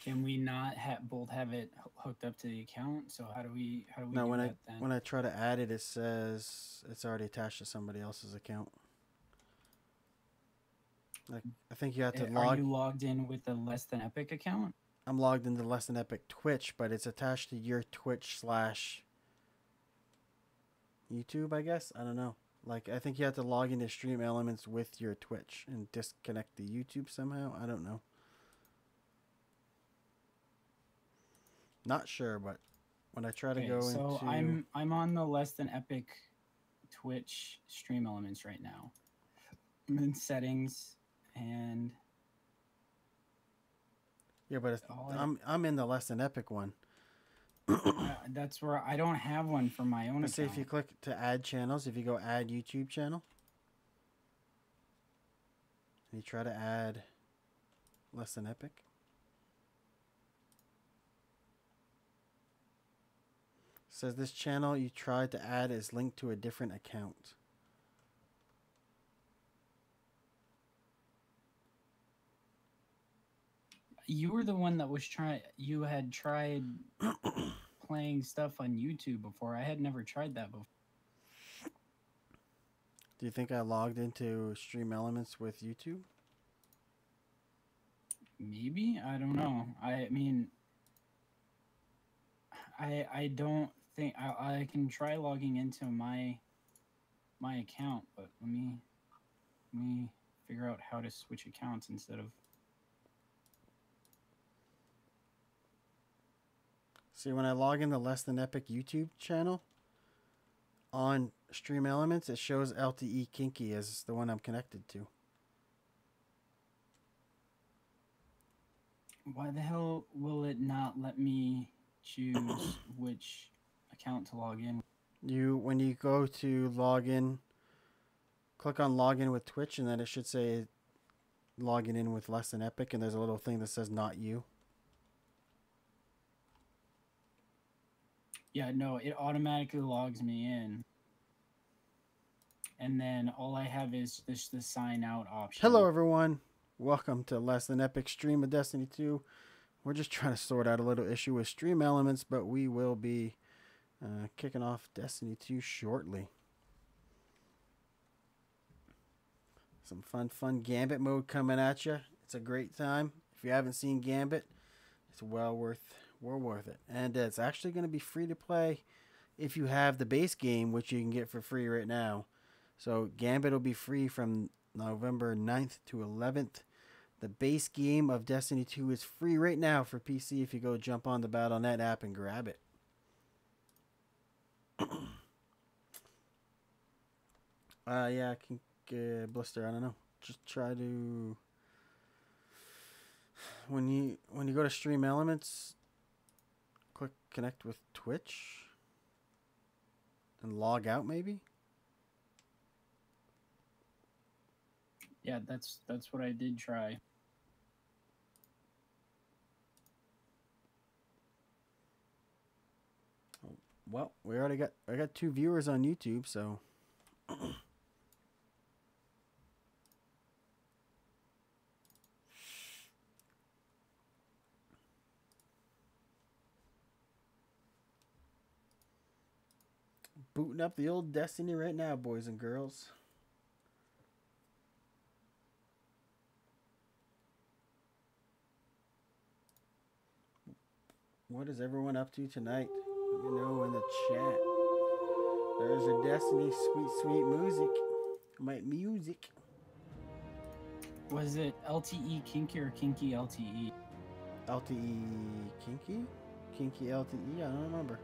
Can we not both have it hooked up to the account? So how do we No, do when I that then? when I try to add it, it says it's already attached to somebody else's account. Like I think you have to Are log. you logged in with the Less Than Epic account? I'm logged into Less Than Epic Twitch, but it's attached to your Twitch slash YouTube, I guess. I don't know. Like I think you have to log into Stream Elements with your Twitch and disconnect the YouTube somehow. I don't know. Not sure, but when I try to Okay, go so into I'm on the Less Than Epic Twitch stream elements right now. I'm in settings and yeah, but all I'm in the Less Than Epic one. that's where I don't have one for my own Let's see if you account. click to add channels. If you go add YouTube channel, and you try to add Less Than Epic. It says this channel you tried to add is linked to a different account. You were the one that was trying. You had tried playing stuff on YouTube before. I had never tried that before. Do you think I logged into Stream Elements with YouTube? Maybe I don't know. I mean, I don't think I can try logging into my account, but let me figure out how to switch accounts instead of. See, when I log in the Less Than Epic YouTube channel on Stream Elements, it shows LTE Kinky as the one I'm connected to. Why the hell will it not let me choose which account to log in? When you go to log in, click on login with Twitch, and then it should say logging in with Less Than Epic, and there's a little thing that says not you. Yeah, no, it automatically logs me in. And then all I have is the sign out option. Hello, everyone. Welcome to Less Than Epic stream of Destiny 2. We're just trying to sort out a little issue with Stream Elements, but we will be kicking off Destiny 2 shortly. Some fun Gambit mode coming at you. It's a great time. If you haven't seen Gambit, it's well worth it. And it's actually going to be free to play if you have the base game, which you can get for free right now. So Gambit will be free from November 9th to 11th. The base game of Destiny 2 is free right now for PC if you go jump on the Battle.net app and grab it. Yeah, I can Blister, I don't know. Just try to when you go to Stream Elements, click connect with Twitch and log out maybe. Yeah, that's what I did try. Well, I got 2 viewers on YouTube, so booting up the old Destiny right now, boys and girls. What is everyone up to tonight? Let me know in the chat. There's a Destiny sweet music. My music. Was it LTE Kinky or Kinky LTE? LTE Kinky? Kinky LTE? I don't remember.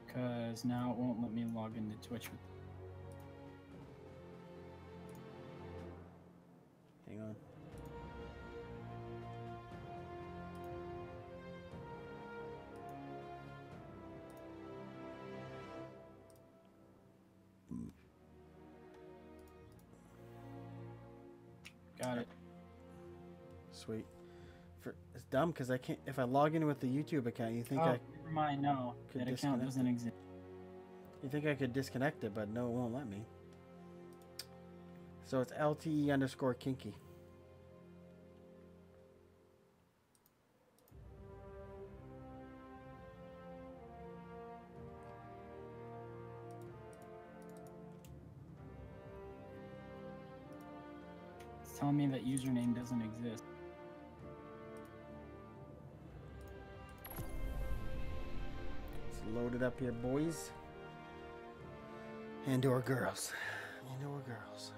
Because now it won't let me log into Twitch with. Hang on. Got it. Sweet. It's dumb because I can't. If I log in with the YouTube account, you think never mind. No, that account doesn't exist. You think I could disconnect it, but no, it won't let me. So it's LTE_Kinky. telling me that username doesn't exist. Let's load it up here, boys. And or girls. And or girls.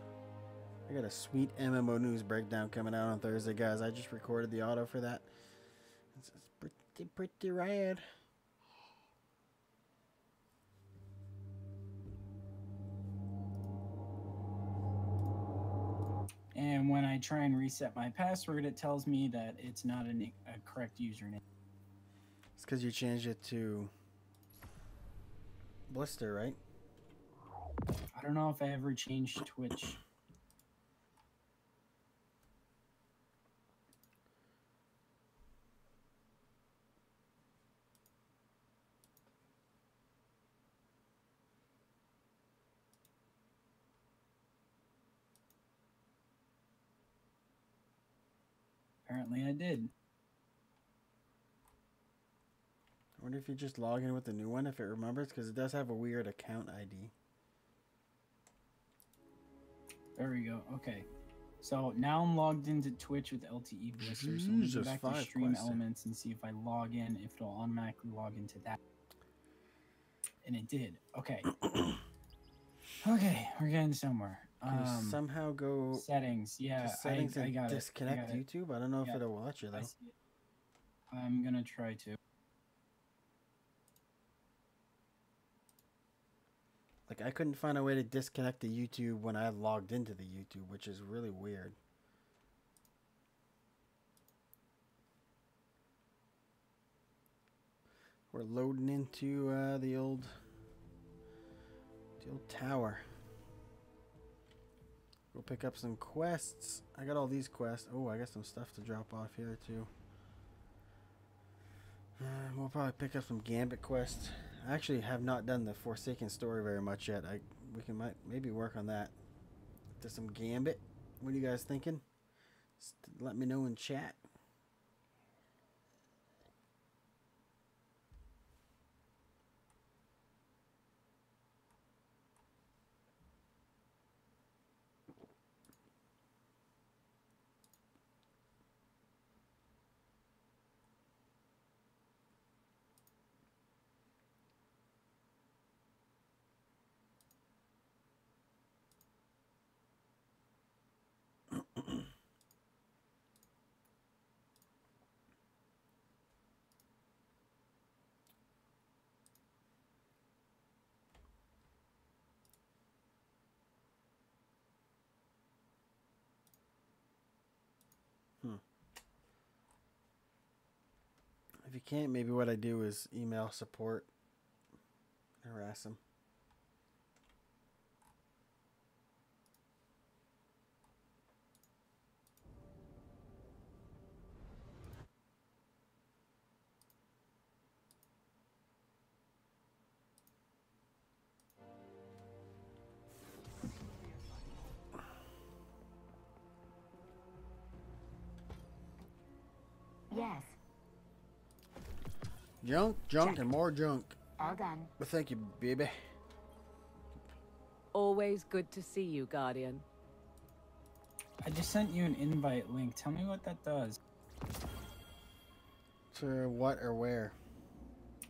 I got a sweet MMO news breakdown coming out on Thursday, guys. I just recorded the auto for that. It's pretty rad. And when I try and reset my password, it tells me that it's not a correct username. It's because you changed it to Blister, right? I don't know if I ever changed Twitch. Apparently I did. I wonder if you just log in with the new one, if it remembers, because it does have a weird account ID. There we go. Okay. So now I'm logged into Twitch with LTE Blister. So I'm going to go back to Stream Elements and see if I log in, if it'll automatically log into that. And it did. Okay. Okay, we're getting somewhere. Somehow go settings. Yeah, settings I and got disconnect YouTube. I don't know if it'll let you though. I'm gonna try to. Like I couldn't find a way to disconnect the YouTube when I logged into the YouTube, which is really weird. We're loading into the old tower. We'll pick up some quests. I got all these quests. Oh, I got some stuff to drop off here too. We'll probably pick up some Gambit quests. I actually have not done the Forsaken story very much yet. We might maybe work on that. To some Gambit. What are you guys thinking? Just let me know in chat. If you can't, maybe what I do is email support, harass them. Yes. Junk, Check. and more junk. All done. But thank you, baby. Always good to see you, Guardian. I just sent you an invite link. Tell me what that does. To what or where?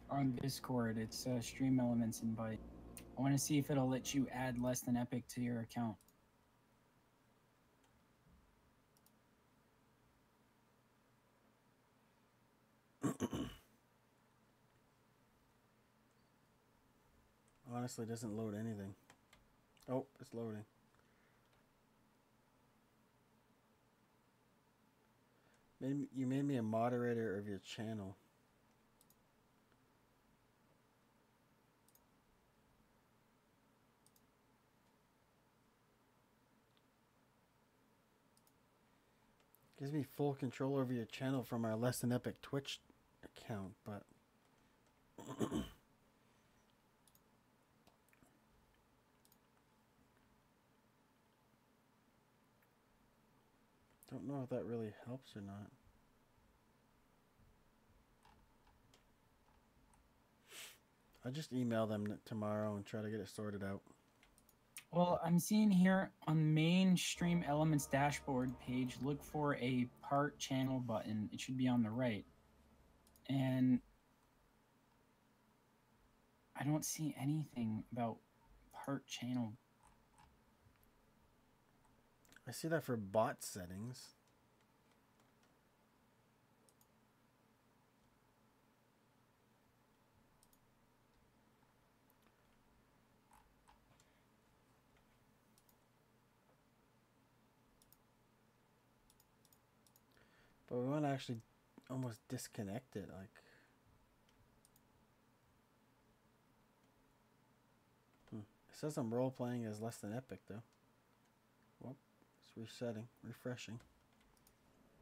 On Discord, it's Stream Elements invite. I want to see if it'll let you add less than epic to your account. Honestly, it doesn't load anything. Oh, it's loading. You made me a moderator of your channel. Gives me full control over your channel from our Less Than Epic Twitch account, but don't know if that really helps or not. I'll just email them tomorrow and try to get it sorted out. Well, I'm seeing here on main stream elements dashboard page, look for a part channel button. It should be on the right. And I don't see anything about part channel. I see that for bot settings. But we want to actually almost disconnect it, like. It says I'm role playing as less than epic though. Well, it's resetting, refreshing.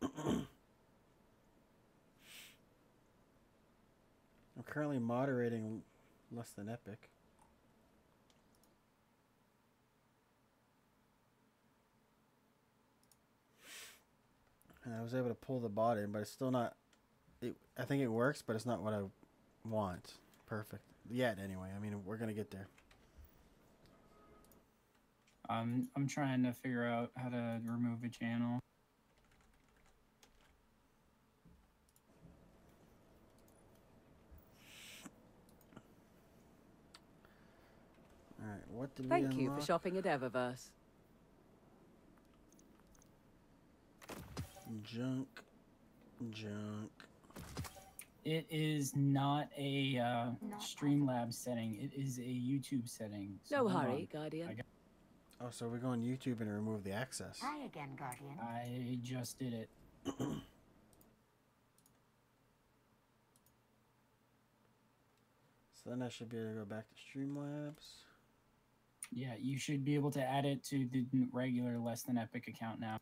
I'm currently moderating less than epic. And I was able to pull the bot in, but it's still not. I think it works, but it's not what I want. Perfect. Yet, anyway. I mean, we're gonna get there. I'm trying to figure out how to remove a channel. All right. What did we Thank unlock? you for shopping at Eververse. Junk. It is not a Streamlabs setting. It is a YouTube setting. So No hurry, Guardian. Oh, so we're going YouTube and remove the access. Hi again, Guardian. I just did it. So then I should be able to go back to Streamlabs. Yeah, you should be able to add it to the regular Less Than Epic account now.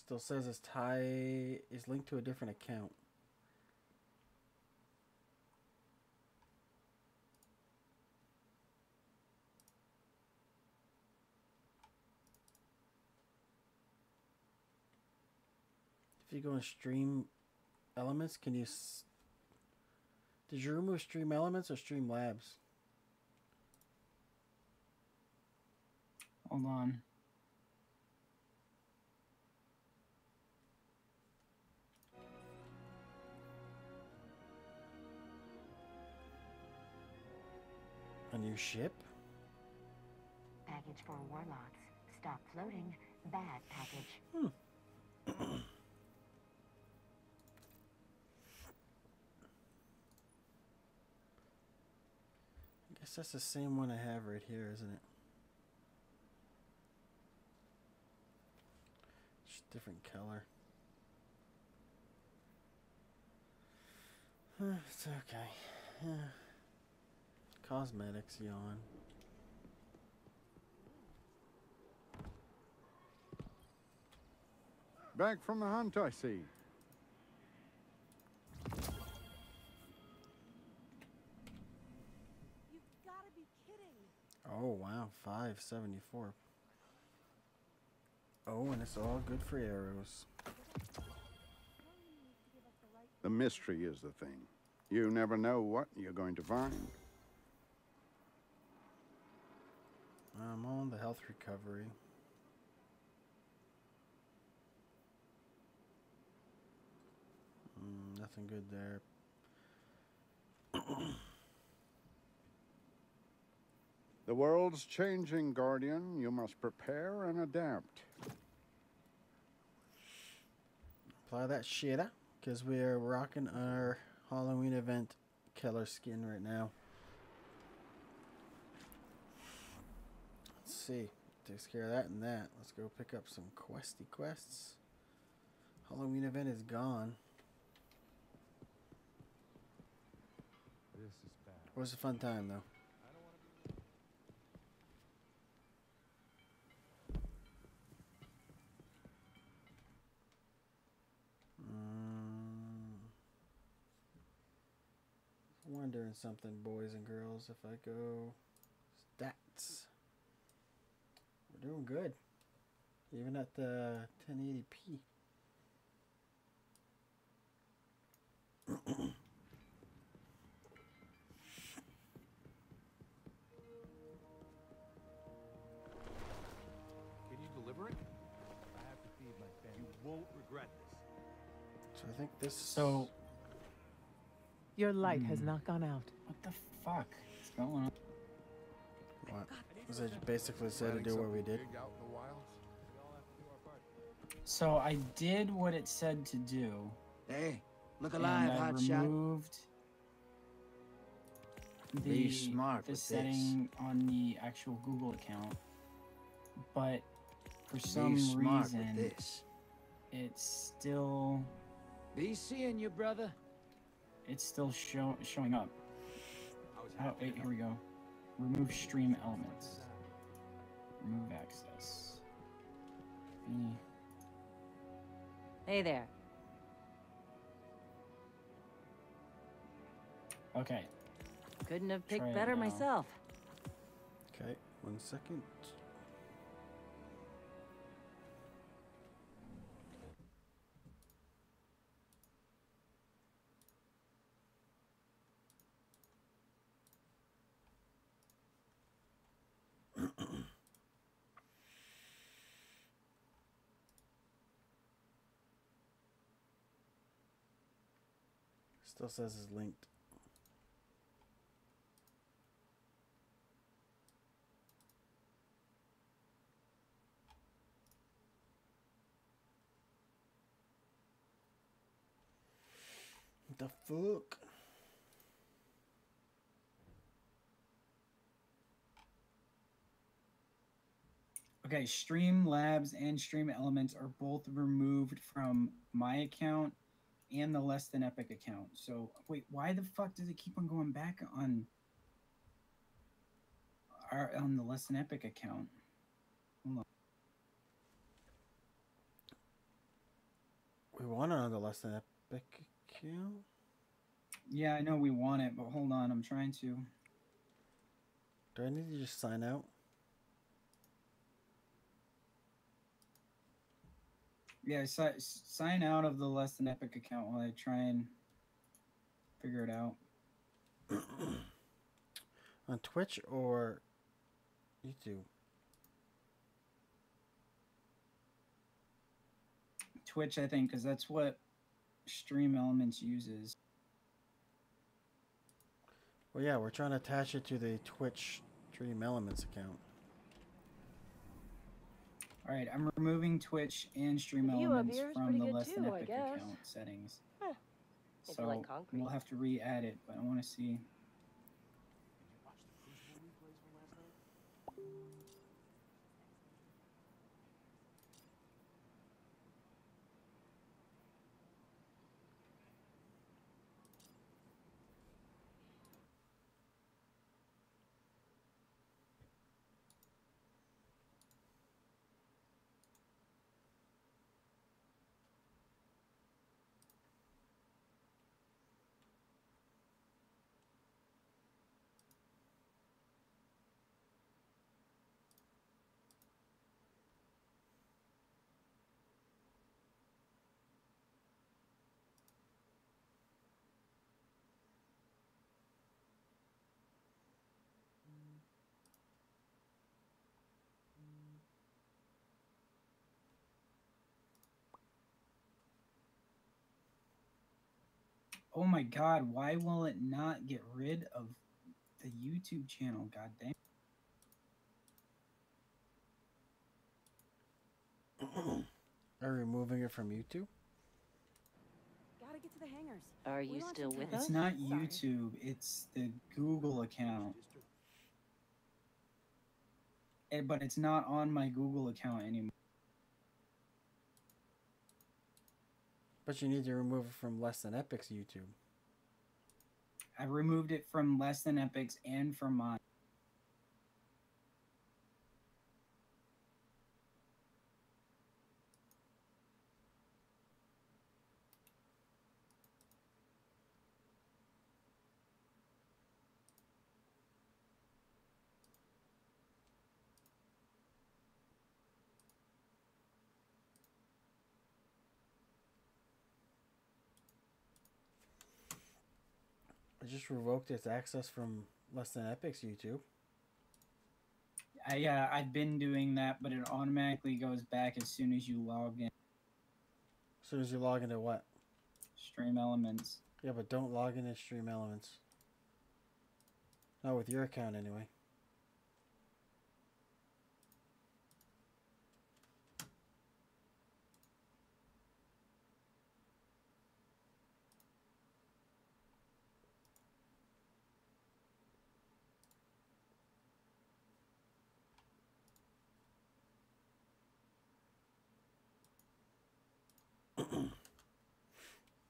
Still says it's is linked to a different account. If you go in Stream Elements, can you... Did you remove Stream Elements or Stream Labs? Hold on. A new ship? Package for warlocks. Stop floating. Bad package. I guess that's the same one I have right here, isn't it? Just different color. It's okay. Cosmetics, yawn. Back from the hunt, I see. You've got to be kidding. Oh, wow. 574. Oh, and it's all good for arrows. The mystery is the thing. You never know what you're going to find. I'm on the health recovery. Nothing good there. The world's changing, Guardian. You must prepare and adapt. Apply that shit, because we are rocking our Halloween event killer skin right now. Let's see. Takes care of that and that. Let's go pick up some questy quests. Halloween event is gone. This is bad. It was a fun time though. Wondering something, boys and girls. If I go stats, We're doing good. Even at the 1080p. Can you deliver it? I have to feed my family. You won't regret this. So I think this. So. Your light has not gone out. What the fuck is going on? What? Was it basically said to do what we did? Big out in the wilds? We all have to do our part. So I did what it said to do. Hey, look alive, and I hotshot. removed Be the smart with setting on the actual Google account, but for this. some Be smart reason with this. it's still Be seeing you, brother. showing up. Oh wait, here we go. Remove stream elements. Remove access. Hey there. Okay. Couldn't have Try picked it better now. myself. Okay, 1 second. Still says it's linked. What the fuck? Okay, Streamlabs and Stream Elements are both removed from my account and the Less Than Epic account. So, wait, why the fuck does it keep on going back on the Less Than Epic account? Hold on. We want it on the Less Than Epic account? Yeah, I know we want it, but hold on, I'm trying to. Do I need to just sign out? Yeah, sign out of the Less Than Epic account while I try and figure it out. On Twitch or YouTube? Twitch, I think, because that's what Stream Elements uses. Well, yeah, we're trying to attach it to the Twitch Stream Elements account. All right, I'm removing Twitch and Stream The view up Elements here is from pretty the good Less Than too, I Epic guess. account settings. Huh. If So you like concrete. we'll have to re-add it, but I want to see. Did you watch the Crucible replays from last night? Oh my god, why will it not get rid of the YouTube channel? God damn. Are we removing it from YouTube? Gotta get to the hangars. Are We you want still some with time. us? It's not Sorry. YouTube, it's the Google account. But it's not on my Google account anymore. But you need to remove it from Less Than Epic's YouTube. I removed it from Less Than Epics and from mine. just revoked its access from Less Than Epic's YouTube. I've been doing that, but it automatically goes back as soon as you log in. As soon as you log into what? Stream Elements. Yeah, but don't log into Stream Elements. Not with your account, anyway.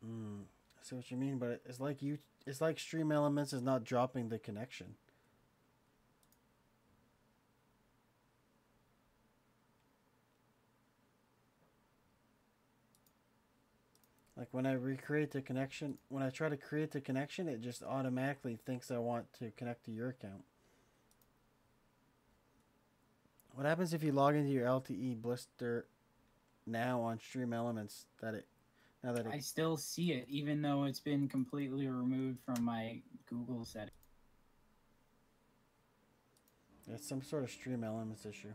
I see what you mean, but it's like Stream Elements is not dropping the connection. Like when I recreate the connection, when I try to create the connection, it just automatically thinks I want to connect to your account. What happens if you log into your LTE blister now on Stream Elements I still see it, even though it's been completely removed from my Google setting. It's some sort of Stream Elements issue.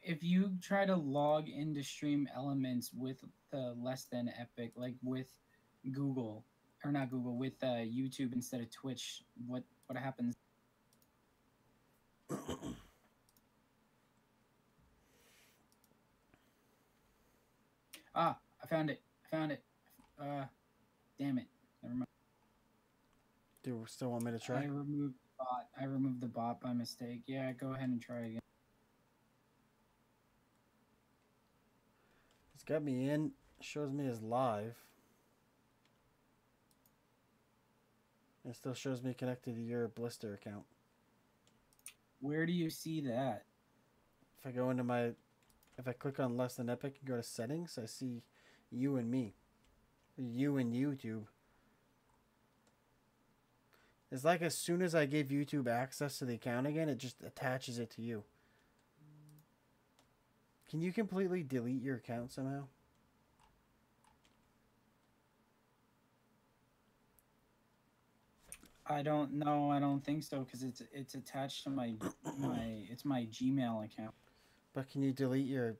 If you try to log into Stream Elements with the Less Than Epic, like with Google, or not Google, with YouTube instead of Twitch, what happens? Ah, I found it. Damn it. Never mind. Do you still want me to try? I removed the bot by mistake. Yeah, go ahead and try again. It's got me in, shows me as live. It still shows me connected to your blister account. Where do you see that? If I click on Less Than Epic and go to settings, I see you and me. You and YouTube. It's like as soon as I give YouTube access to the account again, it just attaches it to you. Can you completely delete your account somehow? I don't know. I don't think so because it's attached to my Gmail account. But can you delete your?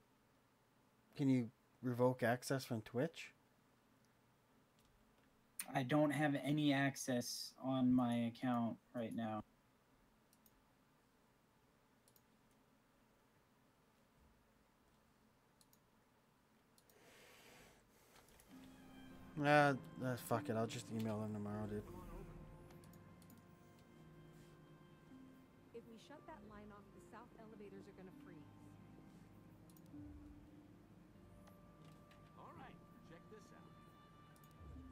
Can you revoke access from Twitch? I don't have any access on my account right now. Fuck it. I'll just email them tomorrow, dude. If we shut that line off, the south elevators are gonna freeze. All right, check this out. Come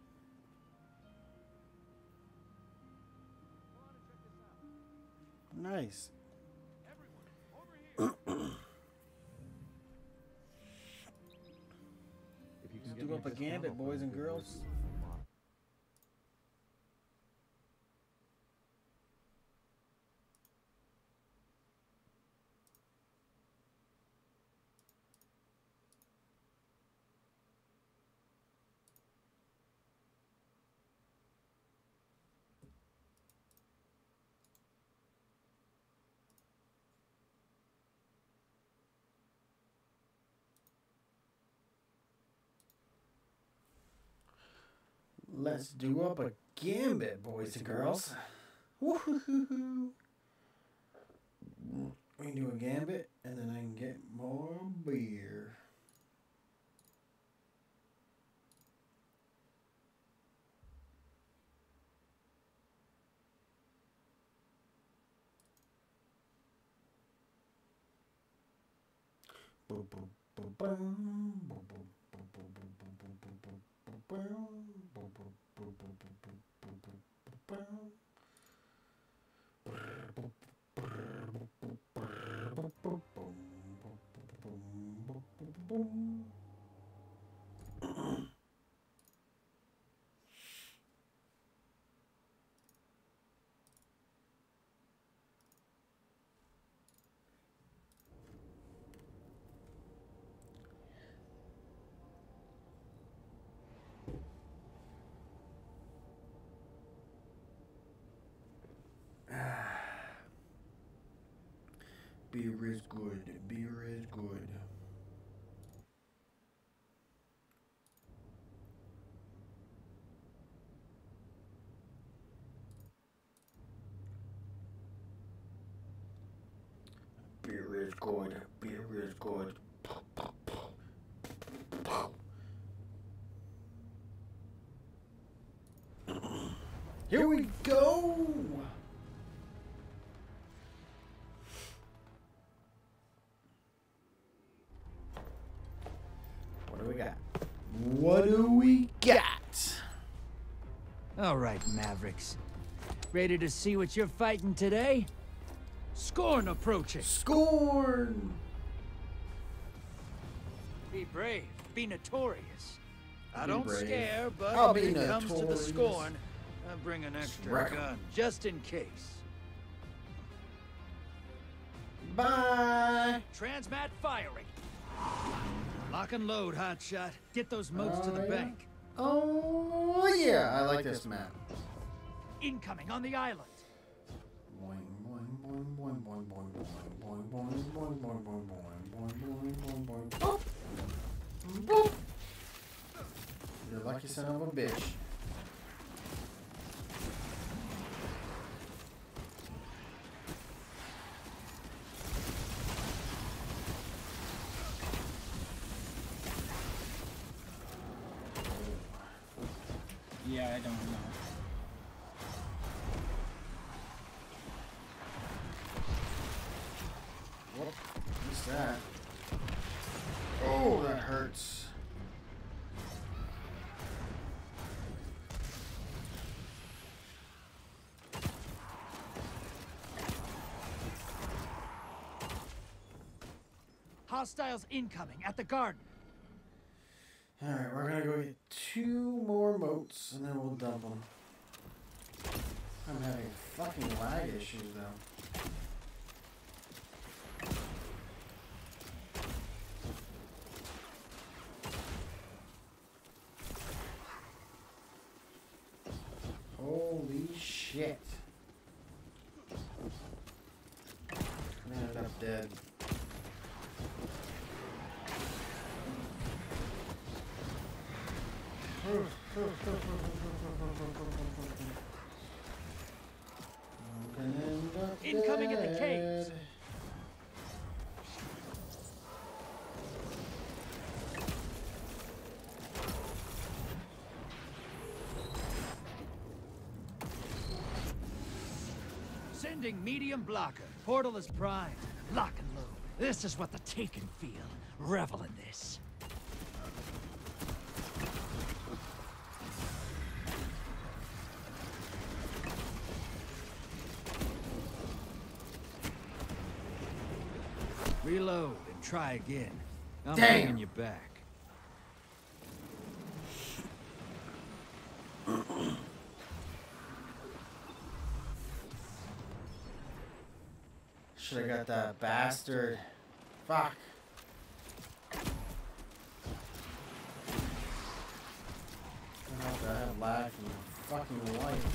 on and check this out. Nice. Everyone, over here. If you Let's do up a gambit, boys and girls. Let's do up a gambit, boys and girls. Woohoo! We can do a gambit, and then I can get more beer. Beer is good. Beer is good. Beer is good. Beer is good. Here we go. What do we got? What do we got? All right, Mavericks. Ready to see what you're fighting today? Scorn approaching. Scorn. Be brave. Be notorious. I Be don't brave. scare, but I'll when be it comes to the notorious. scorn, I bring an extra Wreck 'em. gun just in case. Bye. Transmat firing. Lock and load, hotshot. Get those motes to the yeah? bank. Oh yeah, I like this map. Incoming on the island. Boing, boing, boing, boing, boing, boing, boing, boing, boing, boing, boing, boing, boing, boing, boing, boing. Boop. Boop. You're a lucky son of a bitch. Yeah, I don't know. Whoop. What's that? Oh, that hurts. Hostiles incoming at the garden. Alright, we're gonna go get 2 more moats and then we'll dump them. I'm having fucking lag issues though. Holy shit. I ended up dead. Incoming at the caves. Sending medium blocker. Portal is primed. Lock and load. This is what the Taken feel. Revel in this. Reload and try again. I'm bringing you back. Should have got that bastard. Fuck. I have to have lag from my fucking life.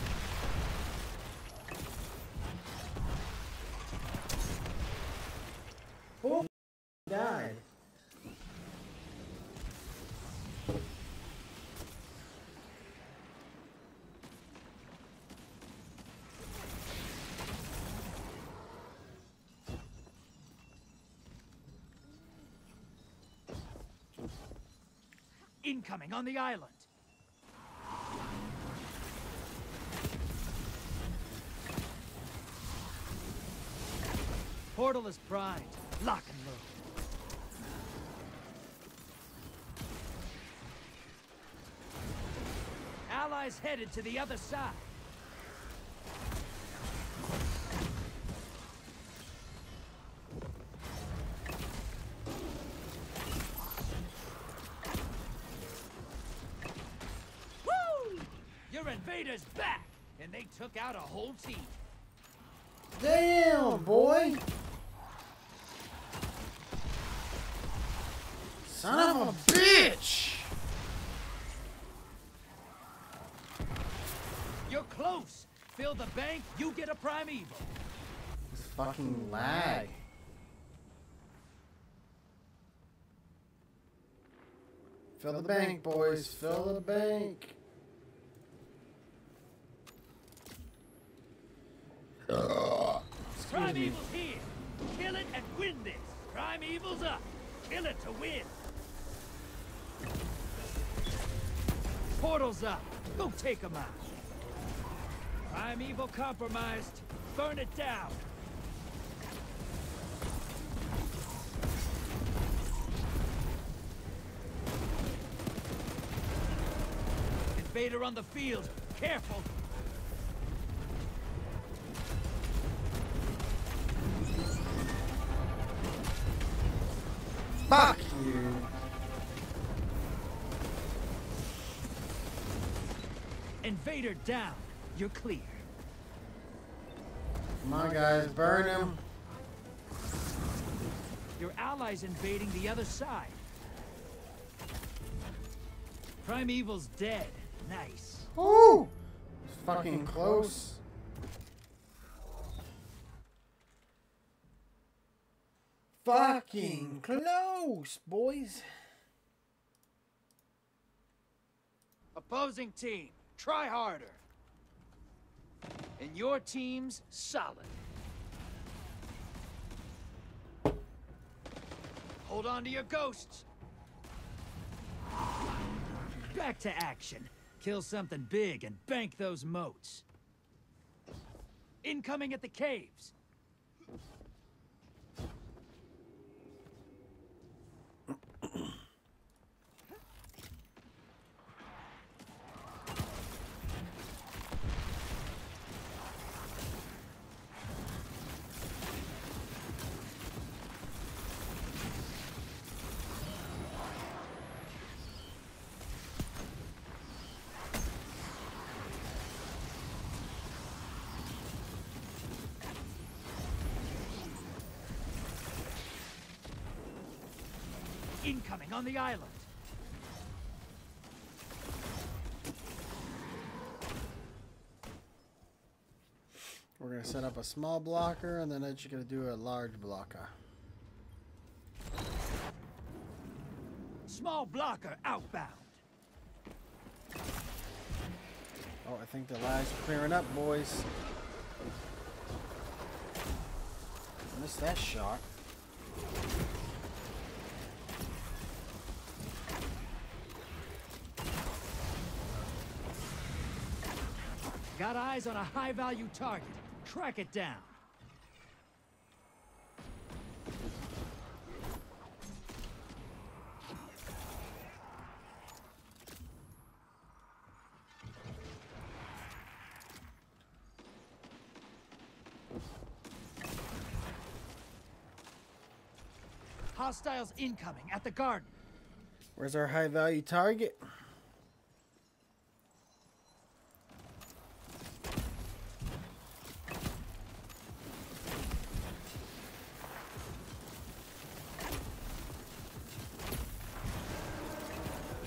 Oh, died. Incoming on the island. Portal is primed. Lock and load. Allies headed to the other side. Woo! Your invaders back, and they took out a whole team. Damn, boy! Son of a bitch! You're close. Fill the bank, you get a primeval. This fucking lag. Fill the bank, boys. Fill the bank. Prime Evil's here. Kill it and win this. Prime Evil's up. Kill it to win. Portal's up. Go take them out. Prime Evil compromised. Burn it down. Invader on the field. Careful. Fuck you. Invader down. You're clear. Come on, guys. Burn him. Your allies invading the other side. Prime Evil's dead. Nice. Woo! Fucking close. Fucking close, boys. Opposing team, try harder. And your team's solid. Hold on to your ghosts. Back to action. Kill something big and bank those moats. Incoming at the caves. Incoming on the island. We're going to set up a small blocker, and then I'm just going to do a large blocker. Small blocker outbound. Oh, I think the lives are clearing up, boys. Missed that shot. Got eyes on a high-value target. Track it down. Hostiles incoming at the garden. Where's our high-value target?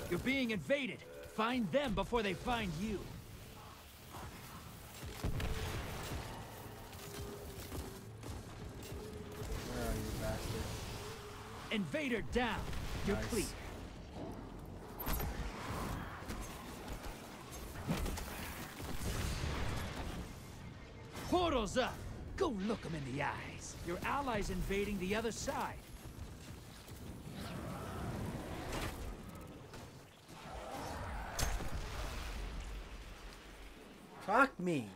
You're being invaded. Find them before they find you. Where are you, bastard? Invader down. You're Nice. clear. Portal's up. Go look them in the eyes. Your allies invading the other side. Fuck me.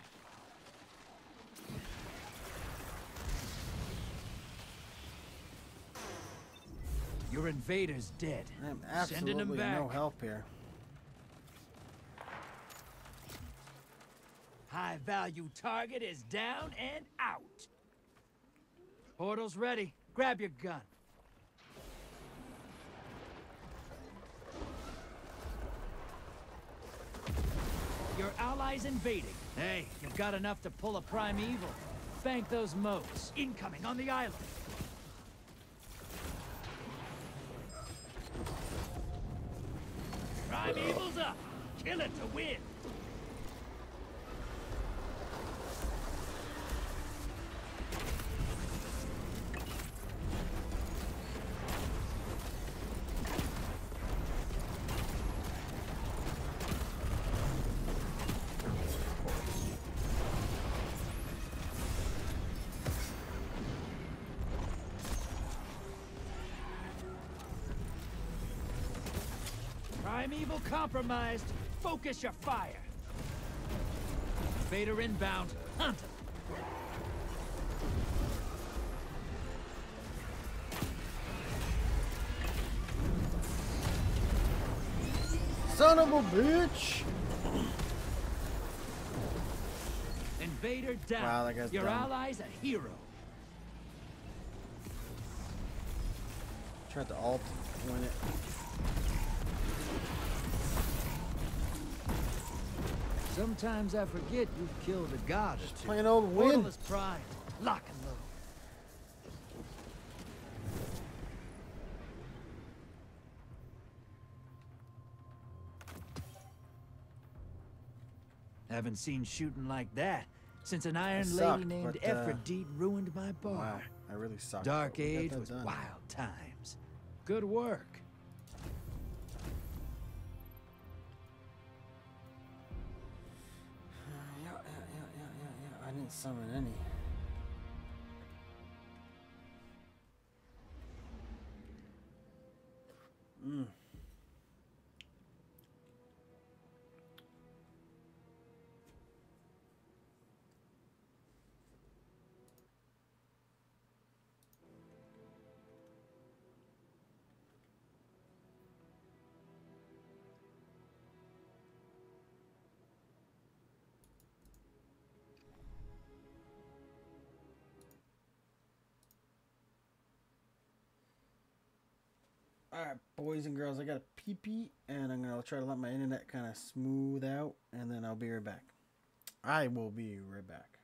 Your invader's dead. I'm Sending him absolutely back. no help here. High-value target is down and out. Portal's ready. Grab your gun. Your allies invading. Hey, you've got enough to pull a Prime Evil. Bank those moats. Incoming on the island. Prime Evil's up. Kill it to win. Primeval compromised. Focus your fire. Vader inbound. Hunt him. Son of a bitch! Invader down. Wow, that guy's Your dumb. ally's a hero. Tried to alt win it. Sometimes I forget you've killed a god or two. Plain old win. Portal is primed. Lock and load. Haven't seen shooting like that since an Iron sucked, Lady named but, Ephrodite ruined my bar. Wow, I really sucked. Dark but we got Age that was done. wild times. Good work. Yeah. I didn't summon any. Alright, boys and girls, I got a pee-pee, and I'm going to try to let my internet kind of smooth out, and then I'll be right back. I will be right back.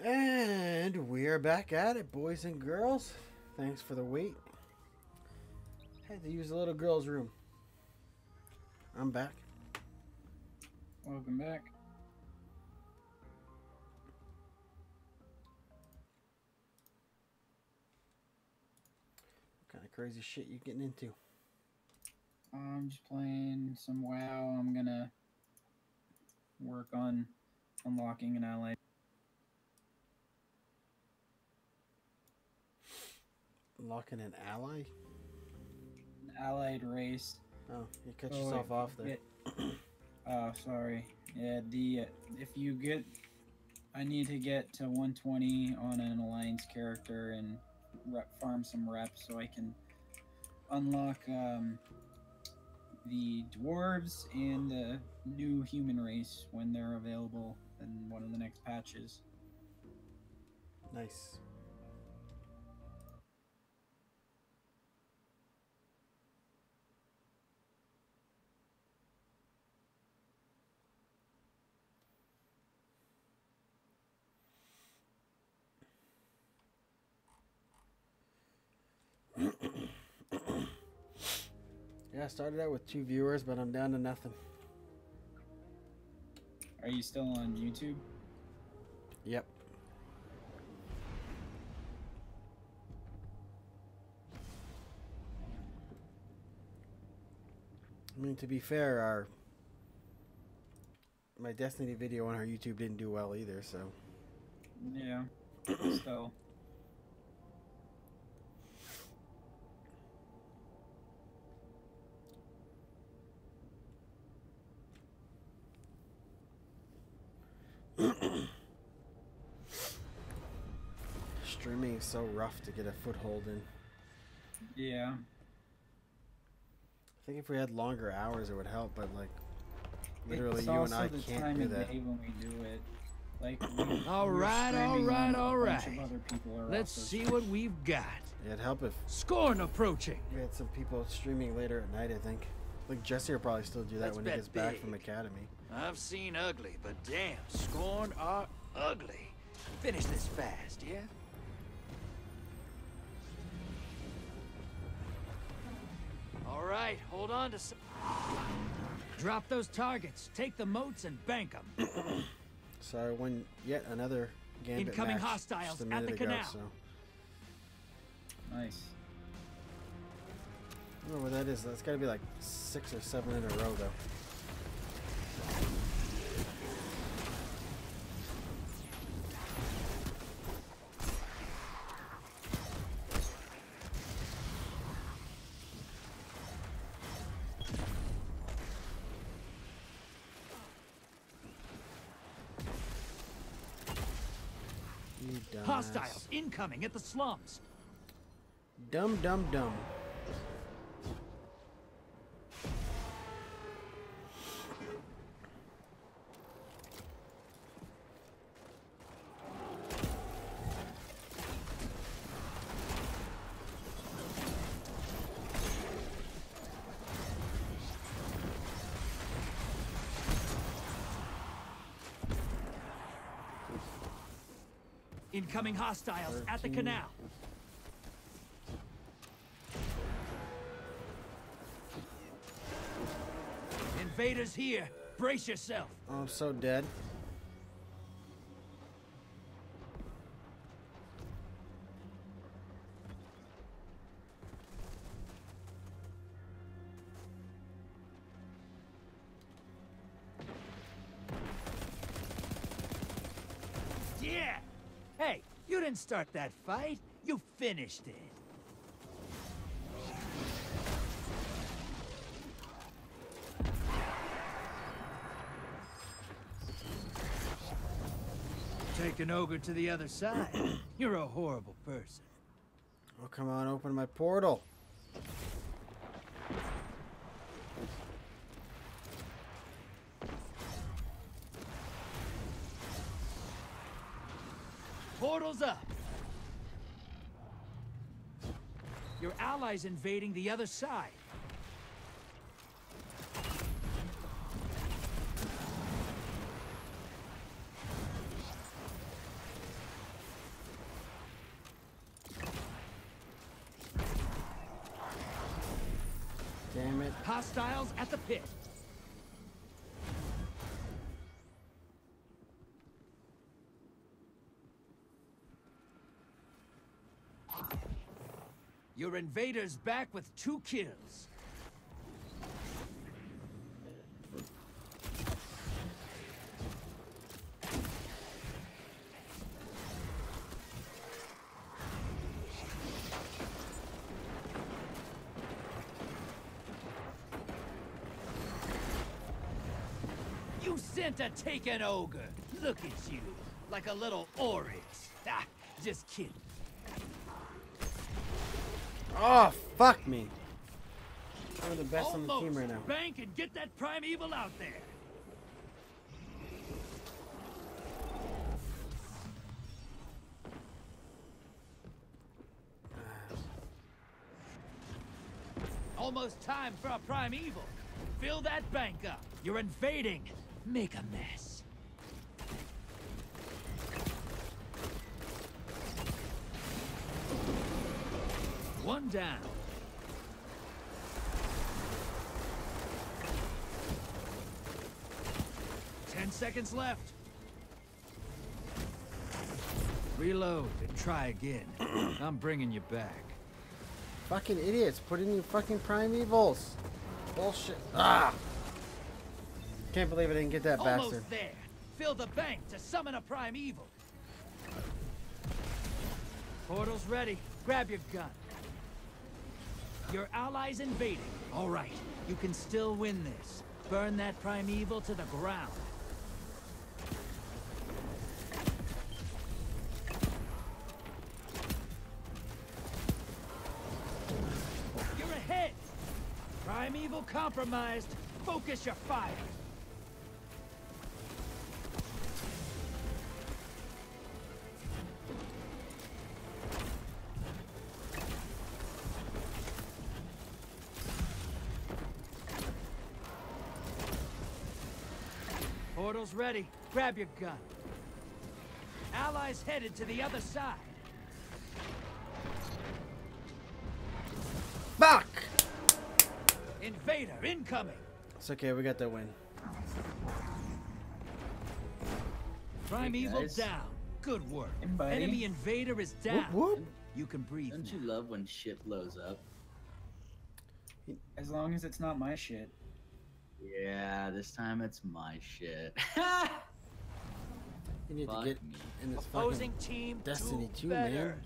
And we're back at it, boys and girls. Thanks for the wait. Had to use the little girl's room. I'm back. Welcome back. What kind of crazy shit you getting into? I'm just playing some WoW. I'm gonna work on unlocking an ally. Unlocking an ally? An allied race. Oh, you cut yourself off there. Oh, sorry. Yeah, if you get, I need to get to 120 on an alliance character and farm some reps so I can unlock the dwarves and the new human race when they're available in one of the next patches. Nice. Yeah, I started out with 2 viewers, but I'm down to nothing. Are you still on YouTube? Yep. I mean, to be fair, my Destiny video on our YouTube didn't do well either, so. Yeah. Still. Streaming is so rough to get a foothold in. Yeah. I think if we had longer hours, it would help, but like, literally, you and I can't do that. When we do it. Like, all right. Let's see what we've got. Yeah, it'd help if Scorn approaching. we had some people streaming later at night, I think. Like, Jesse will probably still do that when he gets back from Academy. I've seen ugly, but damn, Scorn are ugly. Finish this fast, yeah? All right, hold on to some... Drop those targets, take the moats, and bank them. So I won yet another Gambit Incoming match hostiles just a at minute the ago, canal. so. Nice. I don't know where that is. That's got to be like 6 or 7 in a row, though. Hostiles incoming at the slums. Dumb, dumb, dumb. Incoming hostiles at the canal. Invaders here. Brace yourself. Oh, I'm so dead. Yeah. Hey, you didn't start that fight. You finished it. Take an ogre to the other side. You're a horrible person. Oh, come on, open my portal. Portal's up. Your allies invading the other side. Damn it. Hostiles at the pit. Your invaders back with 2 kills. You sent a taken ogre. Look at you, like a little oryx. Ah, just kidding. Oh, fuck me. I'm the best on the Almost. team right now. Bank and get that primeval out there. Almost time for a primeval. Fill that bank up. You're invading. Make a mess. One down. Ten seconds left. Reload and try again. I'm bringing you back. Fucking idiots. Put in your fucking primevals. Bullshit. Ah! Can't believe I didn't get that Almost bastard. there. Fill the bank to summon a primeval. Portal's ready. Grab your gun. Your allies invading. All right, you can still win this. Burn that primeval to the ground. You're ahead. Primeval compromised. Focus your fire. Portal's ready. Grab your gun. Allies headed to the other side. Fuck! Invader incoming. It's okay, we got that win. Primeval guys. down. Good work. Hey, buddy. Enemy invader is down. Whoop, whoop. You can breathe. Don't you now. love when shit blows up? As long as it's not my shit. Yeah, this time it's my shit. You need Fuck to get me. in this Opposing fucking team Destiny 2, better.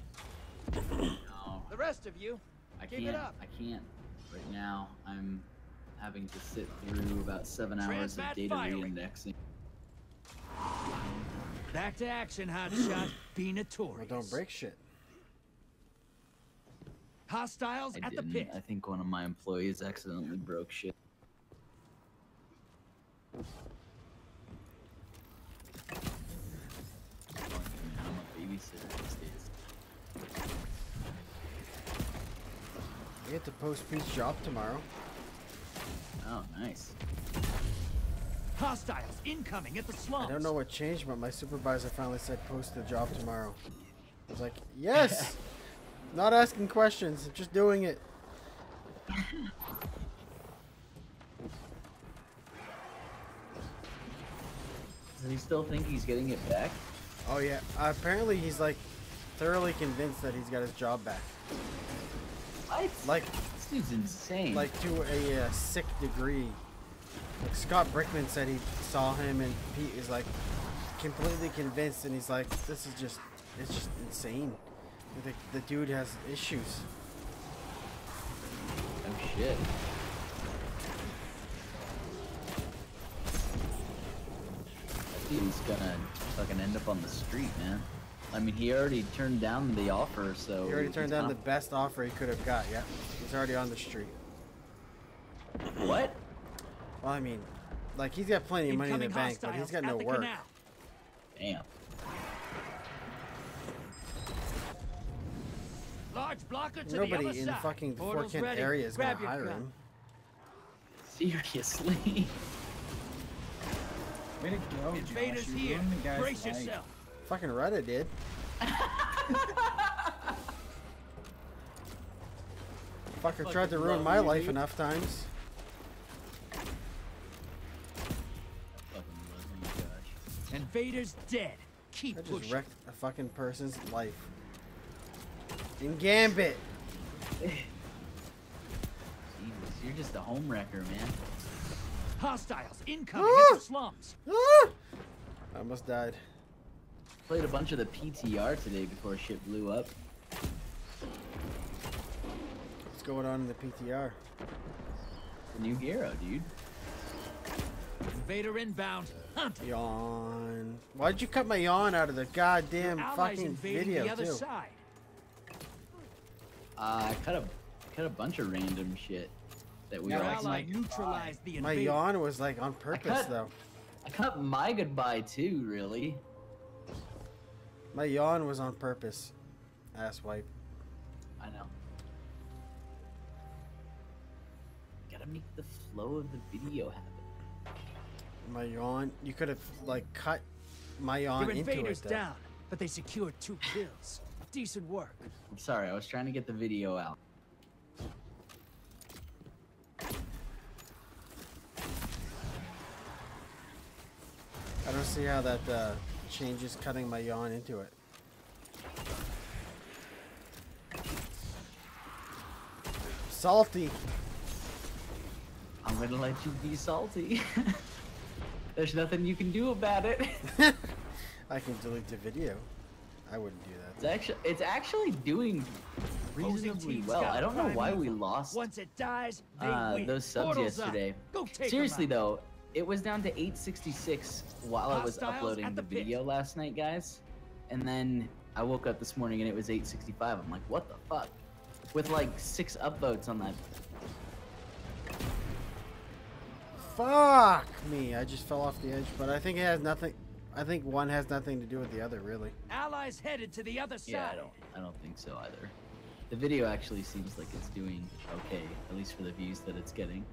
man. No, The rest of you, I give can't. it up. I can't. Right now, I'm having to sit through about 7 hours of Transmat data firing. re-indexing. Back to action, hotshot. Be Well, notorious. don't break shit. Hostiles I at the didn't. pit. I think one of my employees accidentally broke shit. I'm a babysitter these days. You get to post Pete's job tomorrow. Oh, nice. Hostiles incoming at the slums. I don't know what changed, but my supervisor finally said post the job tomorrow. I was like, yes! Not asking questions, just doing it. Does he still think he's getting it back? Oh yeah, apparently he's like thoroughly convinced that he's got his job back. What? Like, This dude's insane. like to a sick degree. Like Scott Brickman said he saw him and Pete is like completely convinced and he's like, this is just, it's just insane. The dude has issues. Oh shit. That dude's gonna fucking end up on the street, man. I mean, he already turned down the offer, so... He already turned it's down the not- best offer he could have got, yeah. He's already on the street. What? Well, I mean, like he's got plenty of money in the Incoming bank, but he's got hostiles no at the work. canal. Damn. Large blocker to the Nobody other in side. fucking the Fort Portal's Kent ready. area is gonna Grab your hire gun. him. Seriously? Way to go, Invaders Josh. You here. ruined the guy's Brace life. yourself. Fucking Reddit did. Fucker tried to ruin my life enough times. Invader's dead. Keep I just pushing. wrecked a fucking person's life. In Gambit. Jesus, you're just a home wrecker, man. Hostiles incoming at the slums. I almost died. Played a bunch of the PTR today before shit blew up. What's going on in the PTR? The new Garo, dude. Invader inbound. Hunt. Yawn. Why'd you cut my yawn out of the goddamn fucking video the other too? Side. I cut a bunch of random shit that we Your all ally like. neutralized the My invader. yawn was like on purpose though. I cut my goodbye too, really. My yawn was on purpose. Asswipe. I know. Gotta make the flow of the video happen. My yawn. You could have like cut my yawn Your into it invaders though. down, but they secured 2 kills. Decent work. I'm sorry, I was trying to get the video out. I don't see how that changes cutting my yawn into it. Salty. I'm gonna let you be salty. There's nothing you can do about it. I can delete the video. I wouldn't do that. It's actually doing reasonably well. I don't know why we lost Once it dies, they win. those subs Portals yesterday. up. Go take 'em Seriously out. though, it was down to 866 while I was Hostiles uploading at the the pit. video last night, guys. And then I woke up this morning and it was 865. I'm like, what the fuck? With like 6 upvotes on that. Fuck me! I just fell off the edge, but I think it has nothing. I think one has nothing to do with the other, really. Allies headed to the other side. Yeah, I don't think so either. The video actually seems like it's doing okay, at least for the views that it's getting.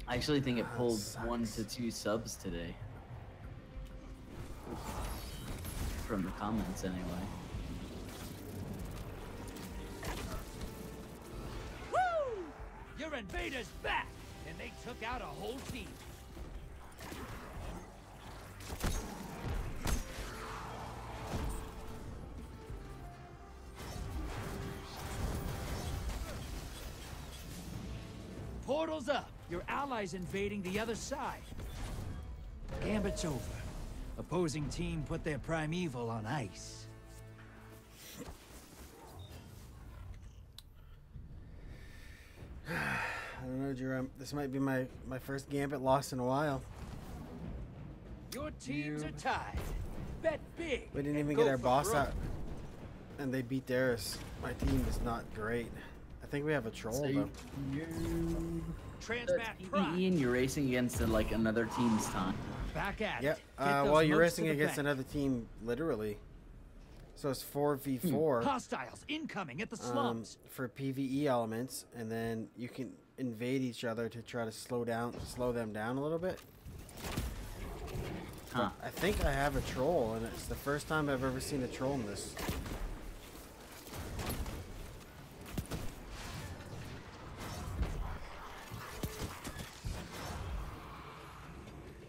I actually think it pulled 1 to 2 subs today. From the comments, anyway. Woo! Your invaders back, and they took out a whole team. Portals up. Your allies invading the other side. Gambit's over. Opposing team put their primeval on ice. I don't know, Jerome. This might be my first Gambit loss in a while. Your teams are tied. Bet big. We didn't and even go get our for boss broke. out, and they beat theirs. My team is not great. I think we have a troll So though. Transmat Prime. PvE and you're racing against like another team's time. Back at Yep. it. Get those Well, you're moats racing to the against bank. another team, literally. So it's 4v4 Hostiles incoming at the slums. for PvE elements, and then you can invade each other to try to slow them down a little bit. Huh. I think I have a troll, and it's the first time I've ever seen a troll in this.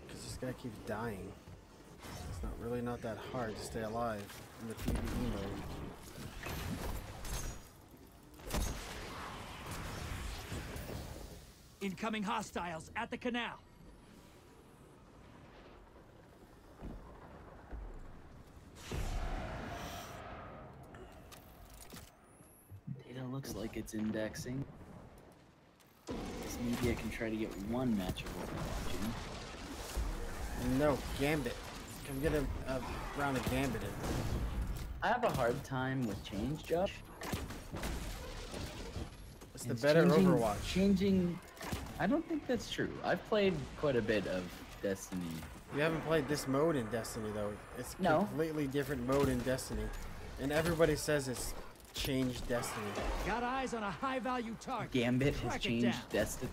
Because this guy keeps dying. It's not that hard to stay alive in the PvE mode. Incoming hostiles at the canal. Data looks like it's indexing. This media can try to get one match of what we're watching. No, Gambit. Come get a round of Gambit in. I have a hard time with change, Josh. It's the better Overwatch. Changing. I don't think that's true. I've played quite a bit of Destiny. You haven't played this mode in Destiny though. It's No. completely different mode in Destiny, and everybody says it's changed Destiny. Got eyes on a high-value target. Gambit has Track it changed down. Destiny.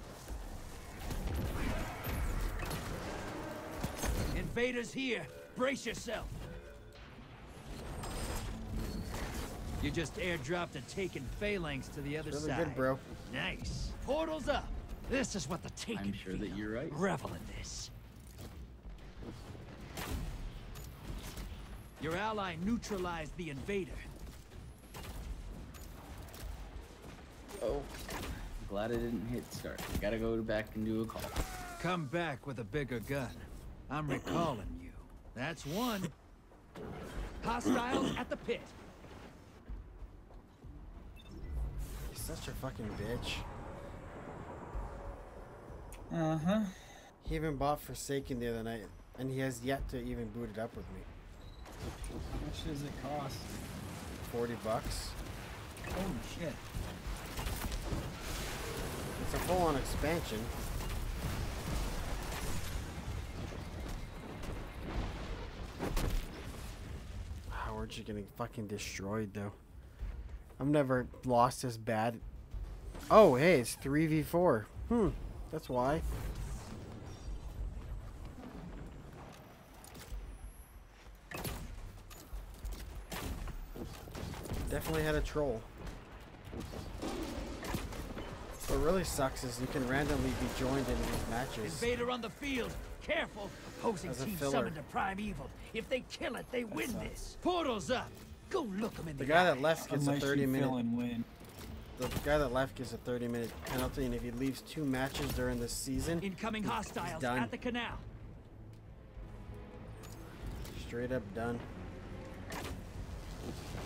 Invaders here. Brace yourself. You just airdropped a taken phalanx to the other Really side. good, bro. Nice. Portal's up. This is what the taken I'm sure feel. that you're right. Revel in this. Your ally neutralized the invader. Oh, glad I didn't hit start. I gotta go back and do a call. Come back with a bigger gun. I'm recalling you. That's one. Hostiles at the pit. He's such a fucking bitch. Uh-huh. He even bought Forsaken the other night, and he has yet to even boot it up with me. How much does it cost? $40. Holy shit. It's a full-on expansion. Wow, we're just getting fucking destroyed, though. I've never lost this bad. Oh, hey, it's 3v4. That's why. Definitely had a troll. What really sucks is you can randomly be joined in these matches. Invader on the field. Careful. Opposing As a team filler. summoned a primeval. If they kill it, they win this. Portal's up. Go look them in The the guy eye. that left gets a Unless you 30-minute. fill and win. The guy that left gets a 30-minute penalty, and if he leaves 2 matches during the season, Incoming he's hostiles done. at the canal. Straight up done.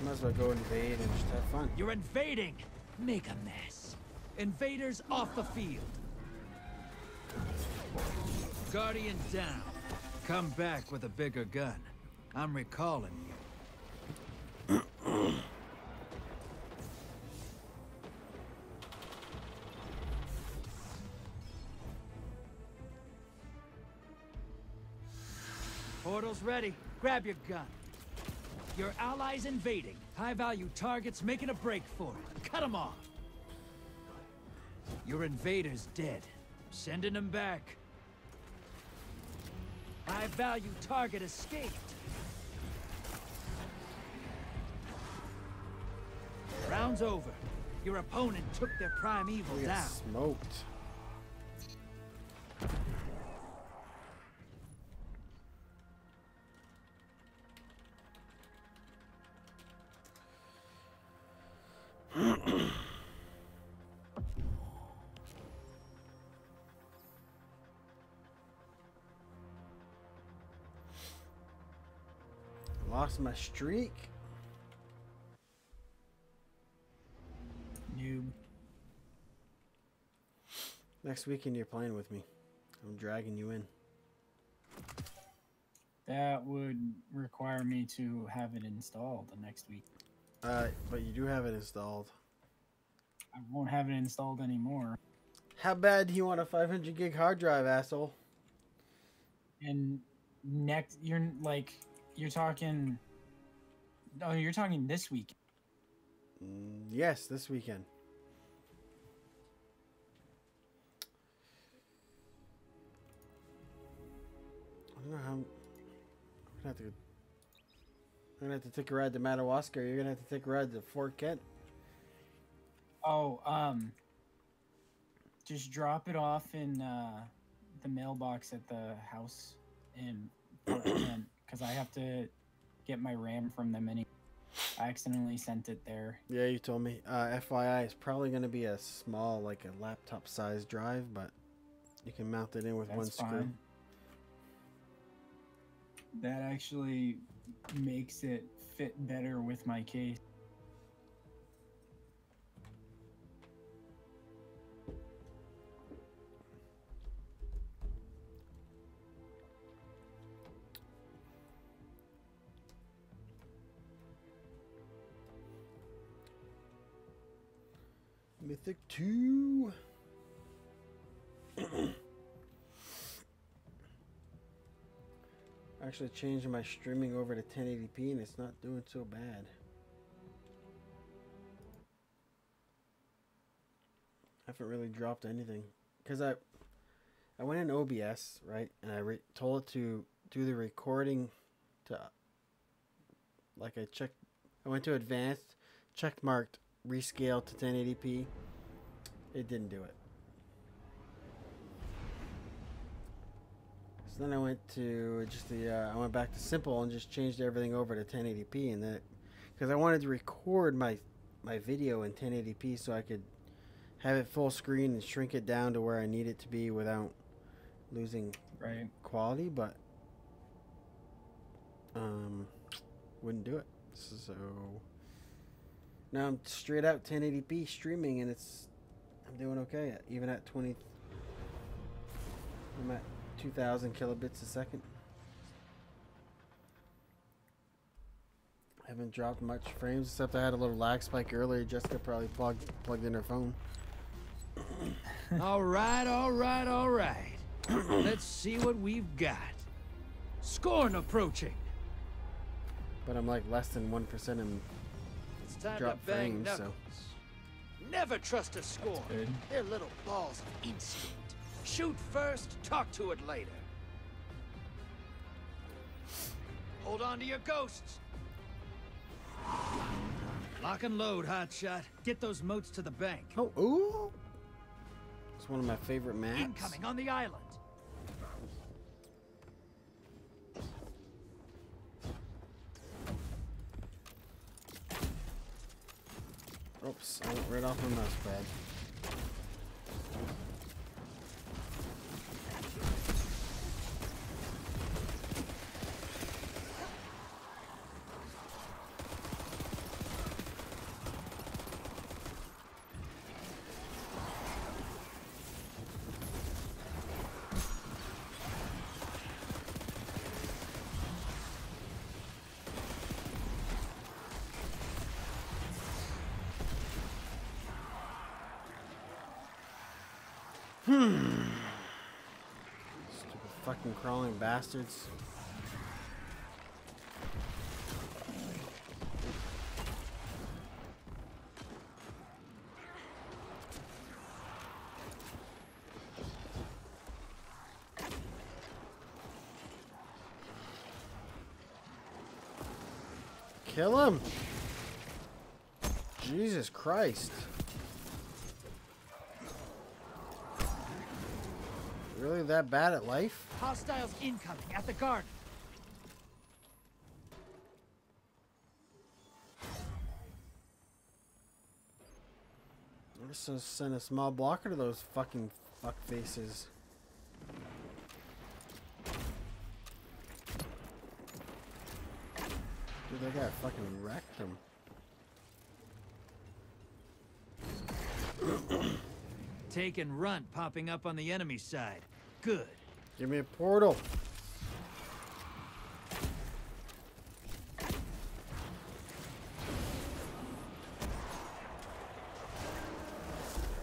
Might as well go invade and just have fun. You're invading. Make a mess. Invaders off the field. Guardian down. Come back with a bigger gun. I'm recalling you. Portal's ready. Grab your gun. Your allies invading. High-value targets making a break for it. Cut them off. Your invader's dead. Sending them back. High-value target escaped. Round's over. Your opponent took their primeval We got down. smoked. Lost my streak. Noob. Next weekend you're playing with me. I'm dragging you in. That would require me to have it installed the next week. But you do have it installed. I won't have it installed anymore. How bad do you want a 500 gig hard drive, asshole? And next, you're talking. Oh, you're talking this week. Yes, this weekend. I don't know how. I'm gonna have to take a ride to Madawaska. You're gonna have to take a ride to Fort Kent. Oh, just drop it off in the mailbox at the house in Fort Kent, because I have to get my RAM from them anyway. I accidentally sent it there. Yeah, you told me. FYI, it's probably gonna be a small, like a laptop-sized drive, but you can mount it in with one screw. Fine. That actually makes it fit better with my case. Mythic 2. Actually changing my streaming over to 1080p and it's not doing so bad. I haven't really dropped anything because I went in OBS, right, and I told it to do the recording to, like, I went to advanced, checkmarked rescale to 1080p. It didn't do it. So then I went to just I went back to simple and just changed everything over to 1080p, and then because I wanted to record my video in 1080p so I could have it full screen and shrink it down to where I need it to be without losing quality, but wouldn't do it. So now I'm straight out 1080p streaming, and I'm doing okay. Even at 20, I'm at 2,000 kilobits a second. I haven't dropped much frames, except I had a little lag spike earlier. Jessica probably plugged in her phone. All right. Let's see what we've got. Scorn approaching. But I'm like less than 1% in It's time drop to bang frames, knuckles. so. Never trust a scorn. They're little balls of instinct. Shoot first, talk to it later. Hold on to your ghosts. Lock and load, hotshot. Get those moats to the bank. Oh, ooh! It's one of my favorite maps. Incoming on the island. Oops, I went right off my mouse pad. Stupid fucking crawling bastards. Kill him! Jesus Christ. Really that bad at life? Hostiles incoming at the garden. I'm just gonna send a small blocker to those fucking fuck faces. Dude, that guy fucking wrecked him. Take and run popping up on the enemy side. Good. Give me a portal.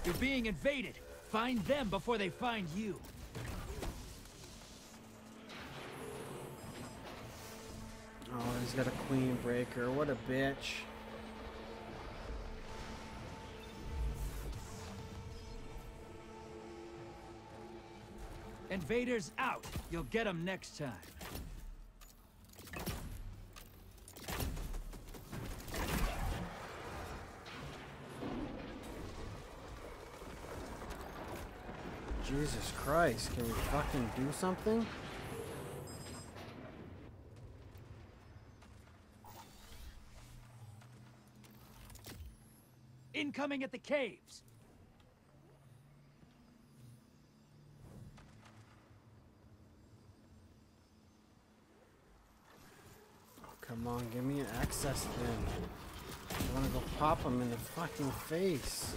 You're being invaded. Find them before they find you. Oh, he's got a queen breaker. What a bitch. Invaders out. You'll get them next time. Jesus Christ, can we fucking do something? Incoming at the caves. Come on, give me an access then. I wanna go pop him in the fucking face.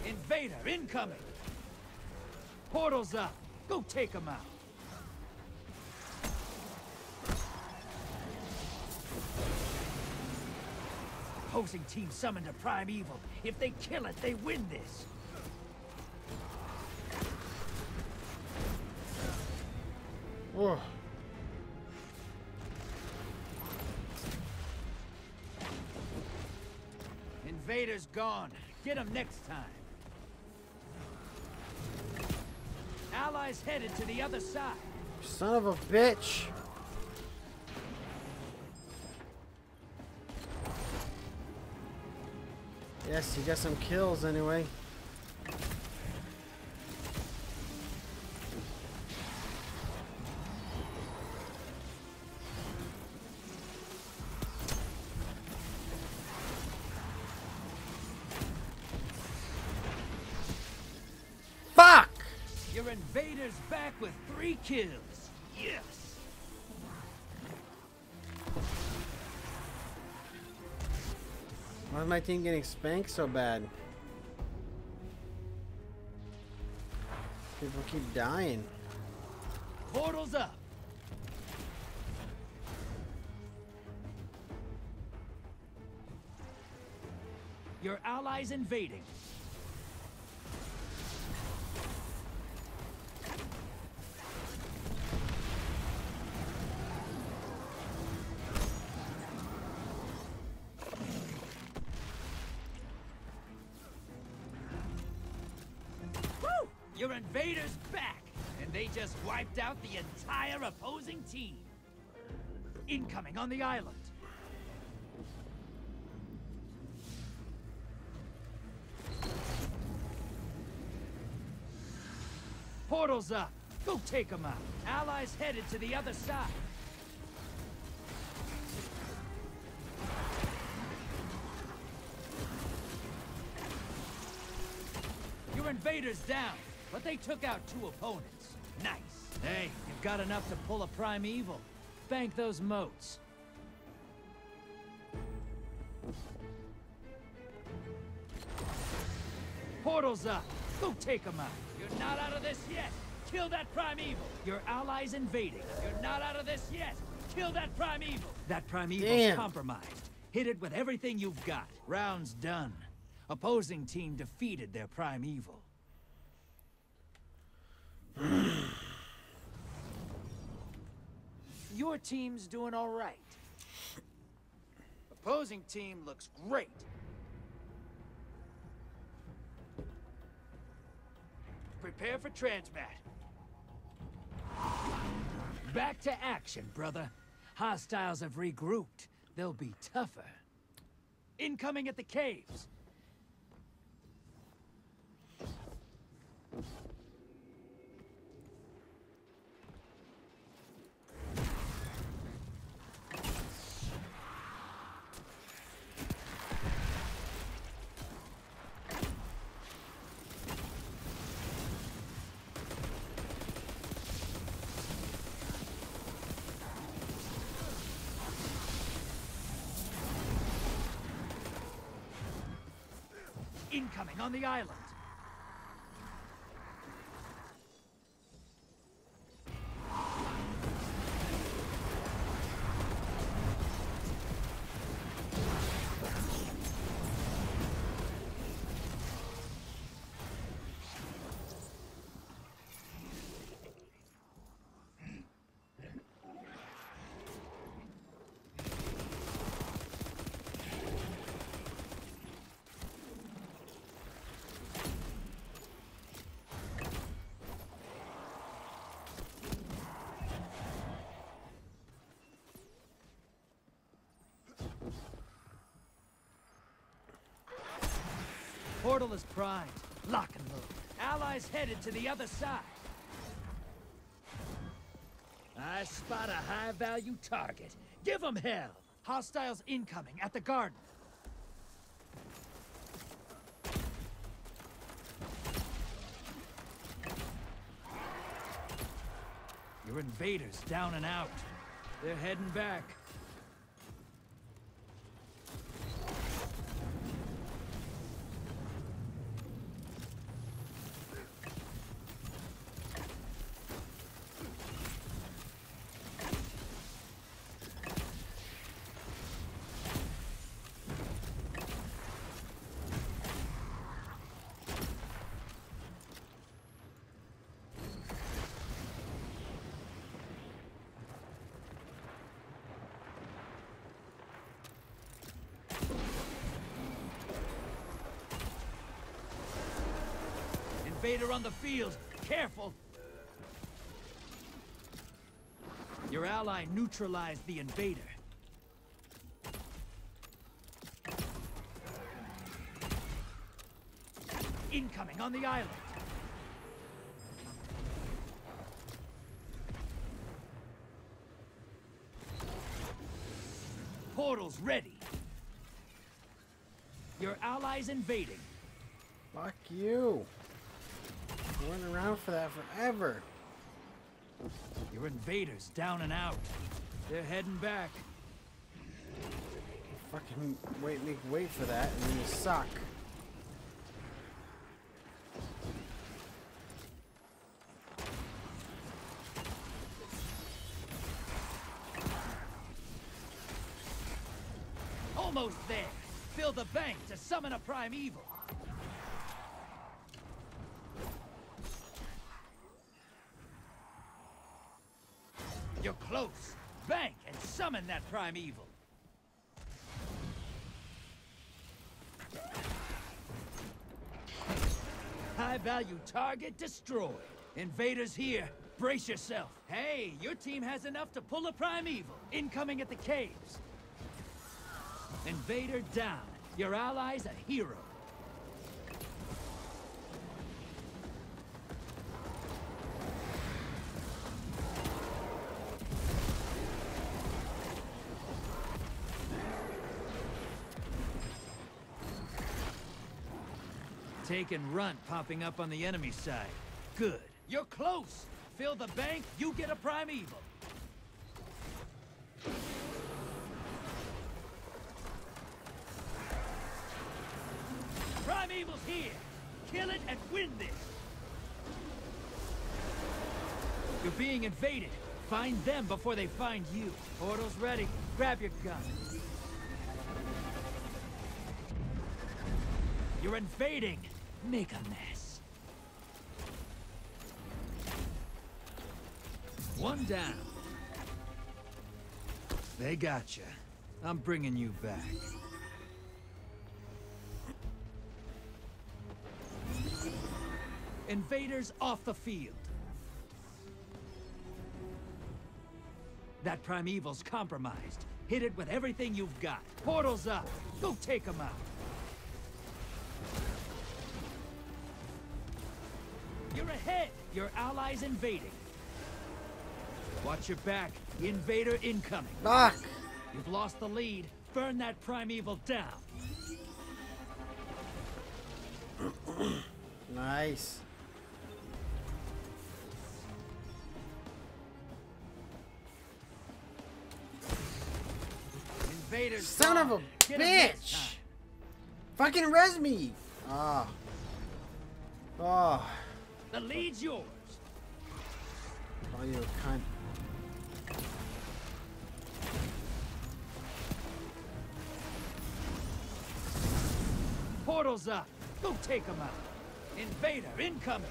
Invader incoming. Portal's up. Go take him out. Opposing team summoned a prime evil. If they kill it, they win this. Whoa. Invader's gone. Get him next time. Allies headed to the other side. Son of a bitch. Yes, you got some kills anyway. Fuck! Your invader's back with 3 kills. Yes! Why is my team getting spanked so bad? People keep dying. Portal's up. Your allies invading. Woo! Your invaders back, and they just wiped out the entire opposing team. Incoming on the island. Portal's up. Go take them out. Allies headed to the other side. Your invaders down, but they took out 2 opponents. Nice. Hey, you've got enough to pull a primeval. Bank those moats. Portal's up. Go take them out. You're not out of this yet. Kill that primeval. Your allies invading. You're not out of this yet. Kill that primeval. That primeval's compromised. Hit it with everything you've got. Round's done. Opposing team defeated their primeval. Your team's doing all right. Opposing team looks great. Prepare for transmat. Back to action, brother. Hostiles have regrouped. They'll be tougher. Incoming at the caves. Incoming on the island. Portal is primed. Lock and load. Allies headed to the other side. I spot a high-value target. Give them hell. Hostiles incoming at the garden. Your invaders down and out. They're heading back. Invader on the field. Careful. Your ally neutralized the invader. incoming on the island. Portals ready. Your allies invading. Fuck you. I went around for that forever. Your invaders down and out. They're heading back. Fucking make me wait for that, and then you suck. Almost there. Fill the bank to summon a primeval. You're close. Bank and summon that primeval. High-value target destroyed. Invaders here. Brace yourself. Hey, your team has enough to pull a primeval. Incoming at the caves. Invader down. Your ally's a hero. Take and run popping up on the enemy side. Good. You're close. Fill the bank, you get a primeval. Primeval's here. Kill it and win this. You're being invaded. Find them before they find you. Portal's ready. Grab your gun. You're invading. Make a mess. One down. They got you. I'm bringing you back. Invaders off the field. That primeval's compromised. Hit it with everything you've got. Portal's up. Go take them out. You're ahead. Your allies invading. Watch your back. Invader incoming. Fuck! You've lost the lead. Burn that primeval down. Nice. Invaders Son of a Get 'em next bitch! time. Fucking res me! Ah. Oh. The lead's yours. Oh, you cunt. Portal's up. Go take them out. Invader incoming.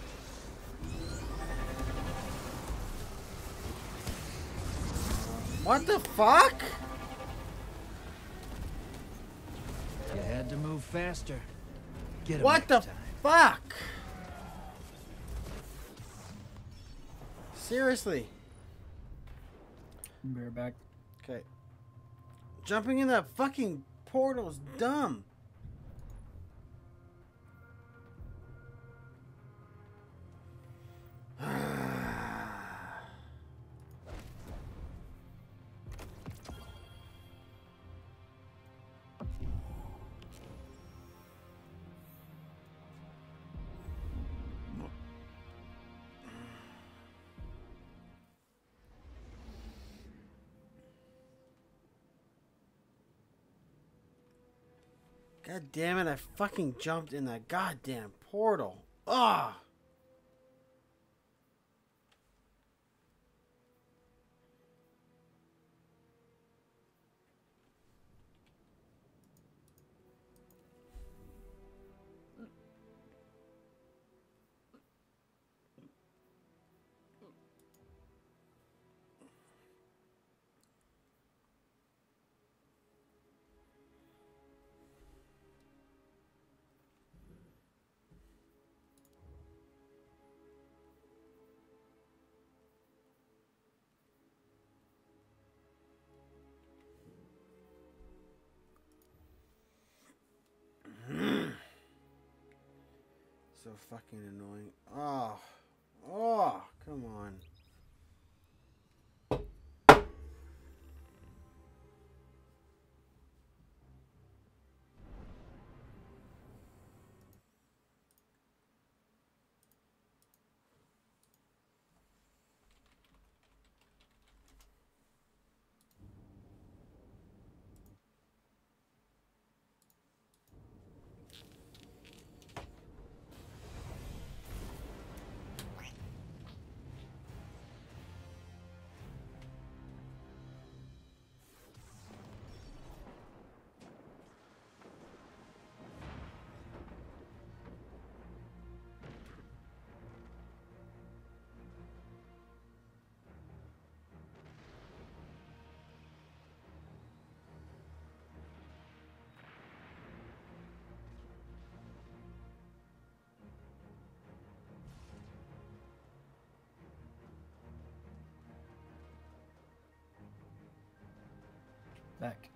What the fuck? You had to move faster. Get 'em What the next time. fuck? Seriously. Bear back. Okay. Jumping in that fucking portal's dumb. God damn it, I fucking jumped in that goddamn portal. Ugh. So fucking annoying. Oh. Oh, come on. Back.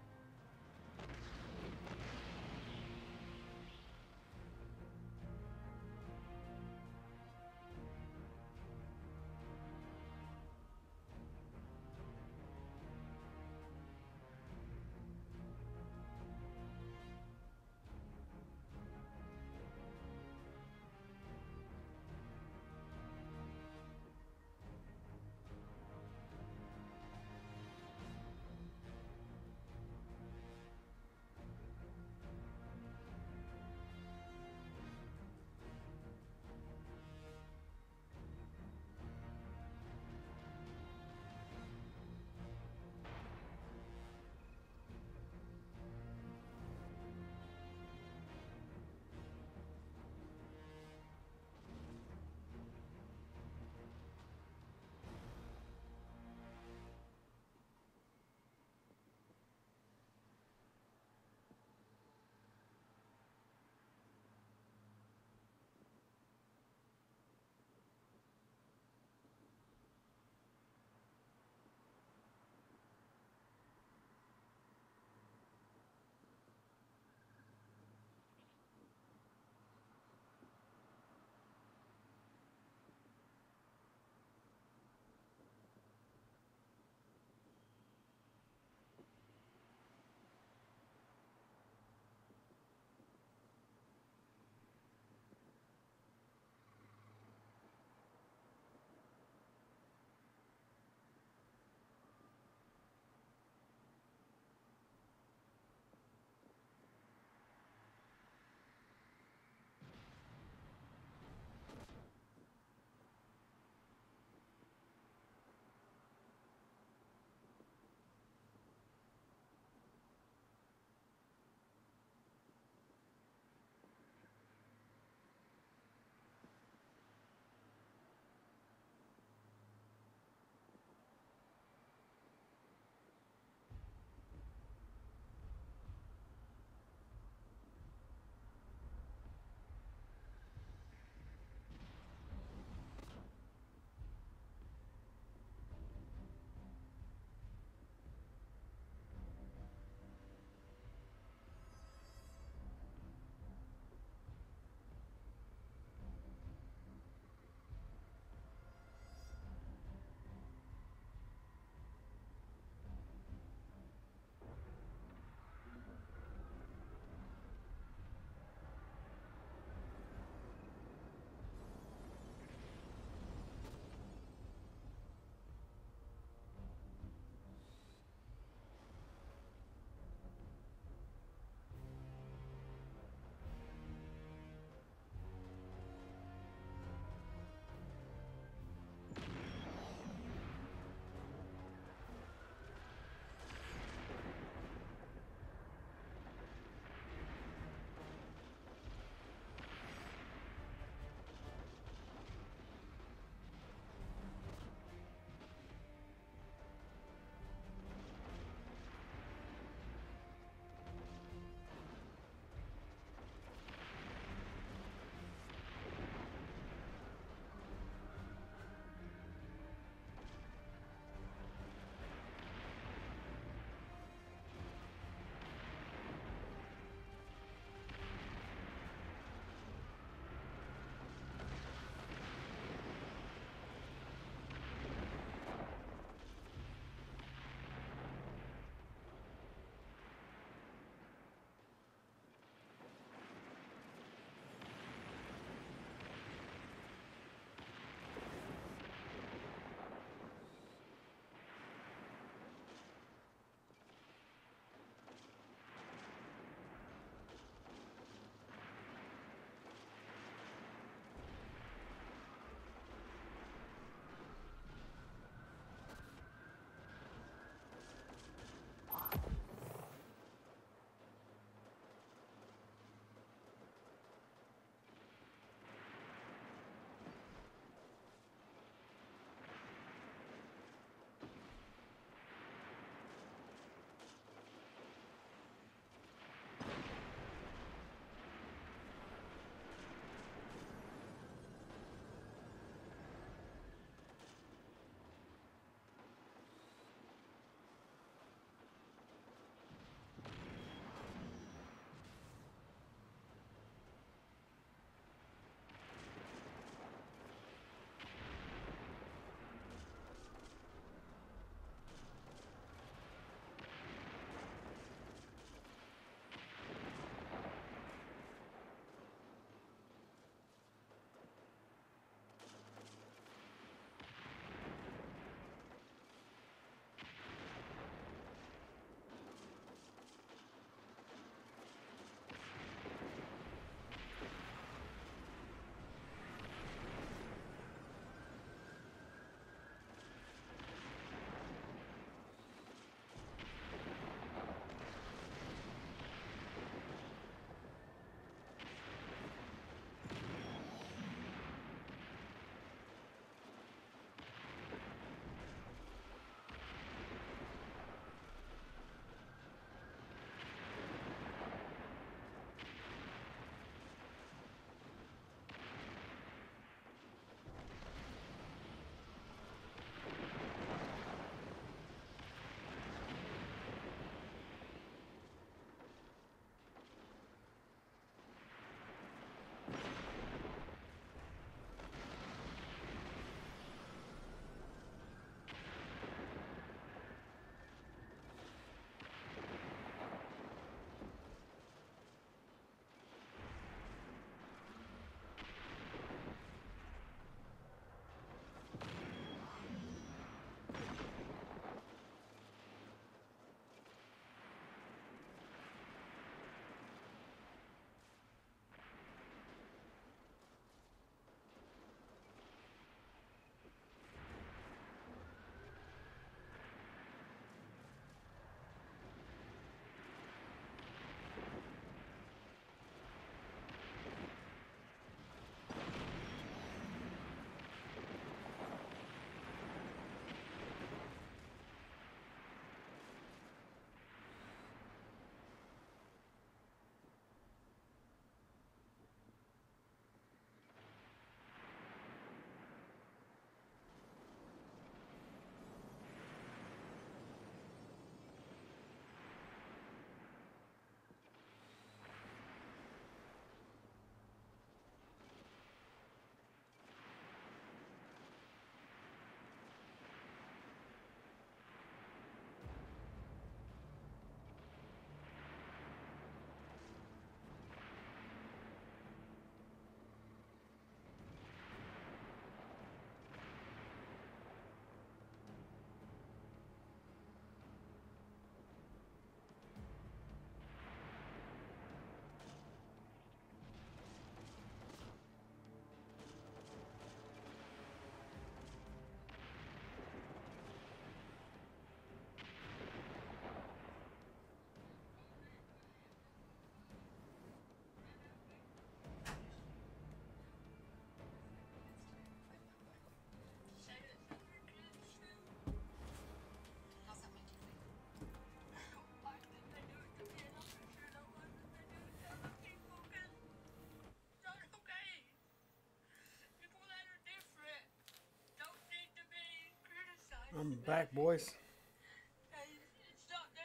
I'm back, boys.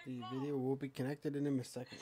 The video will be connected in a second.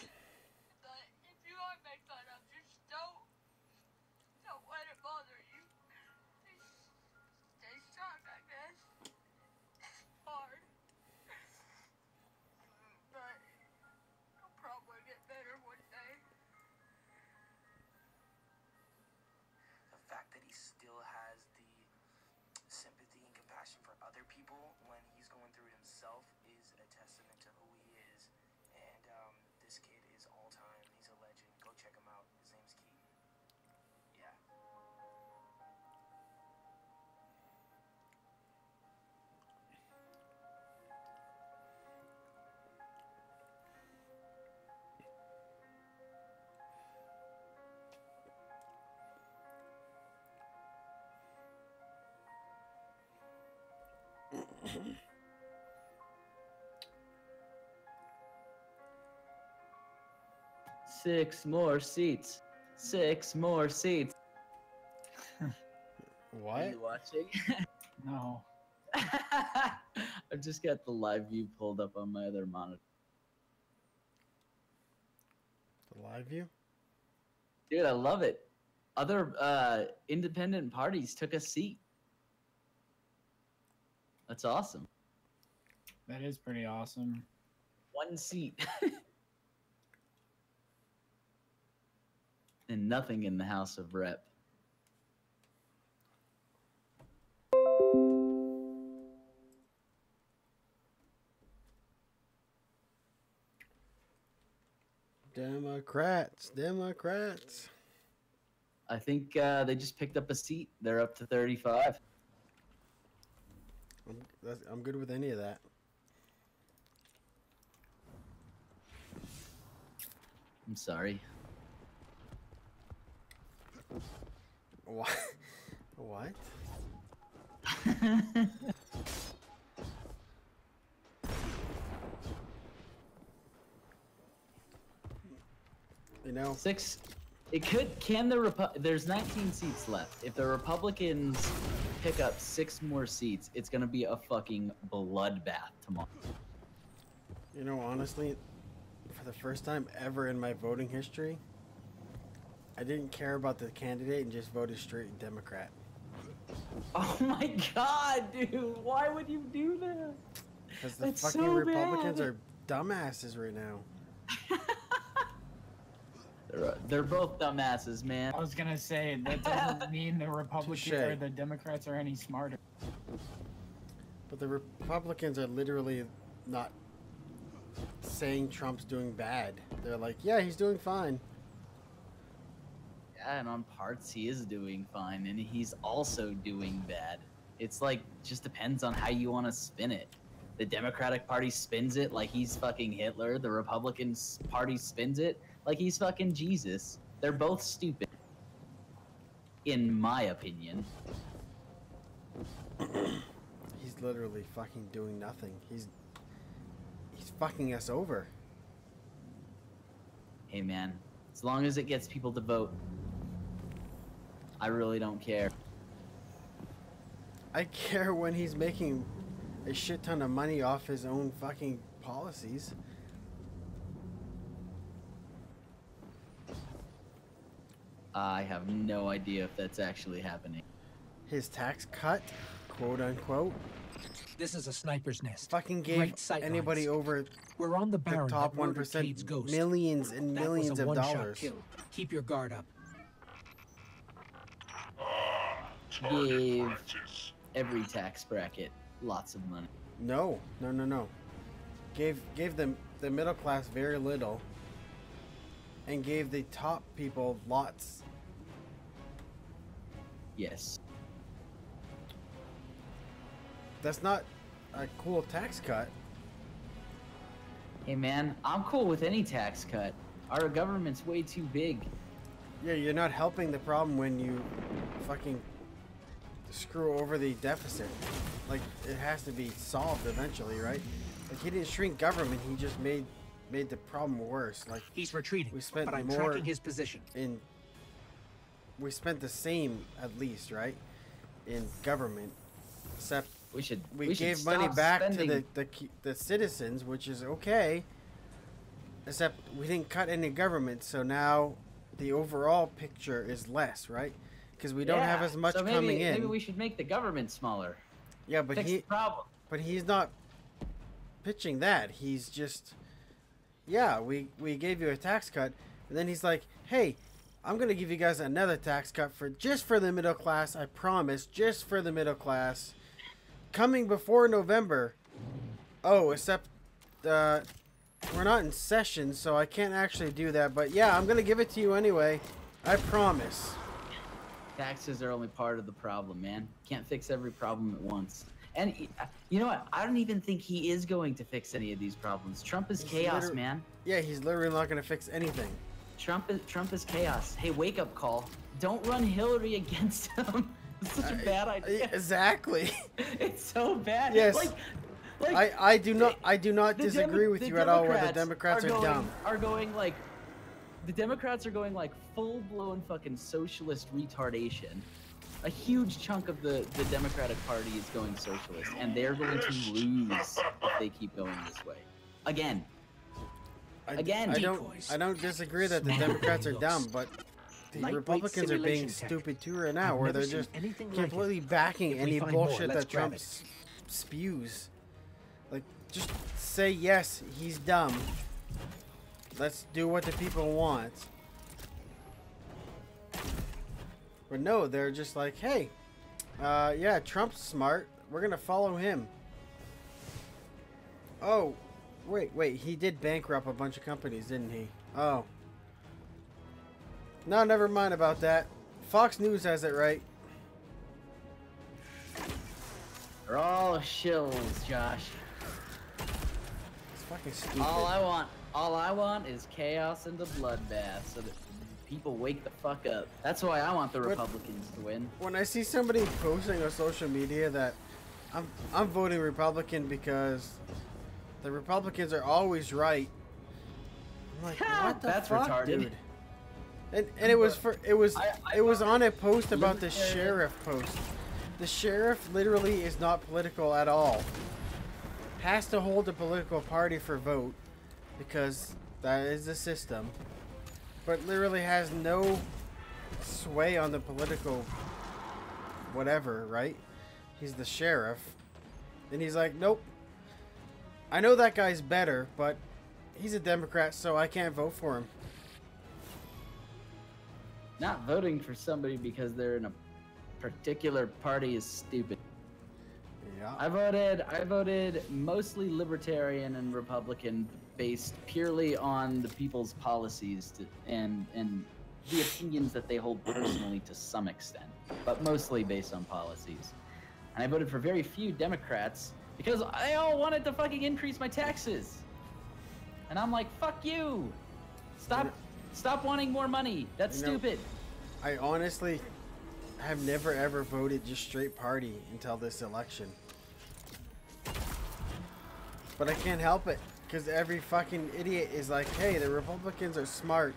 Six more seats. 6 more seats. What? Are you watching? No. I've just got the live view pulled up on my other monitor. The live view? Dude, I love it. Other independent parties took a seat. That's awesome. That is pretty awesome. 1 seat. And nothing in the House of Rep. Democrats. I think they just picked up a seat. They're up to 35. I'm good with any of that. I'm sorry. What? What? You know, 6. It could. Can the There's 19 seats left. If the Republicans pick up 6 more seats, it's gonna be a fucking bloodbath tomorrow. You know, honestly, for the first time ever in my voting history, I I didn't care about the candidate and just voted straight Democrat. Oh my god, dude! Why would you do that? Because the That's fucking so Republicans bad. are dumbasses right now. They're both dumbasses, man. I was gonna say that doesn't mean the Republicans or the Democrats are any smarter. But the Republicans are literally not saying Trump's doing bad. They're like, yeah, he's doing fine. Yeah, and on parts he is doing fine, and he's also doing bad. It's like, just depends on how you want to spin it. The Democratic Party spins it like he's fucking Hitler. The Republican Party spins it like he's fucking Jesus. They're both stupid. In my opinion. He's literally fucking doing nothing. He's fucking us over. Hey man, as long as it gets people to vote, I really don't care. I care when he's making a shit ton of money off his own fucking policies. I have no idea if that's actually happening. His tax cut, quote unquote. This is a sniper's nest. Fucking gave anybody over We're on the Baron top that murdered 1% Cade's ghost. millions and That millions was a of one-shot dollars. kill. Keep your guard up. Gave every tax bracket lots of money. No. Gave the middle class very little, and gave the top people lots. Yes. That's not a cool tax cut. Hey man, I'm cool with any tax cut. Our government's way too big. Yeah, you're not helping the problem when you fucking screw over the deficit. Like, it has to be solved eventually, right? Like, he didn't shrink government, he just made the problem worse. Like, He's retreating, we spent but I'm more tracking his position. We spent the same, at least, right, in government, except we gave money back to the citizens, which is okay, except we didn't cut any government, so now the overall picture is less, right? Because we don't have as much coming in. Maybe we should make the government smaller. Yeah, but Fix the problem. But he's not pitching that. He's just, yeah, we gave you a tax cut, and then he's like, hey, I'm gonna give you guys another tax cut just for the middle class. I promise, just for the middle class, coming before November. Oh, except we're not in session, so I can't actually do that. But yeah, I'm gonna give it to you anyway. I promise. Taxes are only part of the problem, man. Can't fix every problem at once. And you know what? I don't even think he is going to fix any of these problems. Trump is chaos, man. Yeah, he's literally not gonna fix anything. Trump is chaos. Hey, wake up call. Don't run Hillary against him. It's such a bad idea. Exactly. It's so bad. Yes. Like I do not disagree with you at all where the Democrats are dumb. The Democrats are going like full-blown fucking socialist retardation. A huge chunk of the Democratic Party is going socialist, and they're going to lose if they keep going this way. Again. I don't disagree that the Democrats are dumb, but the Republicans are being stupid too right now, where they're just completely backing any bullshit that Trump spews. Like, just say yes, he's dumb. Let's do what the people want. But no, they're just like, hey, yeah, Trump's smart. We're gonna follow him. Oh, wait, he did bankrupt a bunch of companies, didn't he? Oh. No, never mind about that. Fox News has it right. They're all shills, Josh. It's fucking stupid. All I want is chaos and a bloodbath so that people wake the fuck up. That's why I want the Republicans to win. When I see somebody posting on social media that I'm voting Republican because the Republicans are always right, I'm like, what the fuck, retarded. dude? And it was on a post about the sheriff post. The sheriff literally is not political at all. Has to hold a political party for vote because that is the system. But literally has no sway on the political whatever, right? He's the sheriff. And he's like, nope. I know that guy's better, but he's a Democrat, so I can't vote for him. Not voting for somebody because they're in a particular party is stupid. Yeah. I voted mostly libertarian and Republican based purely on the people's policies and the opinions that they hold personally to some extent, but mostly based on policies. And I voted for very few Democrats because they all wanted to fucking increase my taxes. And I'm like, fuck you. Stop wanting more money. That's stupid. I honestly have never ever voted just straight party until this election. But I can't help it, because every fucking idiot is like, hey, the Republicans are smart.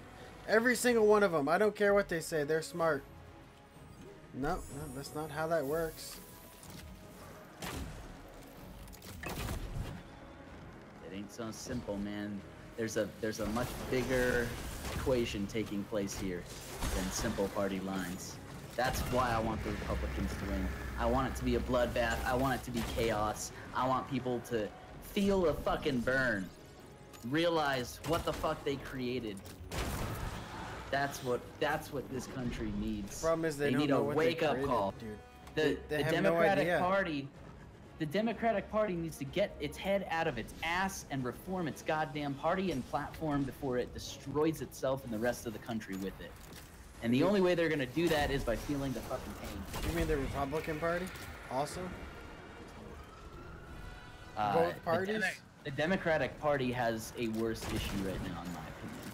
Every single one of them. I don't care what they say. They're smart. No, that's not how that works. It ain't so simple, man. There's a much bigger equation taking place here than simple party lines. That's why I want the Republicans to win. I want it to be a bloodbath. I want it to be chaos. I want people to feel a fucking burn. Realize what the fuck they created. That's what this country needs. The problem is they need don't a know what wake-up created, call. Dude. The Democratic Party. The Democratic Party needs to get its head out of its ass and reform its goddamn party and platform before it destroys itself and the rest of the country with it. And the only way they're gonna do that is by feeling the fucking pain. You mean the Republican Party? Also? Both parties? The Democratic Party has a worse issue right now, in my opinion.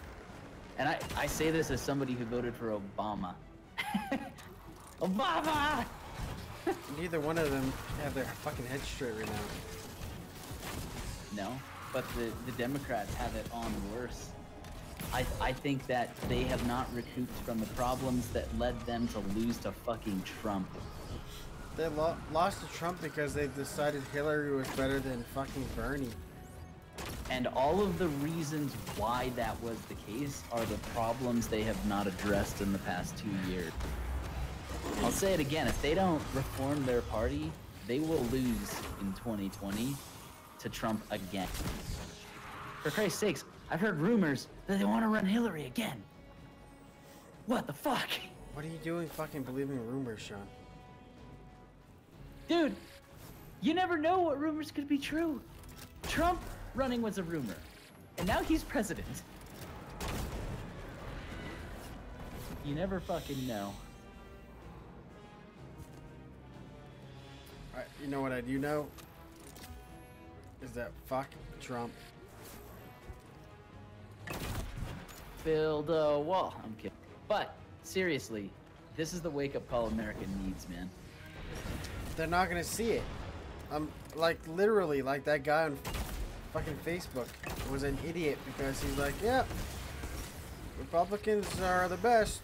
And I say this as somebody who voted for Obama. Obama! Neither one of them have their fucking head straight right now. No, but the Democrats have it on worse. I think that they have not recouped from the problems that led them to lose to fucking Trump. They lost to Trump because they decided Hillary was better than fucking Bernie. And all of the reasons why that was the case are the problems they have not addressed in the past 2 years. I'll say it again, if they don't reform their party, they will lose in 2020 to Trump again. For Christ's sakes, I've heard rumors that they want to run Hillary again. What the fuck? What are you doing fucking believing rumors, Sean? Dude, you never know what rumors could be true. Trump running was a rumor, and now he's president. You never fucking know. You know what I do know? Is that fuck Trump. Build a wall. I'm kidding. But, seriously, this is the wake-up call America needs, man. They're not gonna see it. Like, literally, like that guy on fucking Facebook was an idiot because he's like, yeah, Republicans are the best.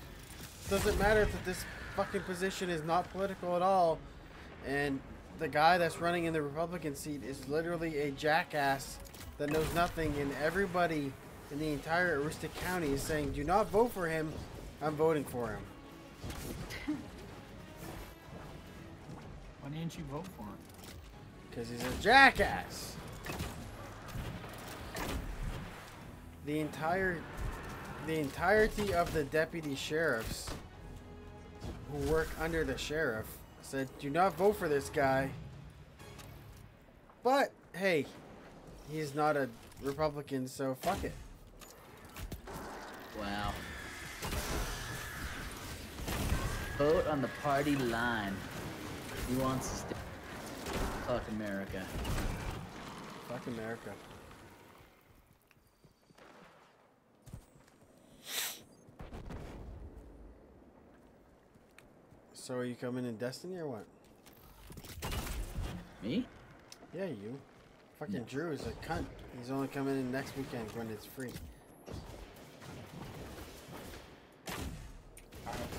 Doesn't matter that this fucking position is not political at all. And the guy that's running in the Republican seat is literally a jackass that knows nothing, and everybody in the entire Aroostook County is saying, do not vote for him. I'm voting for him. Why didn't you vote for him? Because he's a jackass. The entirety of the deputy sheriffs who work under the sheriff said, do not vote for this guy. But, hey, he's not a Republican, so fuck it. Wow. Vote on the party line. He wants to stay. Fuck America. Fuck America. So are you coming in Destiny or what? Me? Yeah, you. Fucking Drew is a cunt. He's only coming in next weekend when it's free.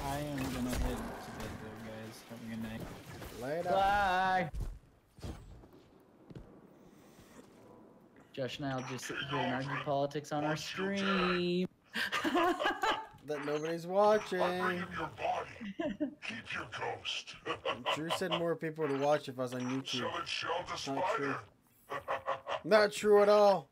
I am gonna head to bed though, guys. Have a good night. Later. Bye. Josh and I'll just sit here and argue politics on our stream. That nobody's watching. Your body. Keep your ghost. Drew said more people to watch if I was on YouTube. Shall it shell the Not true. spider? Not true at all.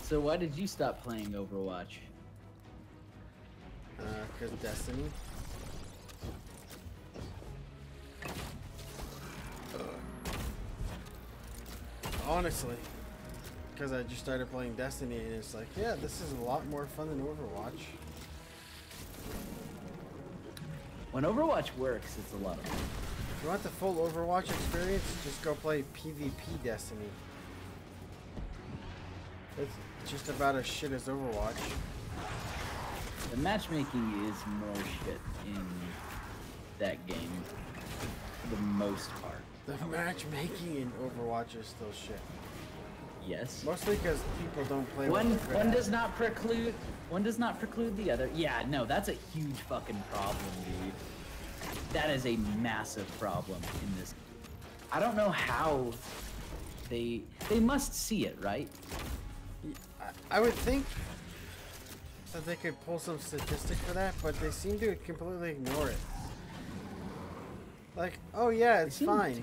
So why did you stop playing Overwatch? Because Destiny. Honestly, because I just started playing Destiny and it's like, yeah, this is a lot more fun than Overwatch. When Overwatch works, it's a lot of fun. If you want the full Overwatch experience, just go play PvP Destiny. It's just about as shit as Overwatch. The matchmaking is more shit in that game, for the most part. The matchmaking in Overwatch is still shit. Yes. Mostly because people don't play. One does not preclude the other. Yeah, no, that's a huge fucking problem, dude. That is a massive problem in this. I don't know how they must see it, right? I would think that they could pull some statistic for that, but they seem to completely ignore it. Like, oh yeah, it's fine.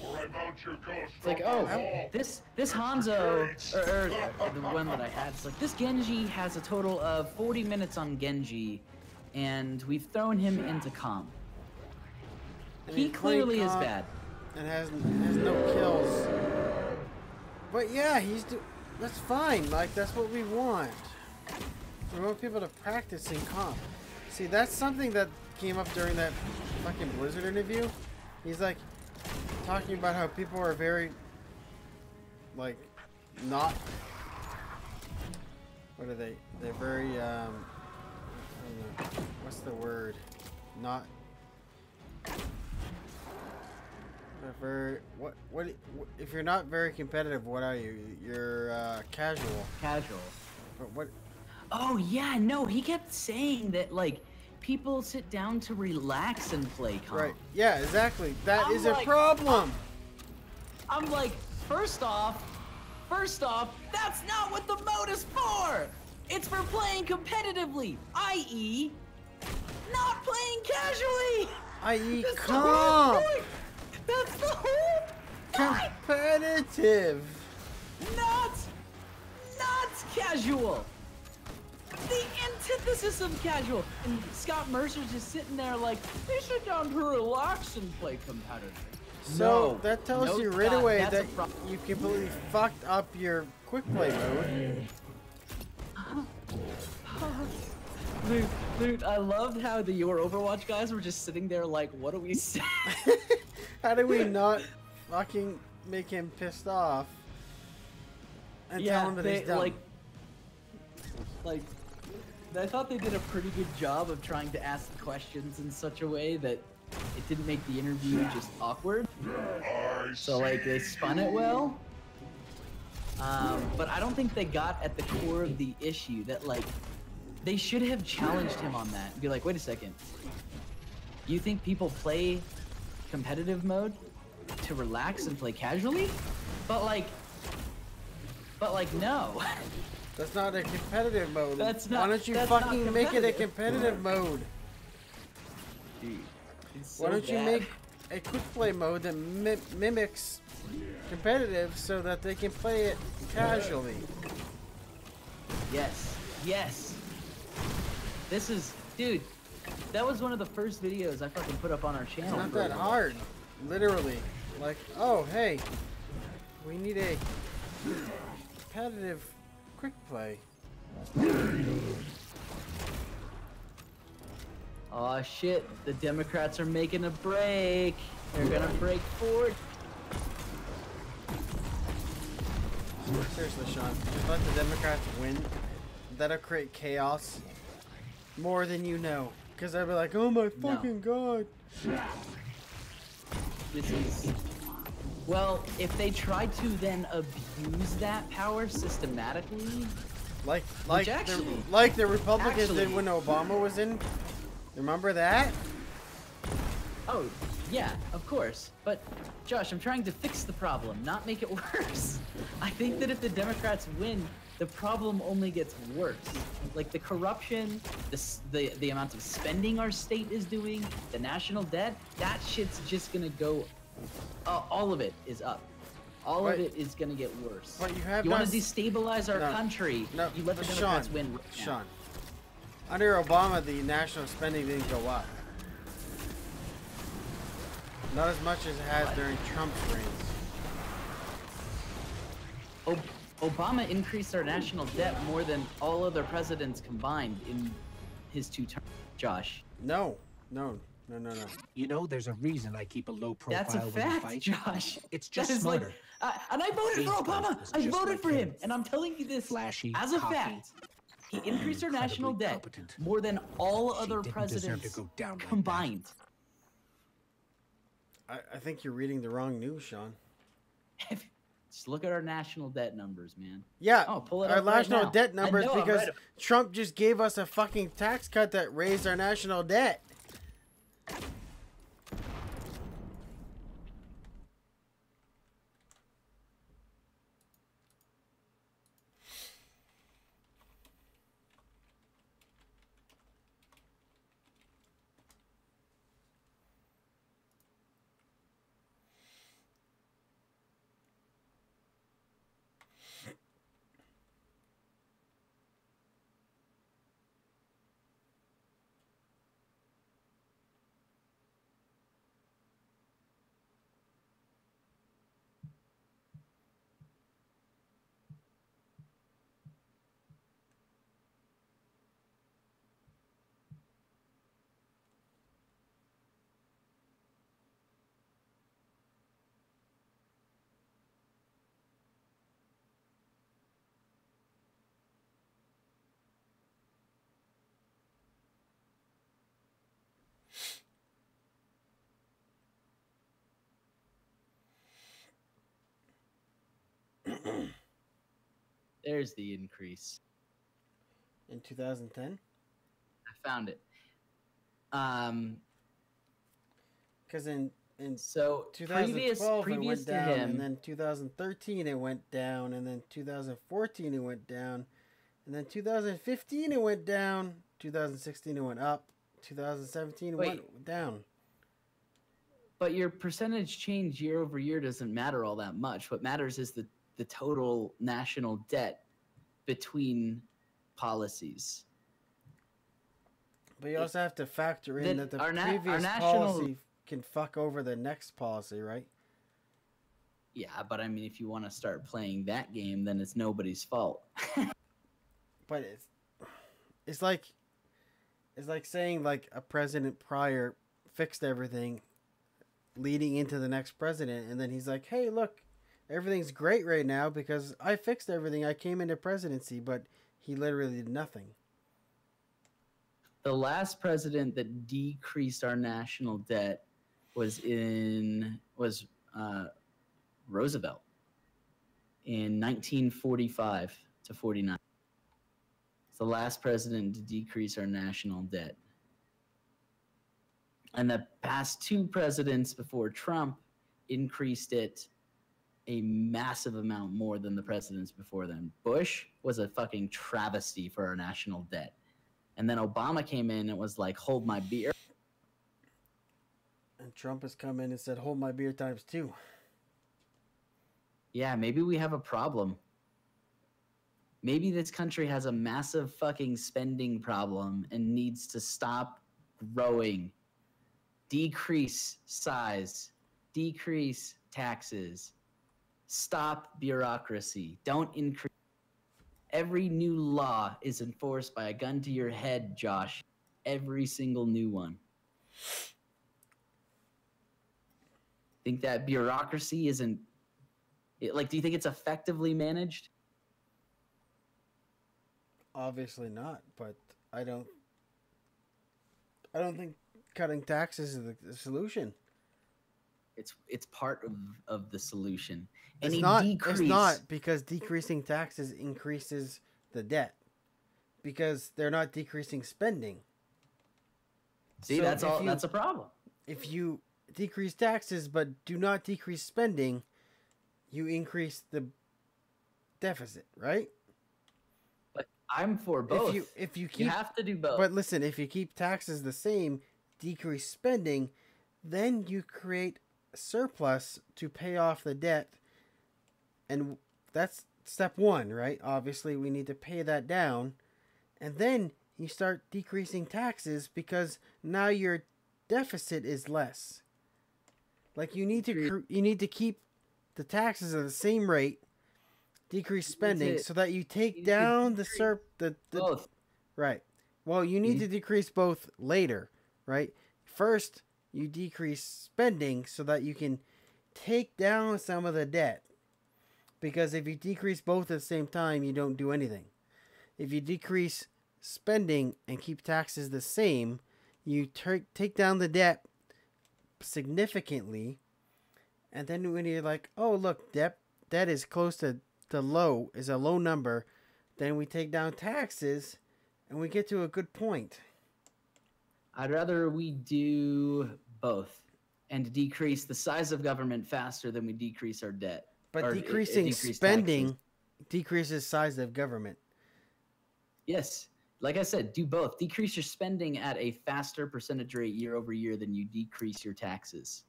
It's like, oh, this Hanzo, or the one that I had, it's like, this Genji has a total of 40 minutes on Genji, and we've thrown him into comp. He clearly is bad. And has no kills. But yeah, that's fine. Like, that's what we want. We want people to practice in comp. See, that's something that came up during that fucking Blizzard interview. He's like talking about how people are very, like, not. What are they? They're very I don't know, what's the word? Not. They're very what? If you're not very competitive, what are you? You're casual. Casual. But what? Oh yeah, no, he kept saying that like people sit down to relax and play comp. Right. Yeah, exactly. That is a problem. I'm like, first off, that's not what the mode is for. It's for playing competitively, i.e., not playing casually. I.e., comp. That's the whole point. Competitive. Not casual. The antithesis of casual. And Scott Mercer's just sitting there like, they sit down to relax and play competitive. So that tells you right away that you completely fucked up your quick play mode. Dude, I loved how your Overwatch guys were just sitting there like, what do we say? How do we not fucking make him pissed off and tell him that he's dumb? Like, I thought they did a pretty good job of trying to ask the questions in such a way that it didn't make the interview just awkward. So like they spun it well. But I don't think they got at the core of the issue that like they should have challenged him on that and be like, wait a second. You think people play competitive mode to relax and play casually? But like no. That's not a competitive mode. That's not. Why don't you fucking make it a competitive mode? Dude, so why don't you bad. make a quick play mode that mimics competitive so that they can play it casually? Yes. This is, dude, that was one of the first videos I fucking put up on our channel. It's not that hard. Literally. Like, oh, hey, we need a competitive quick play. Aw, shit. The Democrats are making a break. They're gonna break forward. Seriously, Sean, just let the Democrats win. That'll create chaos more than you know. Because I'll be like, oh my fucking god. This is... Well, if they try to then abuse that power systematically... Like actually, the Republicans did when Obama was in. Remember that? Oh, Yeah, of course. But, Josh, I'm trying to fix the problem, not make it worse. I think that if the Democrats win, the problem only gets worse. Like the corruption, the amount of spending our state is doing, the national debt, that shit's just gonna go, all of it is up. All of it is gonna get worse. But you want to destabilize our country, you let the Democrats win. Sean, under Obama, the national spending didn't go up. Not as much as it has during Trump's reign. Obama increased our national debt more than all other presidents combined in his 2 terms, Josh. No. You know, there's a reason I keep a low profile That's a when I fact, fight. Josh. It's just that smarter. And I voted for Obama. I voted for him. And I'm telling you this Flashy, as a cocky, fact. He increased our national debt competent. more than all other didn't presidents deserve to go down like combined. I think you're reading the wrong news, Sean. Just look at our national debt numbers, man. Yeah, pull it our up right national now. debt numbers I know, because Trump just gave us a fucking tax cut that raised our national debt. There's the increase. In 2010? I found it. Because in so 2012 it previous went to down, him, and then 2013 it went down, and then 2014 it went down, and then 2015 it went down, 2016 it went up, 2017 it went down. But your percentage change year over year doesn't matter all that much. What matters is the total national debt between policies. But you also have to factor in that the our previous policy can fuck over the next policy, right? Yeah, but I mean, if you want to start playing that game, then it's nobody's fault. But it's like saying like a president prior fixed everything leading into the next president, and then he's like, hey, look, everything's great right now because I fixed everything. I came into presidency, but he literally did nothing. The last president that decreased our national debt was Roosevelt in 1945 to 49. It's the last president to decrease our national debt. And the past 2 presidents before Trump increased it a massive amount more than the presidents before them. Bush was a fucking travesty for our national debt. And then Obama came in and was like, hold my beer. And Trump has come in and said, hold my beer times 2. Yeah, maybe we have a problem. Maybe this country has a massive fucking spending problem and needs to stop growing. Decrease size. Decrease taxes. Stop bureaucracy. Don't increase. Every new law is enforced by a gun to your head, Josh. Every single new one. Think that bureaucracy isn't... do you think it's effectively managed? Obviously not, but I don't think cutting taxes is the solution. It's part of the solution. It's not because decreasing taxes increases the debt. Because they're not decreasing spending. See, so that's a problem. If you decrease taxes but do not decrease spending, you increase the deficit, right? But I'm for both. If you keep, you have to do both. But listen, if you keep taxes the same, decrease spending, then you create a surplus to pay off the debt, and that's step one, right? Obviously, we need to pay that down, and then you start decreasing taxes because now your deficit is less. Like you need to keep the taxes at the same rate, decrease spending so that you take down the both. Right. Well, you need to decrease both later, right? First, you decrease spending so that you can take down some of the debt. Because if you decrease both at the same time, you don't do anything. If you decrease spending and keep taxes the same, you take down the debt significantly, and then when you're like, oh look, debt is close to a low number, then we take down taxes and we get to a good point. I'd rather we do both and decrease the size of government faster than we decrease our debt. But decreasing spending decreases size of government. Yes. Like I said, do both. Decrease your spending at a faster percentage rate year over year than you decrease your taxes.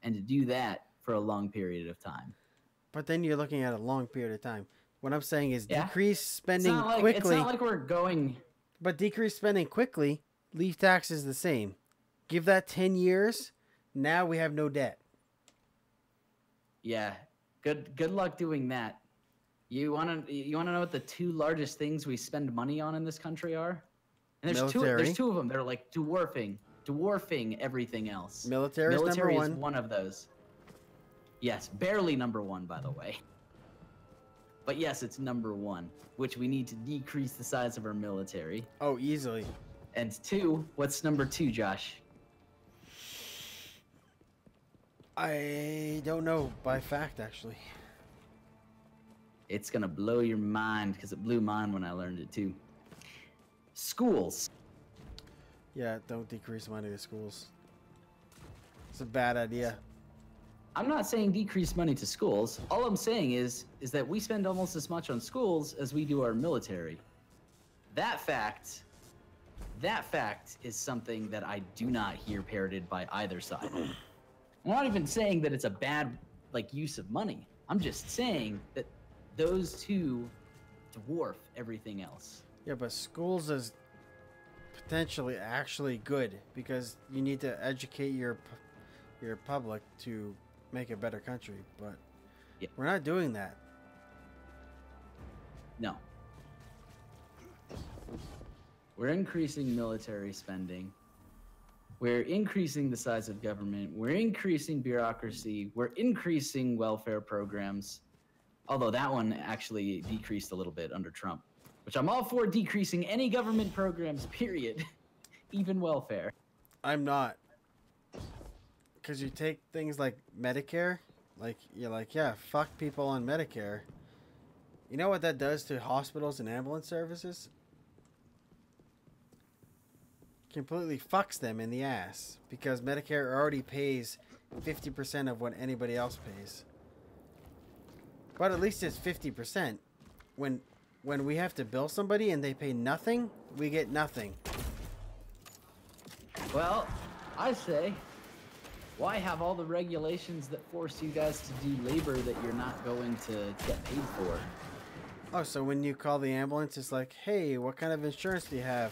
And to do that for a long period of time. But then you're looking at a long period of time. What I'm saying is decrease spending quickly. It's not like we're going... But decrease spending quickly, leave taxes the same. Give that 10 years, now we have no debt. Yeah. Good luck doing that. You want to know what the two largest things we spend money on in this country are? And there's two of them. They're like dwarfing everything else. Military is number one. Is one of those. Yes, barely number one, by the way. But yes, it's number one, which we need to decrease the size of our military. Oh, easily. And two, what's number two, Josh? I don't know by fact, actually. It's going to blow your mind because it blew mine when I learned it too. Schools. Yeah, don't decrease money to schools. It's a bad idea. I'm not saying decrease money to schools. All I'm saying is that we spend almost as much on schools as we do our military. That fact is something that I do not hear parroted by either side. I'm not even saying that it's a bad use of money. I'm just saying that those two dwarf everything else. Yeah, but schools is potentially actually good because you need to educate your public to make a better country, but we're not doing that. No. We're increasing military spending. We're increasing the size of government. We're increasing bureaucracy. We're increasing welfare programs. Although that one actually decreased a little bit under Trump, which I'm all for decreasing any government programs, period. Even welfare. I'm not. Because you take things like Medicare, you're like, yeah, fuck people on Medicare. You know what that does to hospitals and ambulance services? Completely fucks them in the ass. Because Medicare already pays 50% of what anybody else pays. But at least it's 50%. When we have to bill somebody and they pay nothing, we get nothing. Well, I say, why have all the regulations that force you guys to do labor that you're not going to get paid for? Oh, so when you call the ambulance, it's like, hey, what kind of insurance do you have?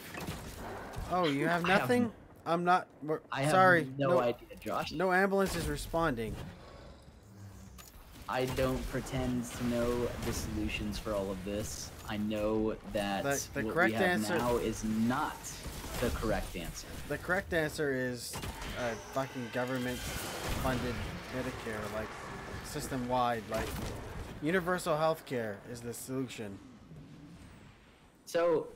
Oh, you have nothing? I'm not... Sorry. Have no idea, Josh. No ambulance is responding. I don't pretend to know the solutions for all of this. I know that the what correct we have answer now is not the correct answer. The correct answer is fucking government-funded Medicare, system-wide, universal health care is the solution. So...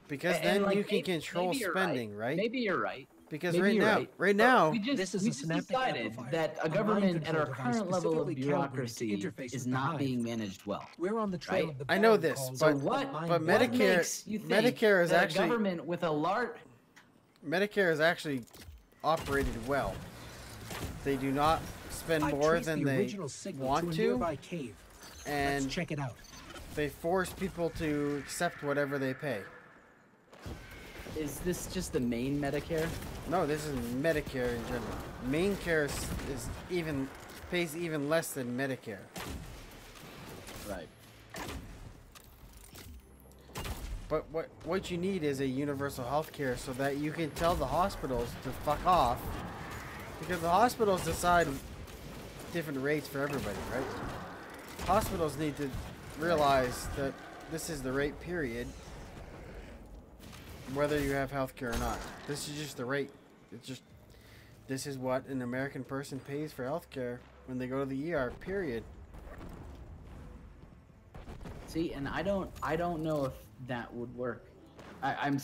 Because then you can control spending, right? Maybe you're right. Because right now, we just decided that a government at our current level of bureaucracy is not being managed well. We're on the trail of the I know this, but Medicare is actually... government with a large... Medicare is actually operated well. They do not spend more than they want to, cave. and Let's check it out. they force people to accept whatever they pay. Is this just the main Medicare? No, this is Medicare in general. Main care is even pays even less than Medicare. Right. But what you need is a universal health care so that you can tell the hospitals to fuck off, because the hospitals decide different rates for everybody, right? Hospitals need to realize that this is the rate, period, whether you have health care or not. This is just the rate. It's just, this is what an American person pays for health care when they go to the ER, period. See, and I don't know if that would work. I'm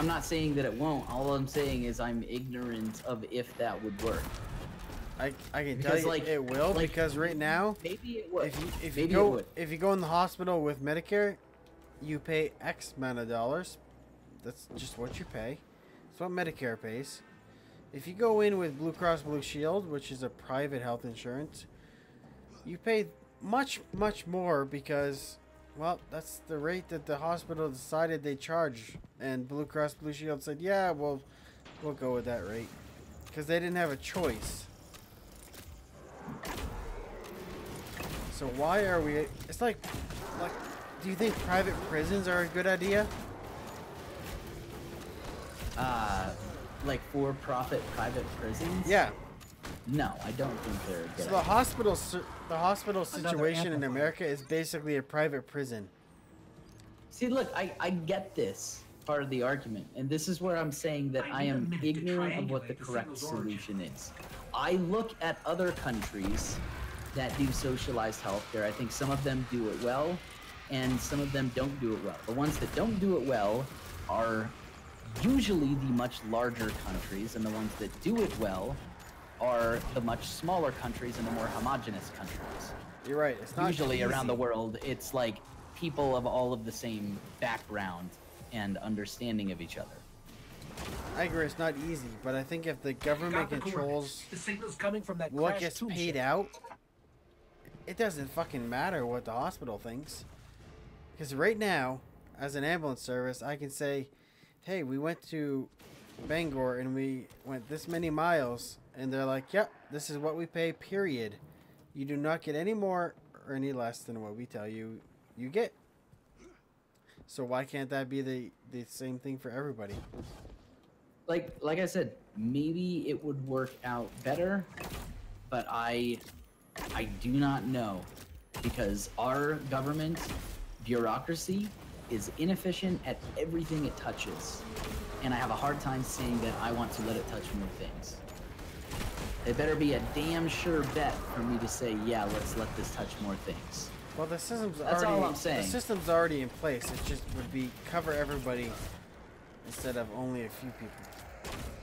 not saying that it won't. All I'm saying is I'm ignorant of if that would work. I can tell you it will, because right now, maybe it would. If you go in the hospital with Medicare, you pay X amount of dollars. That's just what you pay. That's what Medicare pays. If you go in with Blue Cross Blue Shield, which is a private health insurance, you pay much more, because, well, that's the rate that the hospital decided they charge, and Blue Cross Blue Shield said, yeah, we'll go with that rate, because they didn't have a choice. So why are we? It's like, do you think private prisons are a good idea? Like for-profit private prisons? Yeah. No, I don't think they're a good So the hospital situation in America is basically a private prison. See, look, I get this part of the argument, and this is where I'm saying that I am ignorant of what the correct solution is. I look at other countries that do socialized healthcare. I think some of them do it well, and some of them don't do it well. The ones that don't do it well are usually the much larger countries, and the ones that do it well are the much smaller countries and the more homogenous countries. You're right. It's not usually easy. Around the world, it's like people of all of the same background and understanding of each other. I agree, it's not easy, but I think if the government controls the signals coming from that what gets paid out, it doesn't fucking matter what the hospital thinks. Because right now, as an ambulance service, I can say, hey, we went to Bangor and we went this many miles, and they're like, yep, this is what we pay, period. You do not get any more or any less than what we tell you you get. So why can't that be the same thing for everybody? Like I said, maybe it would work out better, but I do not know, because our government bureaucracy is inefficient at everything it touches, and I have a hard time saying that I want to let it touch more things. It better be a damn sure bet for me to say, yeah, let's let this touch more things. Well, the system's That's all I'm saying. The system's already in place. It just would be cover everybody instead of only a few people.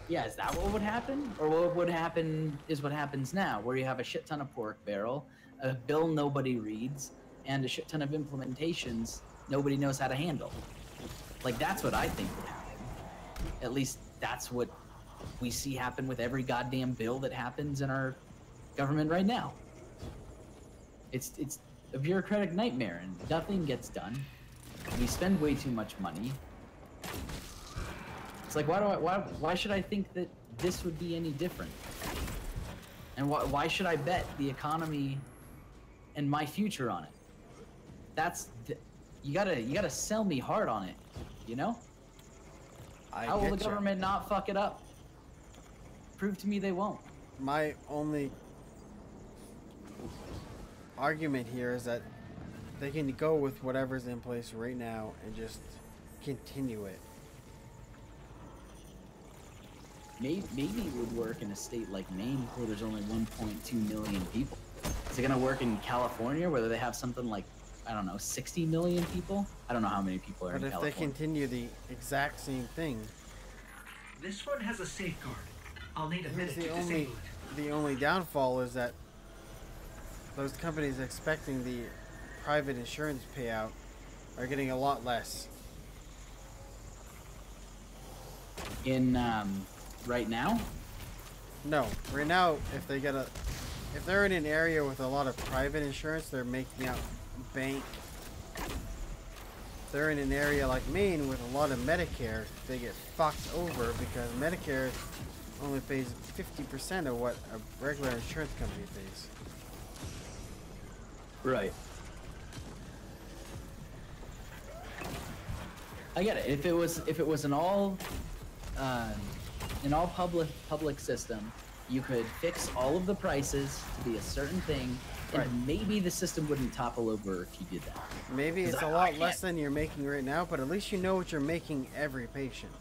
Yeah, is that what would happen? Or what would happen is what happens now, where you have a shit ton of pork barrel, a bill nobody reads, and a shit ton of implementations nobody knows how to handle. Like, that's what I think would happen. At least that's what we see happen with every goddamn bill that happens in our government right now. It's a bureaucratic nightmare, and nothing gets done. We spend way too much money. It's like, why should I think that this would be any different? And why should I bet the economy and my future on it? You gotta sell me hard on it, you know? How will the government not fuck it up? Prove to me they won't. My only argument here is that they can go with whatever's in place right now and just continue it. Maybe it would work in a state like Maine, where there's only 1.2 million people. Is it gonna work in California, where they have something like, I don't know, 60 million people? I don't know how many people are in California. But if they continue the exact same thing... This one has a safeguard. I'll need a minute to disable it. The only downfall is that those companies expecting the private insurance payout are getting a lot less. In, right now? No. Right now, if they're in an area with a lot of private insurance, they're making out bank. If they're in an area like Maine with a lot of Medicare, they get fucked over because Medicare only pays 50% of what a regular insurance company pays. Right. I get it. If it was an all public system, you could fix all of the prices to be a certain thing, and maybe the system wouldn't topple over if you did that. Maybe it's a lot less than you're making right now, but at least you know what you're making every patient.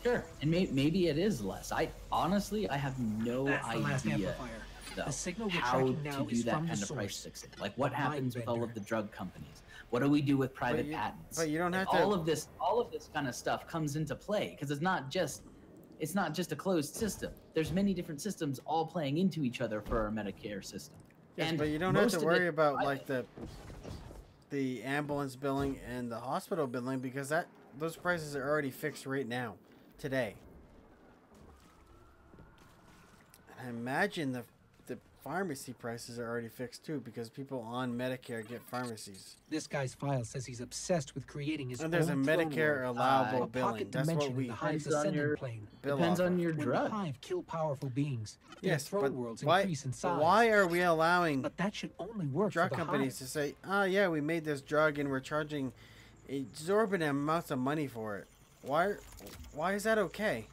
Sure, and maybe it is less. I honestly, I have no idea though, The signal we're how tracking now to do is that from the kind of price source. fixing. Like, what The happens mine with all vendor. of the drug companies? What do we do with private patents? But you don't have Like, to. all of this kind of stuff comes into play because it's not just a closed system. There's many different systems all playing into each other for our Medicare system. Yes, and but you don't have most to of worry it about private. like the ambulance billing and the hospital billing because those prices are already fixed right now, today. And I imagine the pharmacy prices are already fixed too because people on Medicare get pharmacies. This guy's file says he's obsessed with creating his And there's a own throne Medicare world. allowable A billing. pocket That's what dimension in we the Hive's Depends on ascending your- plane. bill Depends off on of. your When the drug. Hive kill powerful beings, their Yes, throne but worlds why? increase in But size. why are we allowing But that should only work drug for the companies Hive. to say, "Oh yeah, we made this drug and we're charging exorbitant amounts of money for it"? Why is that okay?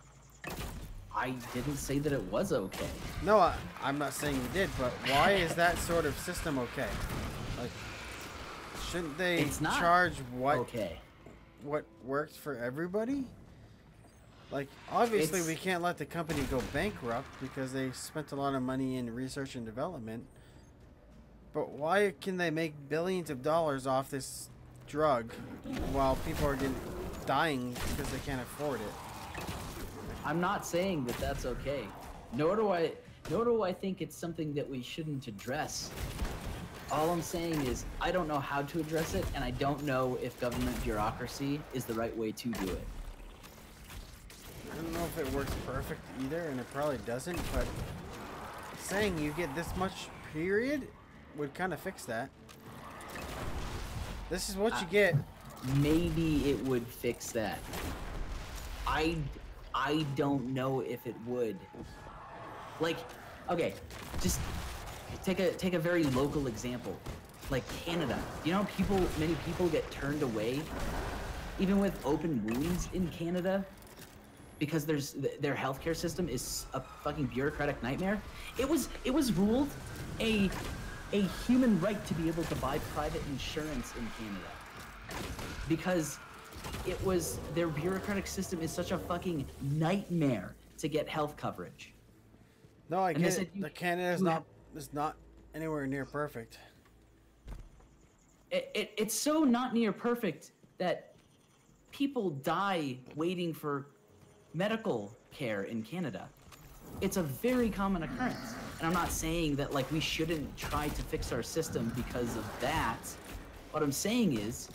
I didn't say that it was okay. No, I'm not saying you did, but why is that sort of system okay? Like, shouldn't they It's not charge what okay. what works for everybody? Like, obviously It's- we can't let the company go bankrupt because they spent a lot of money in research and development. But why can they make billions of dollars off this drug while people are dying because they can't afford it? I'm not saying that that's okay. Nor do I think it's something that we shouldn't address. All I'm saying is I don't know how to address it, and I don't know if government bureaucracy is the right way to do it. I don't know if it works perfect either, and it probably doesn't, but saying you get this much period would kind of fix that. This is what you get. Maybe it would fix that. I don't know if it would. Like, okay, just take a very local example, like Canada. You know, many people get turned away, even with open wounds in Canada, because their healthcare system is a fucking bureaucratic nightmare. It was ruled a human right to be able to buy private insurance in Canada, because their bureaucratic system is such a fucking nightmare to get health coverage. No, I And they get said it. The Canada is not anywhere near perfect. It's so not near perfect that people die waiting for medical care in Canada. It's a very common occurrence. And I'm not saying that like we shouldn't try to fix our system because of that. What I'm saying is,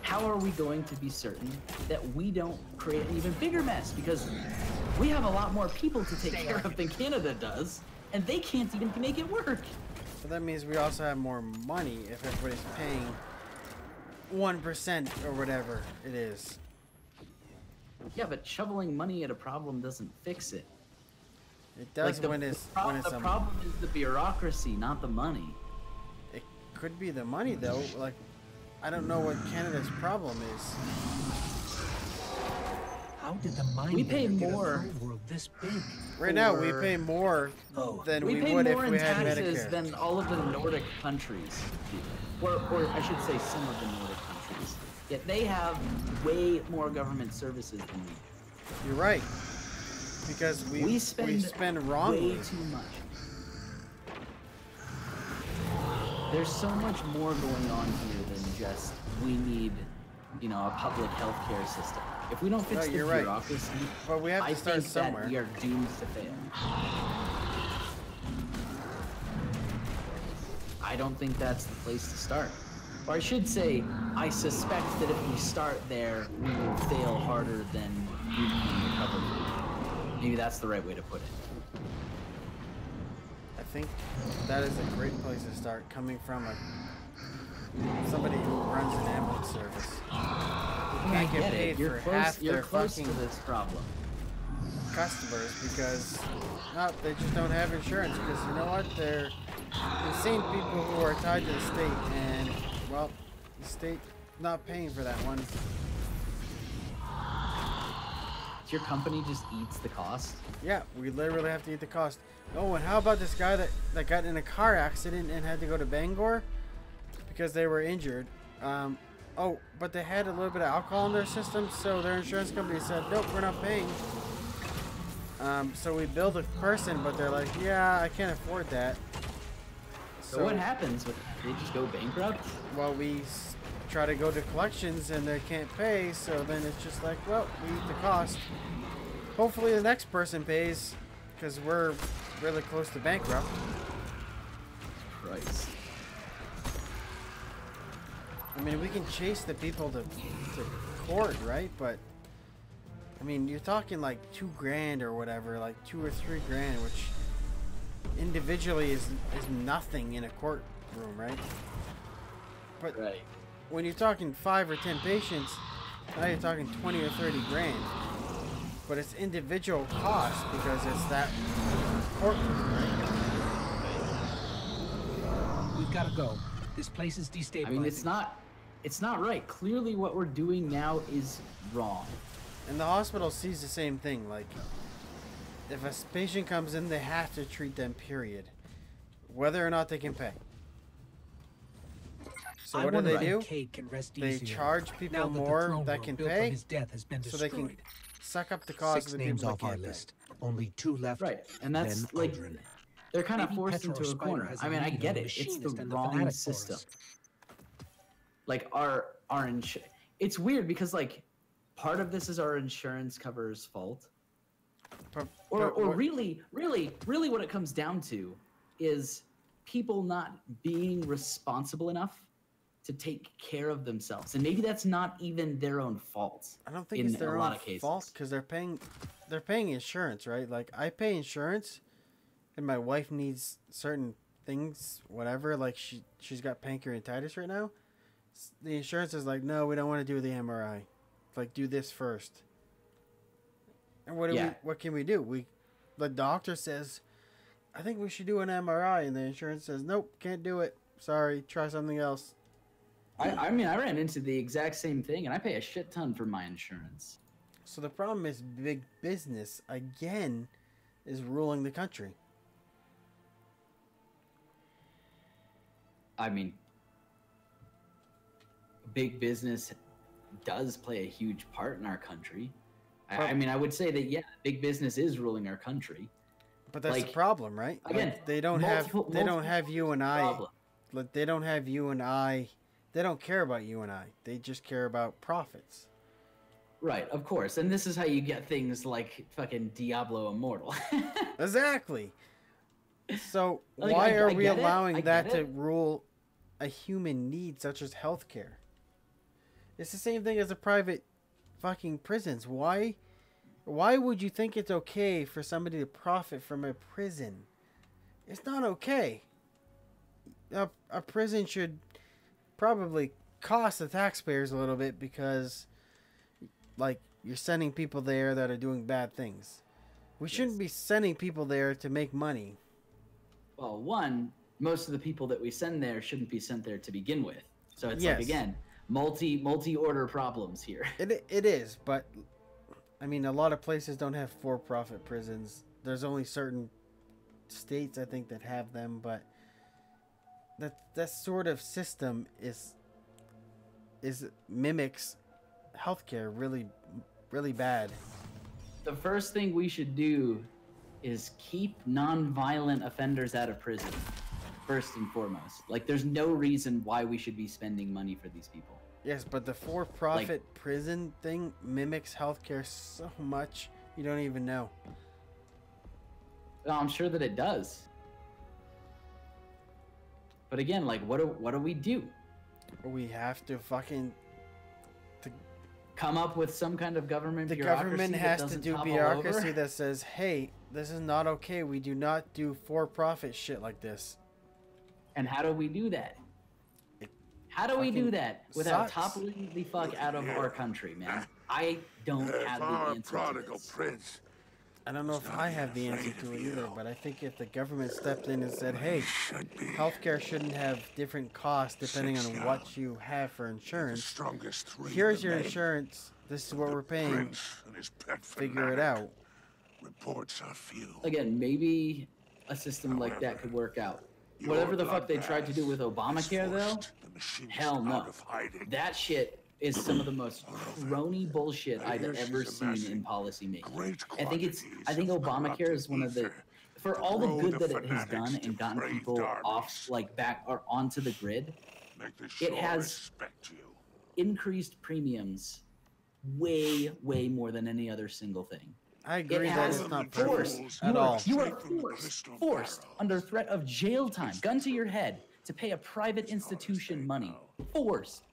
how are we going to be certain that we don't create an even bigger mess? Because we have a lot more people to take care of than Canada does, and they can't even make it work. But that means we also have more money if everybody's paying 1% or whatever it is. Yeah, but shoveling money at a problem doesn't fix it. It does Like, when it's the problem is the bureaucracy, not the money. It could be the money though. Like, I don't know what Canada's problem is. How did the mine We pay vendor get a more. throne world this big? Right now, we pay more than we pay would if more we in had taxes Medicare. than all of the Nordic countries do. Or I should say some of the Nordic countries. Yet they have way more government services than we do. You're right. Because we spend wrongly. way too much. There's so much more going on here than just we need, a public healthcare system. If we don't fix the you're right. bureaucracy, But we have to I start think somewhere. that we are doomed to fail. I don't think that's the place to start. Or I should say, I suspect that if we start there, we will fail harder than we can recover from. Maybe that's the right way to put it. think that is a great place to start, coming from somebody who runs an ambulance service. Who can't get paid for half their fucking to this problem. customers because they just don't have insurance. Because you know what? They're insane people who are tied to the state, and well, the state not paying for that one. Your company just eats the cost? Yeah, we literally have to eat the cost. Oh, and how about this guy that got in a car accident and had to go to Bangor because they were injured? Oh, but they had a little bit of alcohol in their system, so their insurance company said, nope, we're not paying. So we billed a person, but they're like, yeah, I can't afford that. So what happens? They just go bankrupt? Well, we try to go to collections and they can't pay, so then it's just like, well, we eat the cost. Hopefully the next person pays, because we're really close to bankrupt. Christ. I mean, we can chase the people to court, right? But I mean, you're talking like $2,000 or whatever, like $2 or $3 grand, which individually is nothing in a courtroom, right? But when you're talking 5 or 10 patients, now you're talking 20 or 30 grand. But it's individual cost because it's that courtroom, right? We've got to go. This place is destabilizing. I mean, it's not right. Clearly what we're doing now is wrong. And the hospital sees the same thing. Like, if a patient comes in, they have to treat them, period. Whether or not they can pay. So what do? They charge people more that can pay, so they can suck up the cost of the people that can't pay. Only 2 left. Right, and that's like, they're kind of forced into a corner. I mean, I get it. It's the wrong system. Like it's weird because like part of this is our insurance cover's fault. Or really what it comes down to is people not being responsible enough to take care of themselves, and maybe that's not even their own fault. I don't think it's their own fault because they're paying insurance, right? Like I pay insurance, and my wife needs certain things, whatever. Like she's got pancreatitis right now. The insurance is like, no, we don't want to do the MRI. Like do this first. And what can we do? The doctor says, I think we should do an MRI, and the insurance says, nope, can't do it. Sorry, try something else. I mean, I ran into the exact same thing, and I pay a shit ton for my insurance. So the problem is big business, again, is ruling the country. I mean, big business does play a huge part in our country. I mean, I would say that, yeah, big business is ruling our country. But that's the problem, right? Again, like, they don't have you and I. Like, they don't have you and I. They don't care about you and I. They just care about profits. Right, of course. And this is how you get things like fucking Diablo Immortal. Exactly. So like, why are we allowing that to rule a human need such as healthcare? It's the same thing as the private fucking prisons. Why would you think it's okay for somebody to profit from a prison? It's not okay. A prison should probably cost the taxpayers a little bit because, like, you're sending people there that are doing bad things. We shouldn't be sending people there to make money. Well, one, most of the people that we send there shouldn't be sent there to begin with. So it's like, again, multi-order problems here. It is, but I mean, a lot of places don't have for-profit prisons. There's only certain states, I think, that have them, but that sort of system mimics healthcare really, really bad. The first thing we should do is keep non-violent offenders out of prison, first and foremost. Like, there's no reason why we should be spending money for these people. Yes, but the for-profit prison thing mimics healthcare so much you don't even know. Well, I'm sure that it does. But again, like, what do we do? We have to fucking come up with some kind of government The bureaucracy government that has to doesn't do topple bureaucracy over? that says, hey, this is not okay. We do not do for-profit shit like this. And how do we do that? How do we do that without toppling the fuck out of our country, man? I don't have the answer to this. Prince. I don't know if I have the answer to it either, but I think if the government stepped in and said, hey, healthcare shouldn't have different costs depending on what you have for insurance. Here's your insurance. This is what we're paying. Figure it out. Reports are few. Again, maybe a system like that could work out. Whatever the fuck they tried to do with Obamacare, though, hell no. That shit is some of the most crony bullshit I've ever seen in policy making. I think Obamacare is one of the, for all the good that it has done and gotten people off, like back or onto the grid, it has increased premiums way, way more than any other single thing. I agree that it's not forced at all. You are forced under threat of jail time, gun to your head, to pay a private institution money. Forced.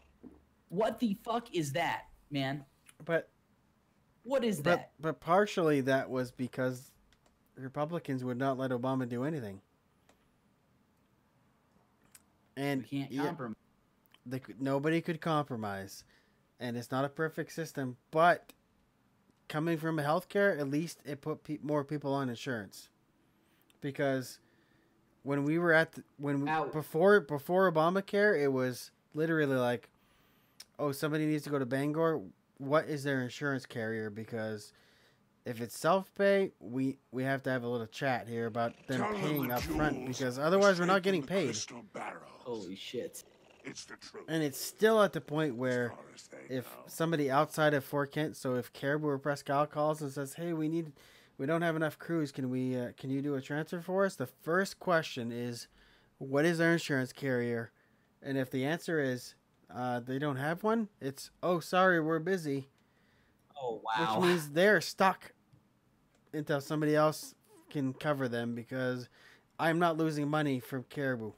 What the fuck is that, man? But what is that? But partially that was because Republicans would not let Obama do anything. And we can't compromise. Nobody could compromise. And it's not a perfect system, but coming from healthcare, at least it put more people on insurance. Because when we were at before Obamacare, it was literally like, oh, somebody needs to go to Bangor. What is their insurance carrier? Because if it's self-pay, we have to have a little chat here about them paying up front, because otherwise we're not getting paid. Holy shit. It's the truth. And it's still at the point where if somebody outside of Fort Kent, so if Caribou or Presque Isle calls and says, hey, we don't have enough crews, can you do a transfer for us? The first question is, what is their insurance carrier? And if the answer is they don't have one, it's, oh, sorry, we're busy. Oh, wow. Which means they're stuck until somebody else can cover them, because I'm not losing money from Caribou.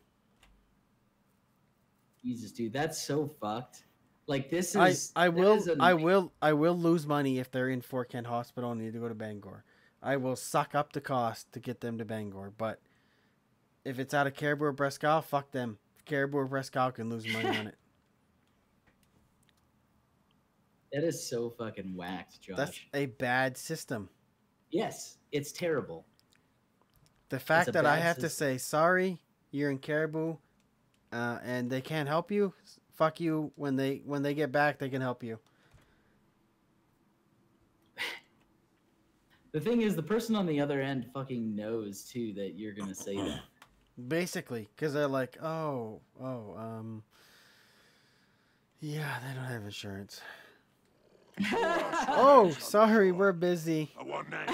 Jesus, dude, that's so fucked. Like, this is... I will lose money if they're in Fort Kent Hospital and need to go to Bangor. I will suck up the cost to get them to Bangor. But if it's out of Caribou or Presque Isle, fuck them. Caribou or Presque Isle can lose money on it. That is so fucking whacked, Josh. That's a bad system. Yes, it's terrible. The fact that I have to say, sorry, you're in Caribou, and they can't help you, fuck you. When they get back, they can help you. The thing is, the person on the other end fucking knows, too, that you're going to say that. Basically, because they're like, yeah, they don't have insurance. Oh, sorry, we're busy. I want names.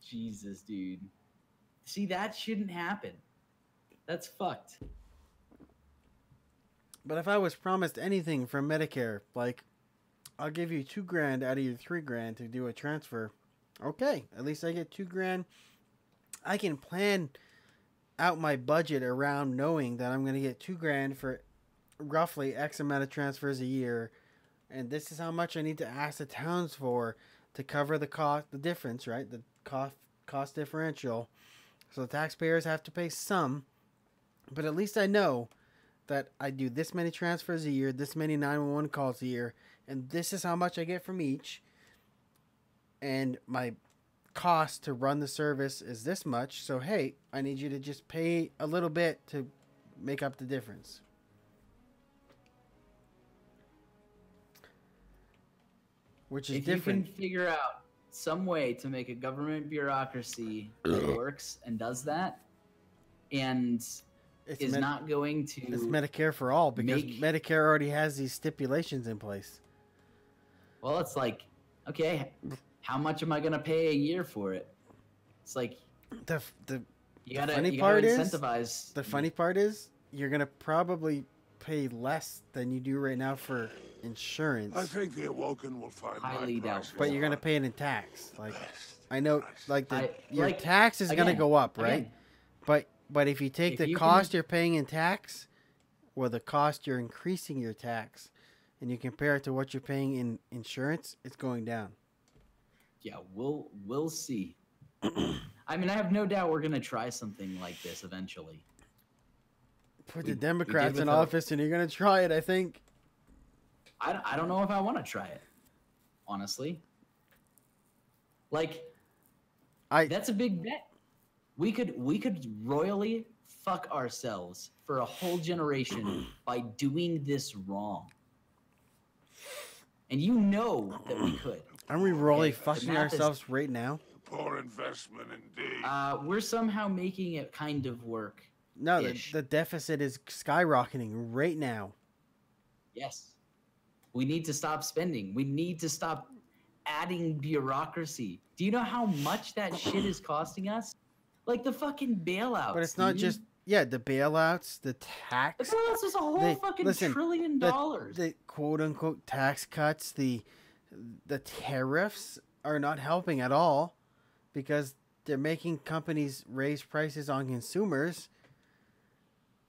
Jesus, dude. See, that shouldn't happen. That's fucked. But if I was promised anything from Medicare, like, I'll give you $2,000 out of your $3,000 to do a transfer. Okay, at least I get $2,000. I can plan out my budget around knowing that I'm going to get $2,000 for roughly X amount of transfers a year, and this is how much I need to ask the towns for to cover the cost, the difference, right? The cost differential. So the taxpayers have to pay some, but at least I know that I do this many transfers a year, this many 911 calls a year, and this is how much I get from each. And my cost to run the service is this much. So, hey, I need you to just pay a little bit to make up the difference. Which is different. If you can figure out some way to make a government bureaucracy that works and does that, and is not going to... It's Medicare for all, because Medicare already has these stipulations in place. Well, it's like, okay, how much am I going to pay a year for it? It's like... The funny part is, you're going to probably pay less than you do right now for insurance. I think the Awoken will find highly doubtful. But you're going to pay it in tax. Like, I know, like, your tax is going to go up, right? But if you take the cost you're paying in tax, or the cost you're increasing your tax, and you compare it to what you're paying in insurance, it's going down. Yeah, we'll see. I mean, I have no doubt we're gonna try something like this eventually. Put the Democrats in office, and you're gonna try it. I think. I don't know if I want to try it, honestly. Like, that's a big bet. We could royally fuck ourselves for a whole generation by doing this wrong. And you know that we could. Aren't we royally fucking ourselves right now? Poor investment indeed. We're somehow making it kind of work. No, the deficit is skyrocketing right now. Yes. We need to stop spending. We need to stop adding bureaucracy. Do you know how much that shit is costing us? Like the fucking bailouts. But it's not just, the bailouts, the tax. The bailouts is a whole fucking $1 trillion. The quote unquote tax cuts, the tariffs are not helping at all because they're making companies raise prices on consumers.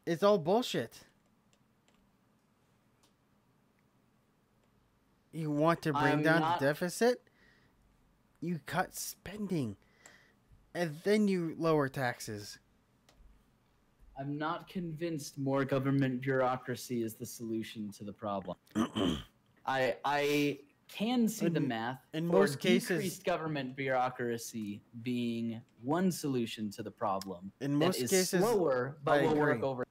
It's all bullshit. You want to bring down the deficit? You cut spending. And then you lower taxes. I'm not convinced more government bureaucracy is the solution to the problem. I can see the math in for most cases, decreased government bureaucracy being one solution to the problem. In most cases, slower, but will work over.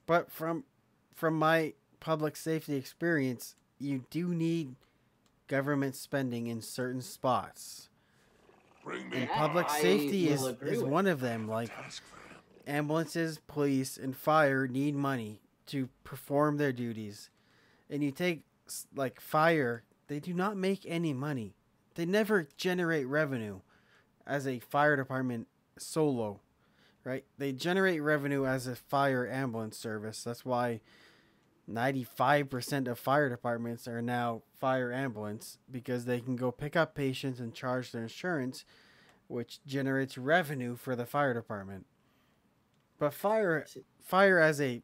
But from my public safety experience, you do need government spending in certain spots. And public safety is one of them. Like ambulances, police, and fire need money to perform their duties. And you take like fire, they do not make any money. They never generate revenue as a fire department solo, right? They generate revenue as a fire ambulance service. That's why 95% of fire departments are now fire ambulance, because they can go pick up patients and charge their insurance, which generates revenue for the fire department. But fire as a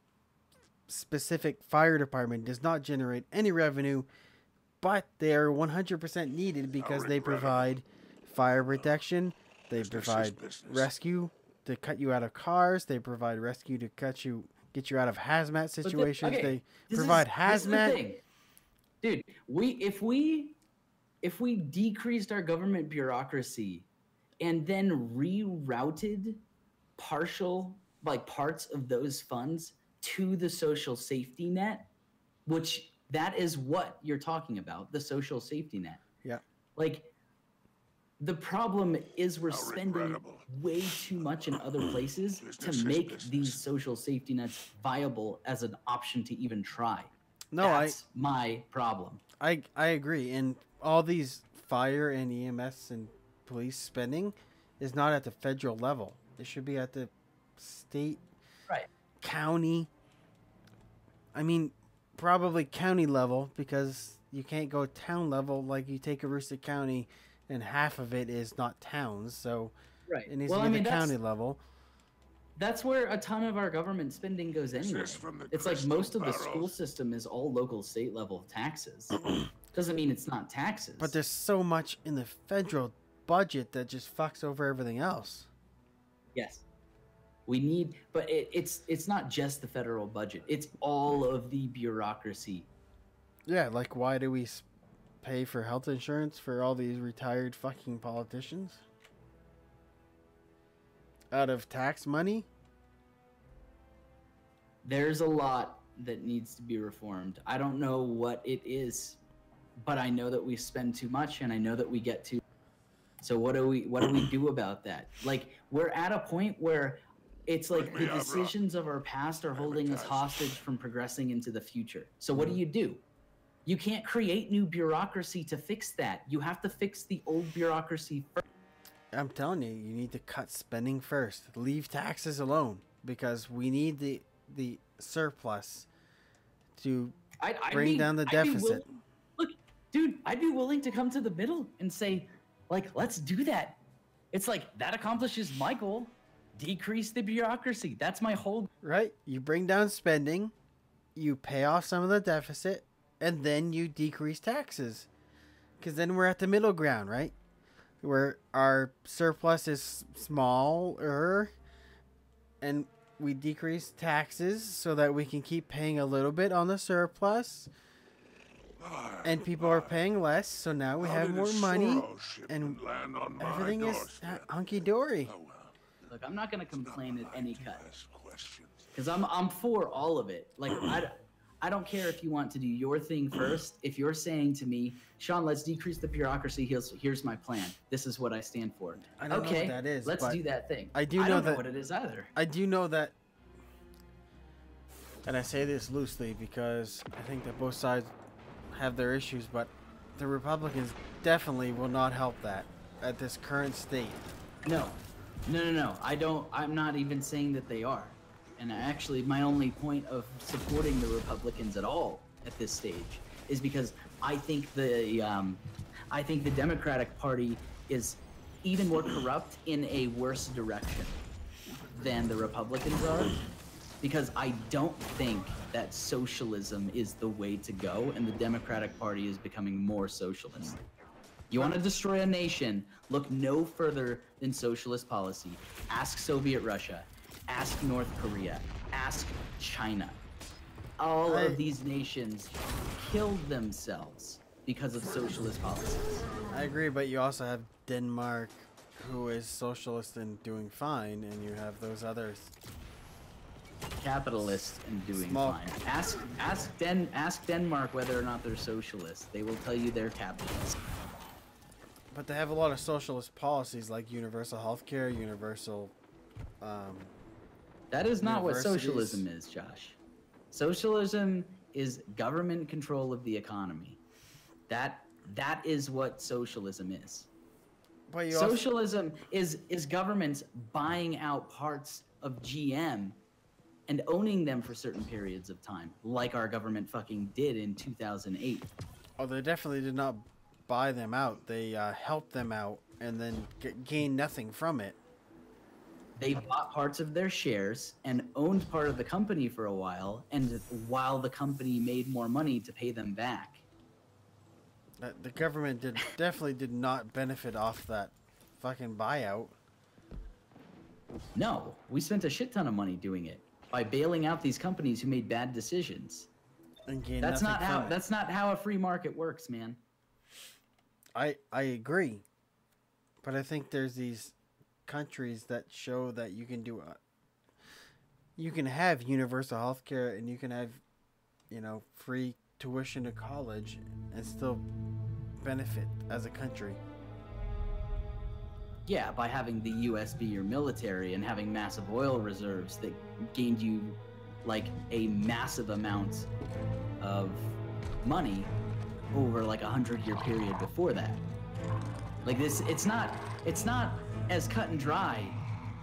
specific fire department does not generate any revenue, but they are 100% needed because they provide fire protection, they provide rescue to cut you out of cars, they provide rescue to get you out of hazmat situations. They provide hazmat. Dude, if we decreased our government bureaucracy and then rerouted parts of those funds to the social safety net, which that is what you're talking about, the social safety net. Yeah. Like, the problem is we're spending way too much in other places to make these social safety nets viable as an option to even try. No, that's my problem. I agree. And all these fire and EMS and police spending is not at the federal level. It should be at the state, county. I mean, probably county level, because you can't go town level. Like, you take Aroostook County and half of it is not towns, so it needs to be the county level. That's where a ton of our government spending goes anyway. It's like most of the school system is all local, state level taxes. Doesn't mean it's not taxes. But there's so much in the federal budget that just fucks over everything else. Yes. We need, but it's not just the federal budget. It's all of the bureaucracy. Yeah, like, why do we pay for health insurance for all these retired fucking politicians? Out of tax money? There's a lot that needs to be reformed. I don't know what it is, but I know that we spend too much, and I know that we get too. So what do we do about that? Like, we're at a point where it's like the decisions of our past are holding us hostage from progressing into the future. So what do? You can't create new bureaucracy to fix that. You have to fix the old bureaucracy first. I'm telling you, you need to cut spending first. Leave taxes alone, because we need the surplus to bring down the deficit. Look, dude, I'd be willing to come to the middle and say, like, let's do that. It's like, that accomplishes my goal. Decrease the bureaucracy. That's my whole... Right? You bring down spending, you pay off some of the deficit, and then you decrease taxes. Because then we're at the middle ground, right? Where our surplus is smaller, and we decrease taxes so that we can keep paying a little bit on the surplus. And people are paying less, so now we have more money, and everything is hunky-dory. Look, I'm not going to complain at any cut. Because I'm for all of it. Like, I don't care if you want to do your thing first. If you're saying to me, Sean, let's decrease the bureaucracy. Here's my plan. This is what I stand for. I don't know what that is, let's do that thing. I don't know what it is either. I do know that, and I say this loosely because I think that both sides have their issues, but the Republicans definitely will not help that at this current state. No. I'm not even saying that they are. And actually, my only point of supporting the Republicans at all at this stage is because I think the Democratic Party is even more corrupt in a worse direction than the Republicans are. Because I don't think that socialism is the way to go, and the Democratic Party is becoming more socialist. You want to destroy a nation, look no further than socialist policy. Ask Soviet Russia. Ask North Korea. Ask China. All of these nations killed themselves because of socialist policies. I agree, but you also have Denmark, who is socialist and doing fine, and you have those others. Capitalist and doing fine. Ask Denmark whether or not they're socialist. They will tell you they're capitalist. But they have a lot of socialist policies like universal healthcare, universal. That is not what socialism is, Josh. Socialism is government control of the economy. That is what socialism is. But socialism is governments buying out parts of GM and owning them for certain periods of time, like our government fucking did in 2008. Oh, they definitely did not buy them out. They helped them out and then gained nothing from it. They bought parts of their shares and owned part of the company for a while, and while the company made more money to pay them back. The government definitely did not benefit off that fucking buyout. No, we spent a shit ton of money doing it by bailing out these companies who made bad decisions. And that's not how a free market works, man. I agree, but I think there's these countries that show that you can do you can have universal health care and you can have, you know, free tuition to college and still benefit as a country. Yeah, by having the US be your military and having massive oil reserves that gained you like a massive amount of money over like 100-year period before that. Like this, it's not as cut and dry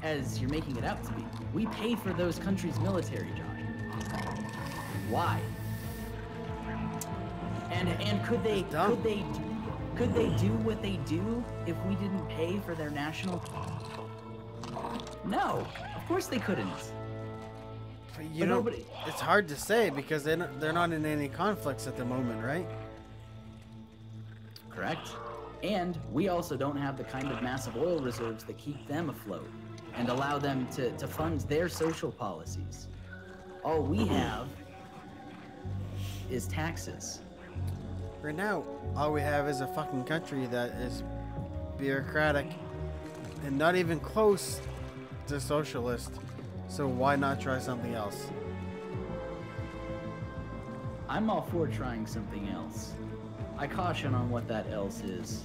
as you're making it out to be. We pay for those countries' military, Josh. Why? And could they do what they do if we didn't pay for their national? No, of course they couldn't. But you know, it's hard to say because they're not in any conflicts at the moment, right? Correct. And we also don't have the kind of massive oil reserves that keep them afloat and allow them to fund their social policies. All we have is taxes. Right now, all we have is a fucking country that is bureaucratic and not even close to socialist. So why not try something else? I'm all for trying something else. I caution on what that else is.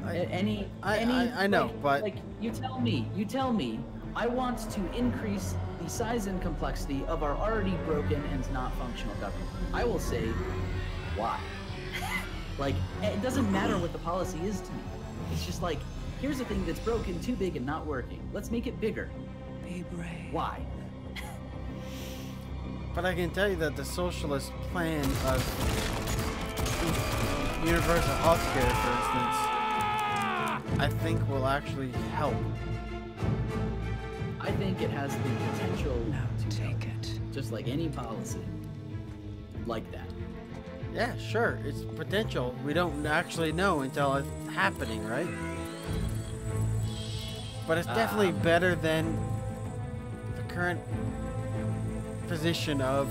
I know, but like you tell me, I want to increase the size and complexity of our already broken and not functional government. I will say, why? Like, it doesn't matter what the policy is to me. It's just like, here's a thing that's broken, too big, and not working. Let's make it bigger. Be brave. Why? But I can tell you that the socialist plan of universal health care, for instance, I think will actually help. I think it has the potential to take it. Just like any policy. like that. Yeah, sure. It's potential. We don't actually know until it's happening, right? But it's definitely better than the current position of,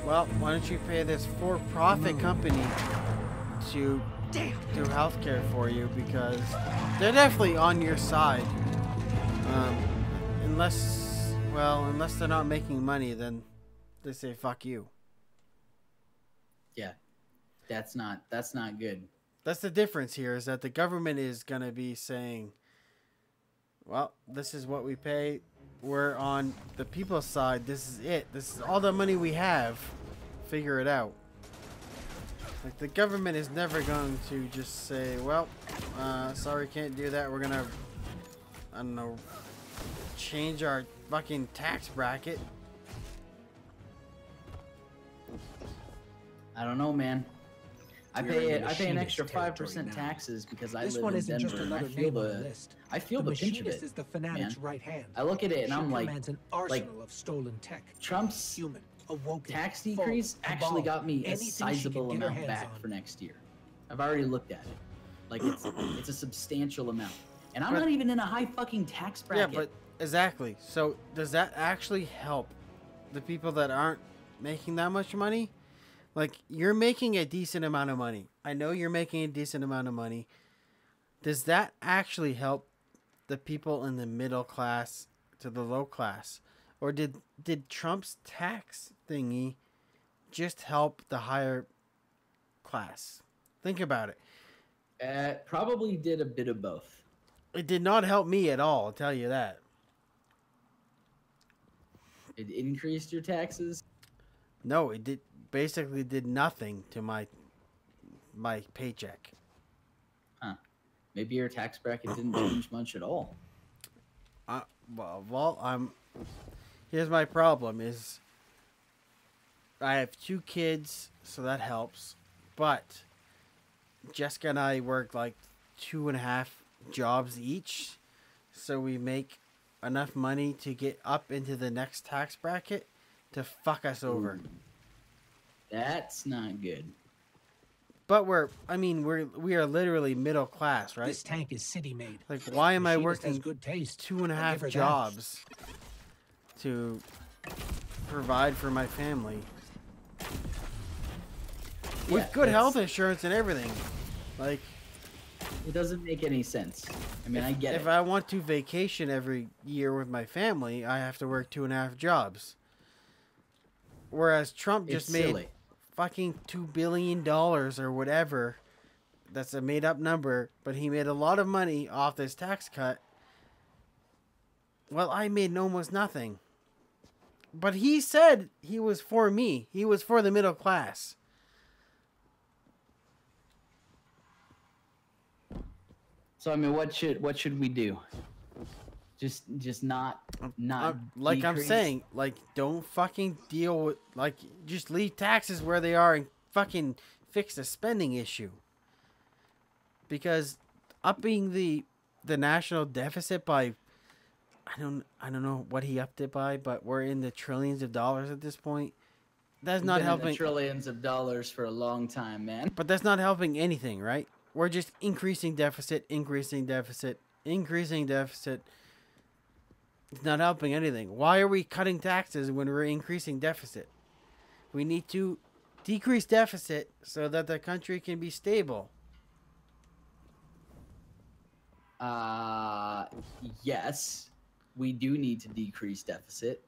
well, why don't you pay this for-profit company to do healthcare for you, because they're definitely on your side. Unless they're not making money, then they say fuck you. Yeah, that's not good. That's the difference here, is that the government is going to be saying, well, this is what we pay. We're on the people's side. This is it. This is all the money we have. Figure it out. Like, the government is never going to just say, well, sorry, can't do that. We're going to, I don't know, change our fucking tax bracket. I don't know, man. I pay an extra 5% taxes because I live in Denver, and I feel the pinch of it. Is the fanatic's right hand. I look at it and I'm like, an arsenal of stolen tech. Trump's Human, awoken, tax decrease actually got me a anything she sizable can get her amount hands back on. for next year. I've already looked at it. Like, it's a substantial amount. And I'm not even in a high fucking tax bracket. Yeah, but exactly. So does that actually help the people that aren't making that much money? Like, you're making a decent amount of money. I know you're making a decent amount of money. Does that actually help the people in the middle class to the low class? Or did Trump's tax thingy just help the higher class? Think about it. Probably did a bit of both. It did not help me at all, I'll tell you that. It increased your taxes? No, it basically did nothing to my paycheck. Huh. Maybe your tax bracket didn't change much at all. Here's my problem is I have 2 kids, so that helps. But Jessica and I work like 2.5 jobs each, so we make enough money to get up into the next tax bracket to fuck us over. That's not good. But we are literally middle class, right? This tank is city made. Like, why am I Machinist working has good taste. 2.5 jobs to provide for my family with good health insurance and everything? Like, it doesn't make any sense. I mean, I get it. If I want to vacation every year with my family, I have to work 2.5 jobs. Whereas Trump just made fucking $2 billion or whatever. That's a made up number, but he made a lot of money off this tax cut. Well, I made almost nothing. But he said he was for me. He was for the middle class. So I mean, what should we do? Just not like decrease? I'm saying, like, don't fucking deal with, like, just leave taxes where they are and fucking fix the spending issue. Because upping the national deficit by, I don't know what he upped it by, but we're in the trillions of dollars at this point. That's not helping. Trillions of dollars for a long time, man. But that's not helping anything, right? We're just increasing deficit, increasing deficit, increasing deficit. It's not helping anything. Why are we cutting taxes when we're increasing deficit? We need to decrease deficit so that the country can be stable. Yes, we do need to decrease deficit.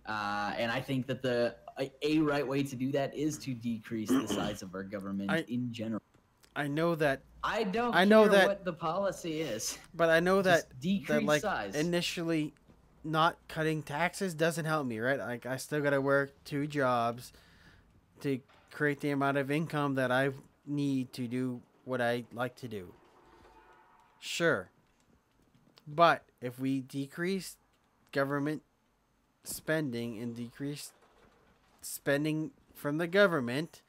And I think that a right way to do that is to decrease the size of our government in general. I know that. I don't care what the policy is. But I know that decrease size. Initially not cutting taxes doesn't help me, right? Like, I still got to work 2 jobs to create the amount of income that I need to do what I like to do. Sure. But if we decrease government spending and decrease spending from the government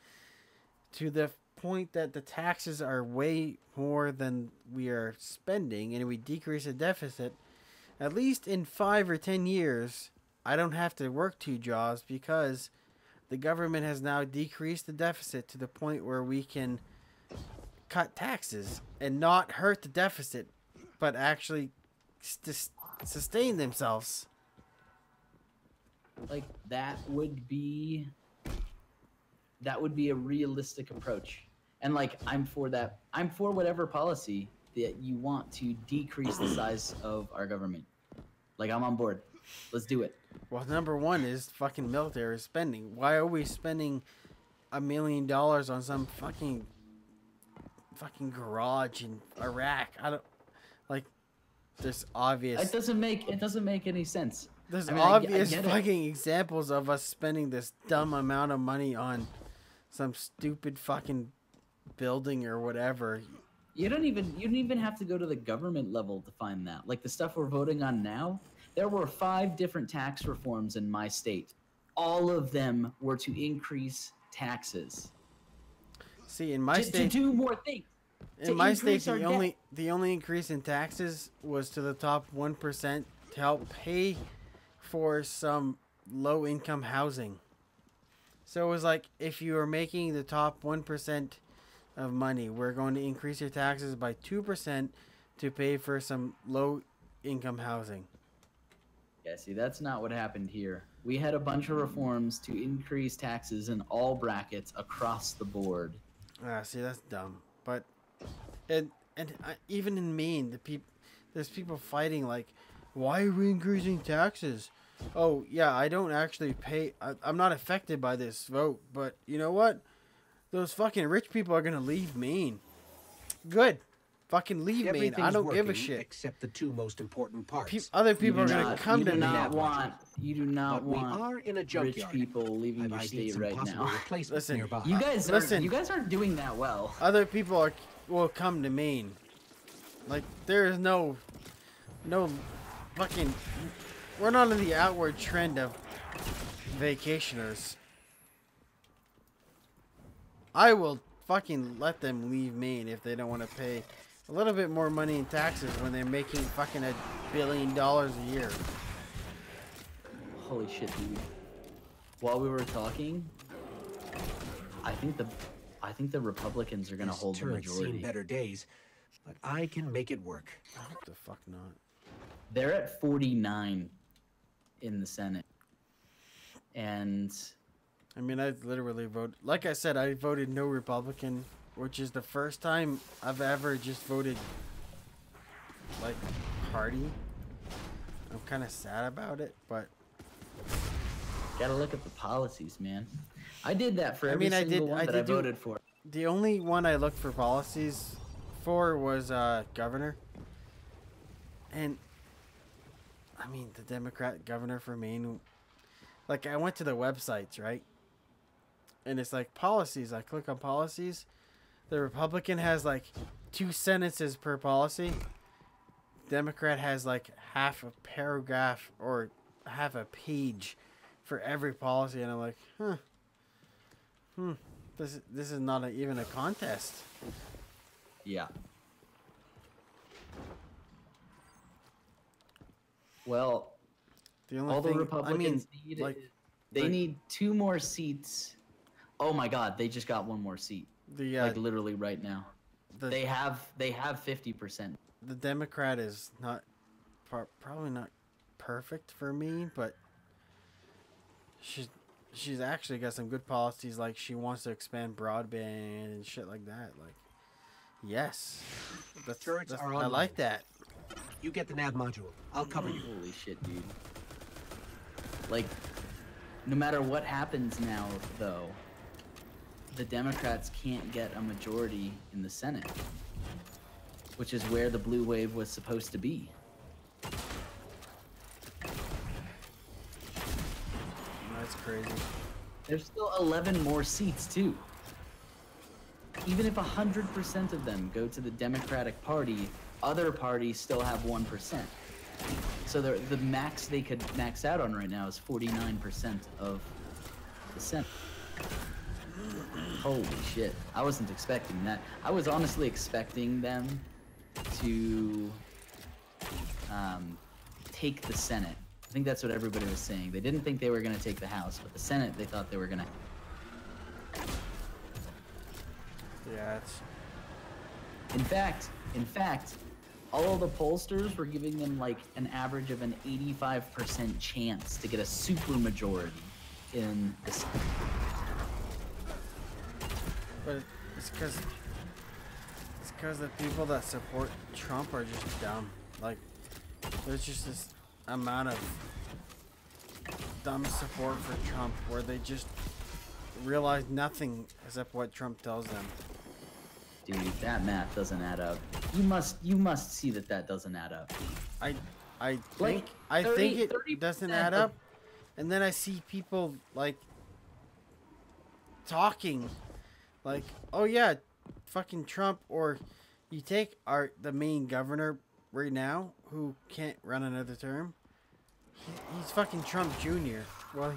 to the point that the taxes are way more than we are spending, and we decrease the deficit, at least in 5 or 10 years, I don't have to work 2 jobs because the government has now decreased the deficit to the point where we can cut taxes and not hurt the deficit, but actually sustain themselves. Like that would be a realistic approach. And like I'm for that. I'm for whatever policy that you want to decrease the size of our government. Like I'm on board. Let's do it. Well, number one is fucking military spending. Why are we spending $1 million on some fucking garage in Iraq? I don't like. There's obvious. It doesn't make any sense. There's I mean, obvious I fucking examples of us spending this dumb amount of money on some stupid fucking building or whatever. You don't even have to go to the government level to find that. Like the stuff we're voting on now, there were 5 different tax reforms in my state. All of them were to increase taxes. See, in my state, to do more things. In my state, the only increase in taxes was to the top 1% to help pay for some low-income housing. So it was like, if you are making the top 1% of money, we're going to increase your taxes by 2% to pay for some low-income housing. Yeah, see, that's not what happened here. We had a bunch of reforms to increase taxes in all brackets across the board. See, that's dumb. But, even in Maine, there's people fighting like, why are we increasing taxes? Oh, yeah, I don't actually pay. I'm not affected by this vote. But you know what? Those fucking rich people are going to leave Maine. Good. Fucking leave Maine. I don't give a shit. Except the 2 most important parts. Other people are going to come to Maine. You do not want rich people leaving your state right now. Listen, you guys aren't doing that well. Other people will come to Maine. Like, there is no fucking... We're not in the outward trend of vacationers. I will fucking let them leave Maine if they don't want to pay a little bit more money in taxes when they're making fucking $1 billion a year. Holy shit, dude. While we were talking, I think the Republicans are gonna hold the majority. Seen better days, but I can make it work. What the fuck not? They're at 49 in the Senate. And I mean, I literally voted. Like I said, I voted no Republican, which is the first time I've ever just voted like party. I'm kind of sad about it, but gotta look at the policies, man. I did that for every single one that I voted for. The only one I looked for policies for was governor, and I mean the Democrat governor for Maine. Like, I went to the websites, right? And it's like policies. I click on policies. The Republican has like 2 sentences per policy. Democrat has like half a paragraph or half a page for every policy, and I'm like, this is not even a contest. Yeah. Well, all the Republicans need, like, they need 2 more seats. Oh my God, they just got 1 more seat. Like literally right now. They have 50%. The Democrat is not probably not perfect for me, but she's actually got some good policies. Like, she wants to expand broadband and shit like that. Like, yes, I like that. You get the nav module. I'll cover you. Holy shit, dude. Like, no matter what happens now, though, the Democrats can't get a majority in the Senate, which is where the blue wave was supposed to be. That's crazy. There's still 11 more seats, too. Even if 100% of them go to the Democratic Party, other parties still have 1%. So the max they could max out on right now is 49% of the Senate. Holy shit. I wasn't expecting that. I was honestly expecting them to take the Senate think that's what everybody was saying. They didn't think they were going to take the House, but the Senate, they thought they were going to. Yeah, it's... In fact, all of the pollsters were giving them like an average of an 85% chance to get a super majority in the Senate. But it's because the people that support Trump are just dumb. Like, there's just this amount of dumb support for Trump where they just realize nothing except what Trump tells them. Dude, that math doesn't add up. You must see that doesn't add up. I think like it doesn't add up, and then I see people like talking like, oh yeah, fucking Trump, or you take the main governor right now who can't run another term. He's fucking Trump Jr. Well,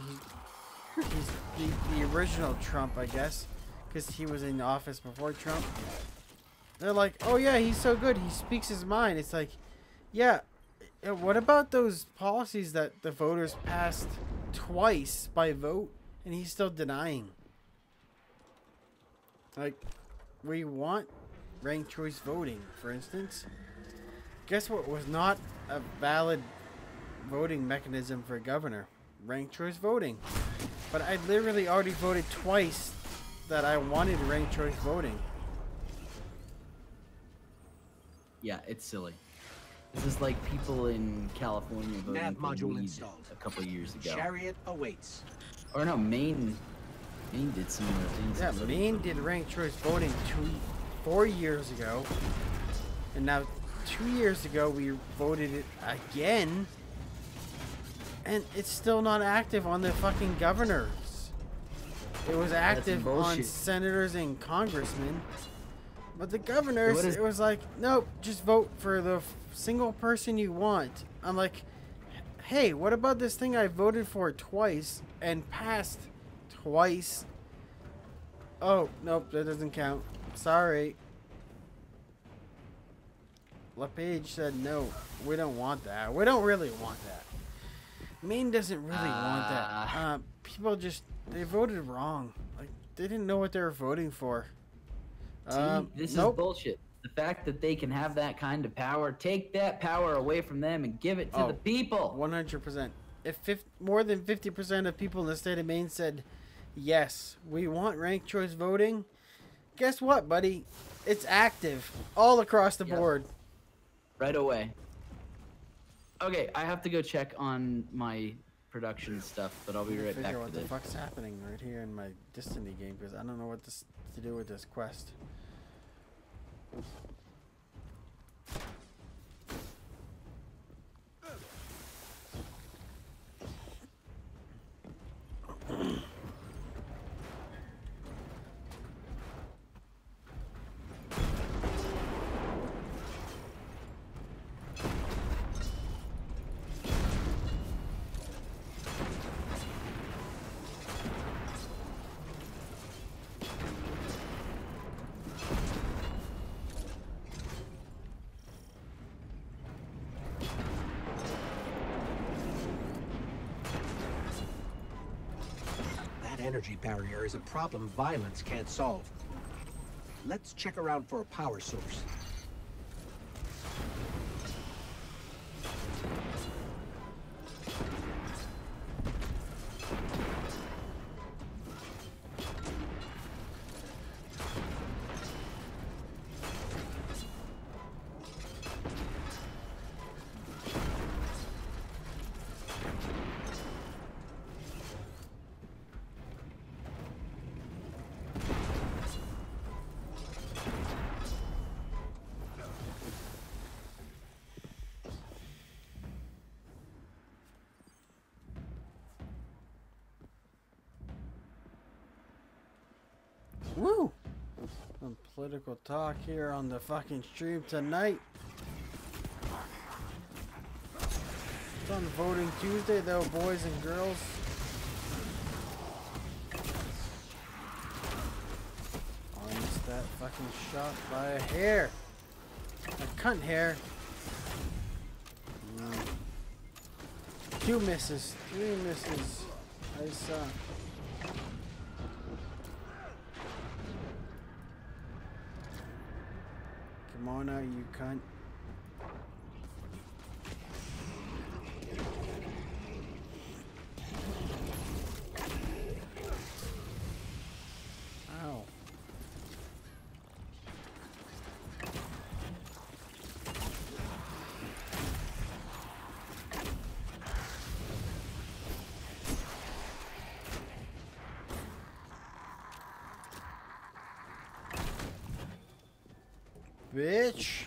he's the original Trump, I guess, because he was in office before Trump. They're like, oh yeah, he's so good, he speaks his mind. It's like, yeah, what about those policies that the voters passed twice by vote and he's still denying? Like, we want ranked choice voting, for instance. Guess what was not a valid voting mechanism for governor? Ranked choice voting. But I literally already voted twice that I wanted ranked choice voting. Yeah, it's silly. This is like people in California voting for weed a couple of years ago. Chariot awaits. Or no, Maine did similar things. Yeah, Maine did ranked choice voting 4 years ago. And now 2 years ago we voted it again. And it's still not active on the fucking governors. It was active on senators and congressmen. But the governors, it was like, nope, just vote for the single person you want. I'm like, hey, what about this thing I voted for twice and passed twice? Oh, nope, that doesn't count. Sorry. LePage said, no, we don't want that. We don't really want that. Maine doesn't really want that. People just, they voted wrong. Like, they didn't know what they were voting for. This is bullshit. The fact that they can have that kind of power, take that power away from them and give it to the people. 100%. If more than 50% of people in the state of Maine said, yes, we want ranked choice voting, guess what, buddy? It's active all across the board. Right away. Okay, I have to go check on my production stuff, but I'll be right back. What the fuck's happening right here in my Destiny game, because I don't know what this to do with this quest. Energy barrier is a problem violence can't solve. Let's check around for a power source. Woo! Some political talk here on the fucking stream tonight. It's on Voting Tuesday though, boys and girls. I missed that fucking shot by a hair. A cunt hair. 2 misses. 3 misses. I suck. Come on out, you cunt. Ow. Bitch.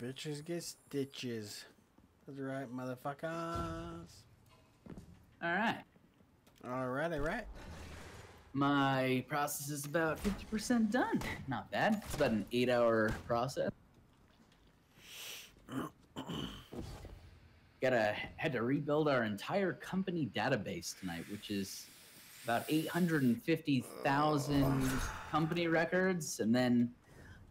Bitches get stitches. That's right, motherfuckers. Alright. Alright. My process is about 50% done. Not bad. It's about an 8-hour process. Had to rebuild our entire company database tonight, which is about 850,000 company records, and then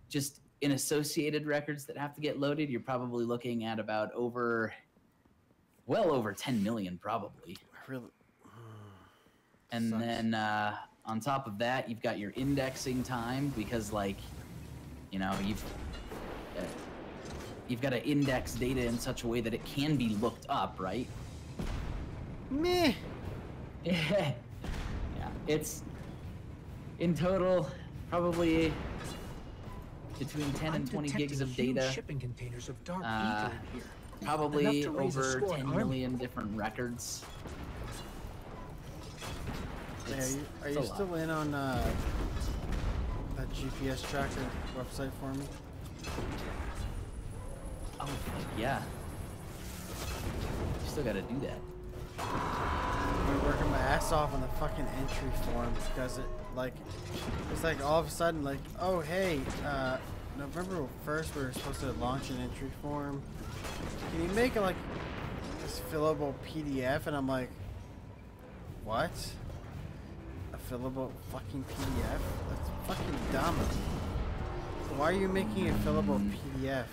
just in associated records that have to get loaded, you're probably looking at about well over 10 million probably. Really? And Sucks. then on top of that, you've got your indexing time, because like, you know, you've got to index data in such a way that it can be looked up, right? Meh. Yeah, it's in total probably between 10 and 20 gigs of data. Shipping containers of dark ether in here. Probably over 10 million different records. Yeah, are you still in on that GPS tracker website for me? Oh, yeah. You still gotta do that. I'm working my ass off on the fucking entry form because it's like all of a sudden like, oh hey, November 1st we're supposed to launch an entry form. Can you make it like this fillable PDF? And I'm like, what? A fillable fucking PDF? That's fucking dumb. Why are you making a fillable PDF?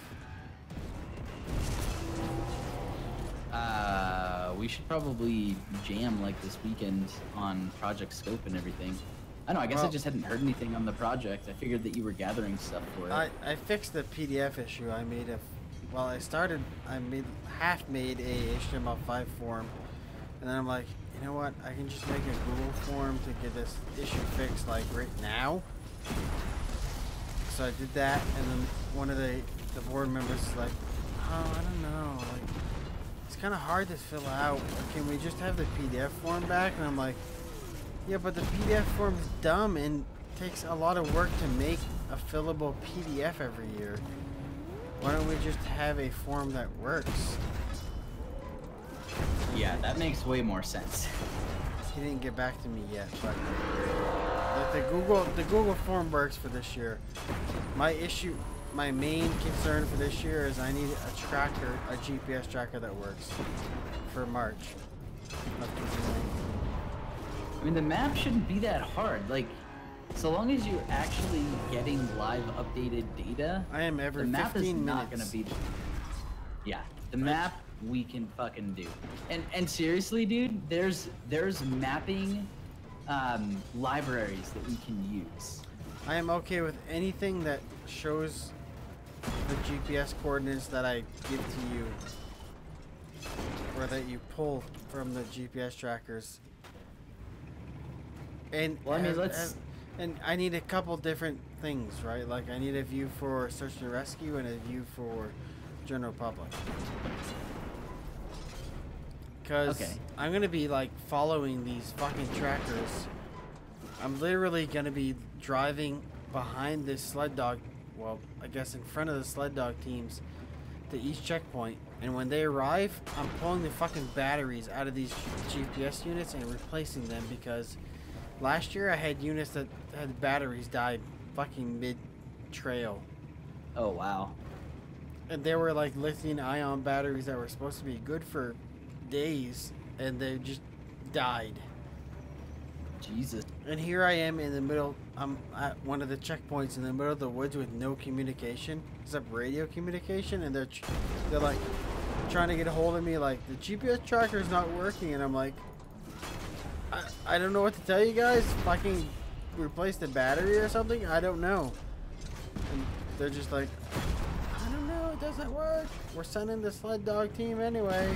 We should probably jam like this weekend on project scope and everything. I know, I guess I just hadn't heard anything on the project. I figured that you were gathering stuff for it. I fixed the PDF issue. I made half made a HTML5 form, and then I'm like, you know what? I can just make a Google form to get this issue fixed like right now. So I did that, and then one of the board members is like, oh, I don't know, like, it's kind of hard to fill out. Can we just have the PDF form back? And I'm like, yeah, but the PDF form is dumb and takes a lot of work to make a fillable PDF every year. Why don't we just have a form that works? Yeah, that makes way more sense. He didn't get back to me yet, but the Google form works for this year. My main concern for this year is I need a tracker, a GPS tracker that works for March. I mean, the map shouldn't be that hard. Like, so long as you're actually getting live updated data, I am every the map 15 is not minutes. gonna be. Yeah, the map we can fucking do. And seriously, dude, there's mapping libraries that we can use. I am okay with anything that shows the GPS coordinates that I give to you, or that you pull from the GPS trackers. And well, I mean, and I need a couple different things, right? Like I need a view for search and rescue and a view for general public. Because I'm gonna be like following these fucking trackers I'm literally going to be driving behind this sled dog, well, I guess in front of the sled dog teams to each checkpoint. And when they arrive, I'm pulling the fucking batteries out of these GPS units and replacing them, because last year I had units that had batteries die fucking mid-trail. Oh, wow. And they were like lithium-ion batteries that were supposed to be good for days, and they just died. Jesus. And here I am in the middle. I'm at one of the checkpoints in the middle of the woods with no communication, except radio communication, and they're like trying to get a hold of me, like, the GPS tracker's not working, and I'm like, I don't know what to tell you guys. Fucking replace the battery or something? I don't know. And they're just like, I don't know, it doesn't work. We're sending the sled dog team anyway.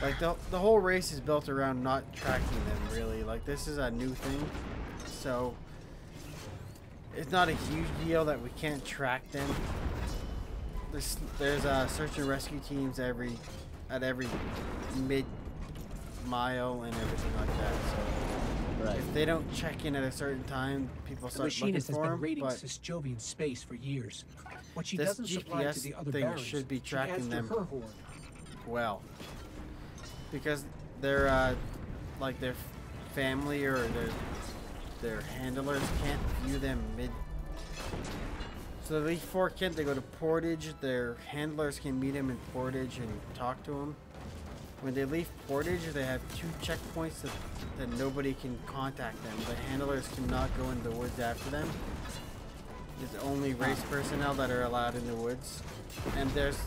Like, the whole race is built around not tracking them, really. Like, this is a new thing. So, it's not a huge deal that we can't track them. There's search and rescue teams at every mid-mile and everything like that. So, right. If they don't check in at a certain time, people start looking for them. The machinist has been raiding Sysjovian space for years. What she doesn't supply to the other barons, should be tracking them her horn. well. Because they're like their family or their handlers can't view them mid. So they leave Fort Kent, they go to Portage. Their handlers can meet them in Portage and talk to them. When they leave Portage, they have 2 checkpoints that nobody can contact them. The handlers cannot go in the woods after them. There's only race personnel that are allowed in the woods, and there's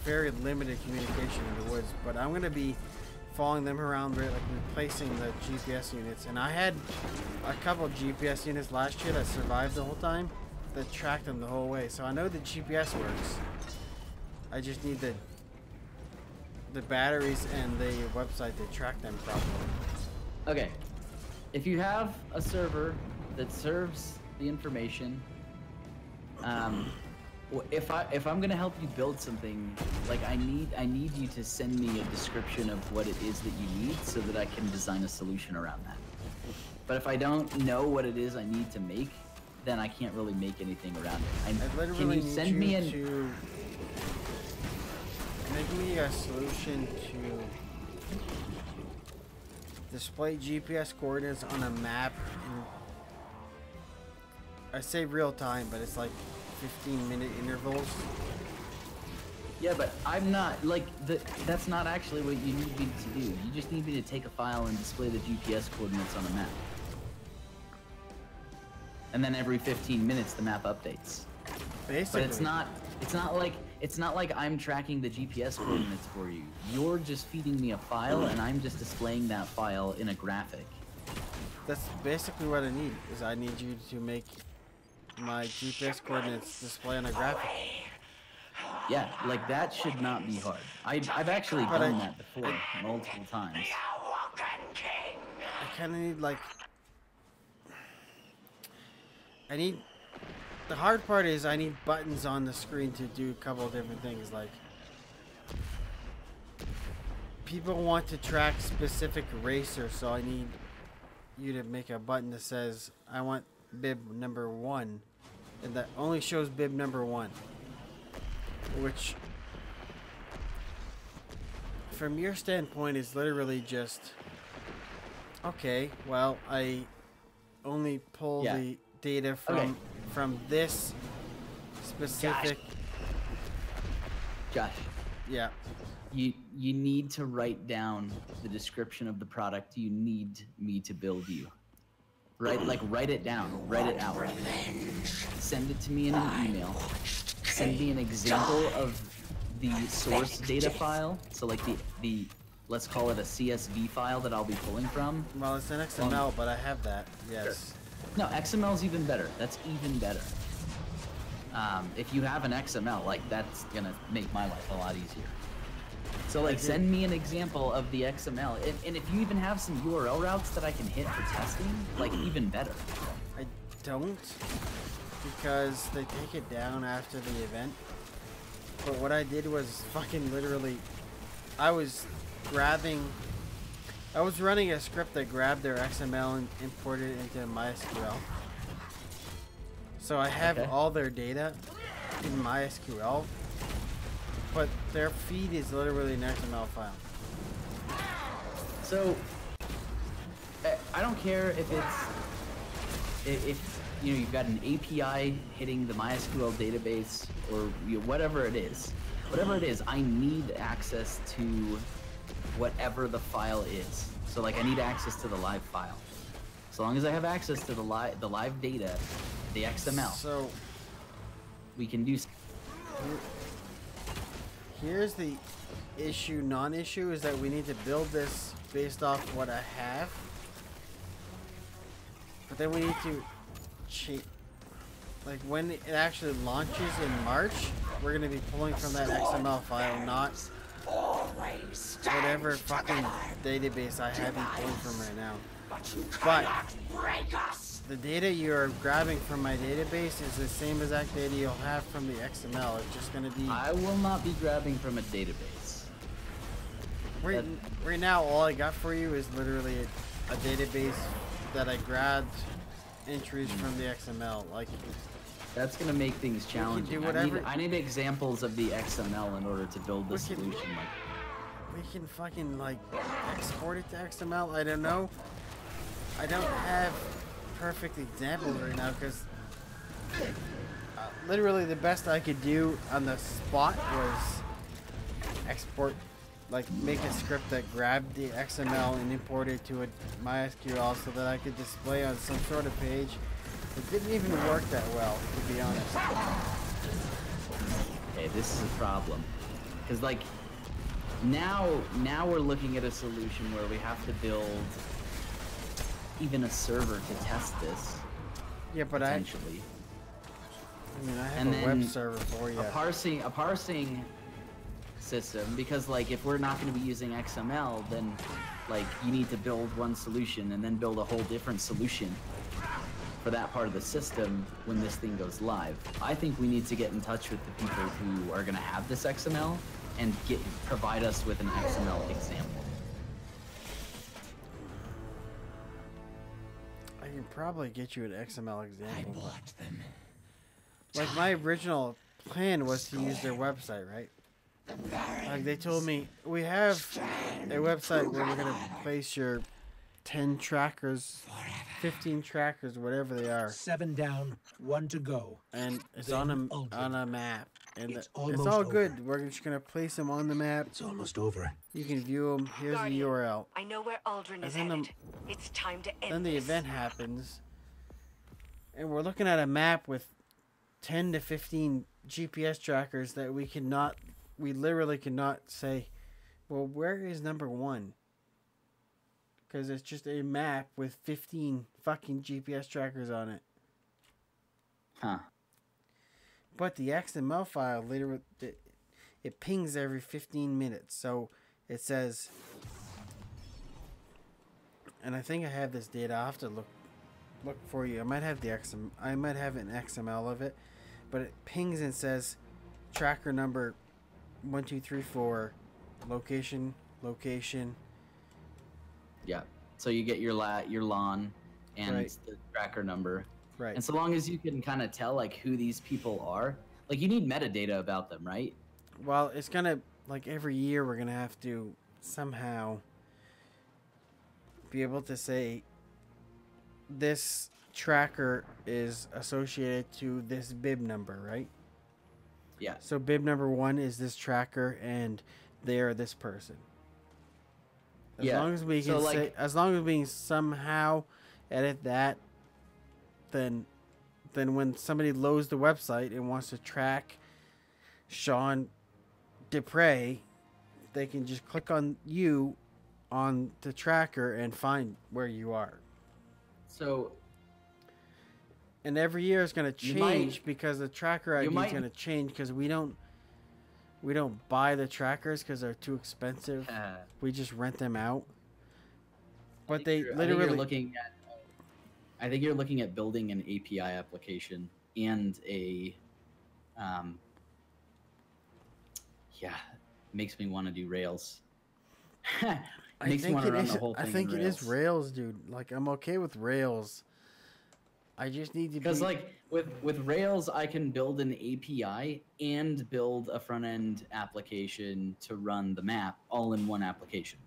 very limited communication in the woods. But I'm gonna be following them around, like replacing the GPS units. And I had a couple GPS units last year that survived the whole time, that tracked them the whole way. So I know the GPS works. I just need the batteries and the website to track them properly. Okay, if you have a server that serves the information, if I'm gonna help you build something, like I need you to send me a description of what it is that you need so that I can design a solution around that. But if I don't know what it is I need to make, then I can't really make anything around it. Can you send me to make me a solution to display GPS coordinates on a map I say real time, but it's like 15-minute intervals. Yeah, but I'm not, like, that's not actually what you need me to do. You just need me to take a file and display the GPS coordinates on a map. And then every 15 minutes the map updates. Basically. But it's not like I'm tracking the GPS coordinates for you. You're just feeding me a file and I'm just displaying that file in a graphic. That's basically what I need, is I need you to make my GPS coordinates display on a graphic. Yeah, like that should not be hard. I've actually done that before, multiple times. I kind of need, like, the hard part is I need buttons on the screen to do a couple of different things. Like, people want to track specific racers, so I need you to make a button that says I want bib number 1, and that only shows bib number 1, which from your standpoint is literally just, okay, well, I only pull the data from this specific. Josh. Yeah. You need to write down the description of the product you need me to build you. Right? Like, write it down. Write it out. Send it to me in an email. Send me an example of the source data file. So, like, the let's call it a CSV file that I'll be pulling from. Well, it's an XML, but I have that. Yes. No, XML's even better. That's even better. If you have an XML, like, that's gonna make my life a lot easier. So, like, send me an example of the XML. And if you even have some URL routes that I can hit for testing, like, even better. I don't, because they take it down after the event. But what I did was fucking literally, I was grabbing I was running a script that grabbed their XML and imported it into MySQL. So I have all their data in MySQL, but their feed is literally an XML file. So I don't care if you know you've got an API hitting the MySQL database or whatever it is. Whatever it is, I need access to whatever the file is. So like I need access to the live file. So long as I have access to the live data, the XML. So we can do. Here's the issue, non-issue, is that we need to build this based off what I have. But then we need to like when it actually launches in March, we're gonna be pulling from that XML file, not whatever fucking database I have you pulling from right now. But the data you're grabbing from my database is the same exact data you'll have from the XML. It's just gonna be. I will not be grabbing from a database. Right now, all I got for you is literally a database that I grabbed entries from the XML. Like, that's gonna make things challenging. Do whatever. I need examples of the XML in order to build the solution. Like, we can fucking like export it to XML. I don't know. I don't have perfect examples right now because literally the best I could do on the spot was export, like make a script that grabbed the XML and imported it to a MySQL so that I could display on some sort of page. It didn't even work that well, to be honest. Okay, this is a problem. Because like, now we're looking at a solution where we have to build even a server to test this. Yeah, but potentially. I mean, I have a web server for you. A parsing system, because like if we're not going to be using XML, then like you need to build one solution and then build a whole different solution for that part of the system when this thing goes live. I think we need to get in touch with the people who are going to have this XML and provide us with an XML example. I can probably get you an XML example. I bought them. Like my original plan was to use their website, right? Like they told me, we have a website where we're gonna place your 10 trackers, 15 trackers, whatever they are. 7 down, 1 to go. And it's on a map. And it's all good. We're just gonna place them on the map. It's almost over. You can view them. Here's the URL. I know where Aldrin is headed. It's time to end. Then the event happens, and we're looking at a map with 10 to 15 GPS trackers that we literally cannot say, well, where is number 1? Because it's just a map with 15 fucking GPS trackers on it. Huh. But the XML file literally it pings every 15 minutes. So it says, and I think I have this data. I'll have to look for you. I might have I might have an XML of it, but it pings and says tracker number 1234, location. Yeah. So you get your LAN and the tracker number. Right. And so long as you can kind of tell like who these people are, like you need metadata about them, right? Well, it's gonna, like every year we're gonna have to somehow be able to say this tracker is associated to this bib number, right? Yeah. So bib number 1 is this tracker and they are this person. As long as we can say, as long as we can somehow edit that, then when somebody loads the website and wants to track Sean Dupre, they can just click on you on the tracker and find where you are. So, and every year it's going to change because the tracker ID is going to change because we don't buy the trackers because they're too expensive. We just rent them out. But they literally. I think you're looking at building an API application and a, yeah, makes me want to do Rails. It makes me want to run the whole thing. I think it is Rails, dude. Like, I'm okay with Rails. I just need to because like with Rails, I can build an API and build a front end application to run the map all in one application.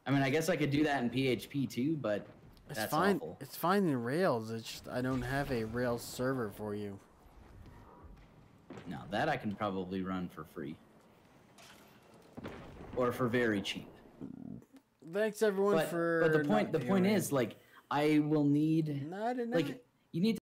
I mean, I guess I could do that in PHP too, but that's fine. awful. It's fine in Rails. It's just I don't have a Rails server for you. No, that I can probably run for free. Or for very cheap. Thanks everyone but the point is, like, I will need, like, you need to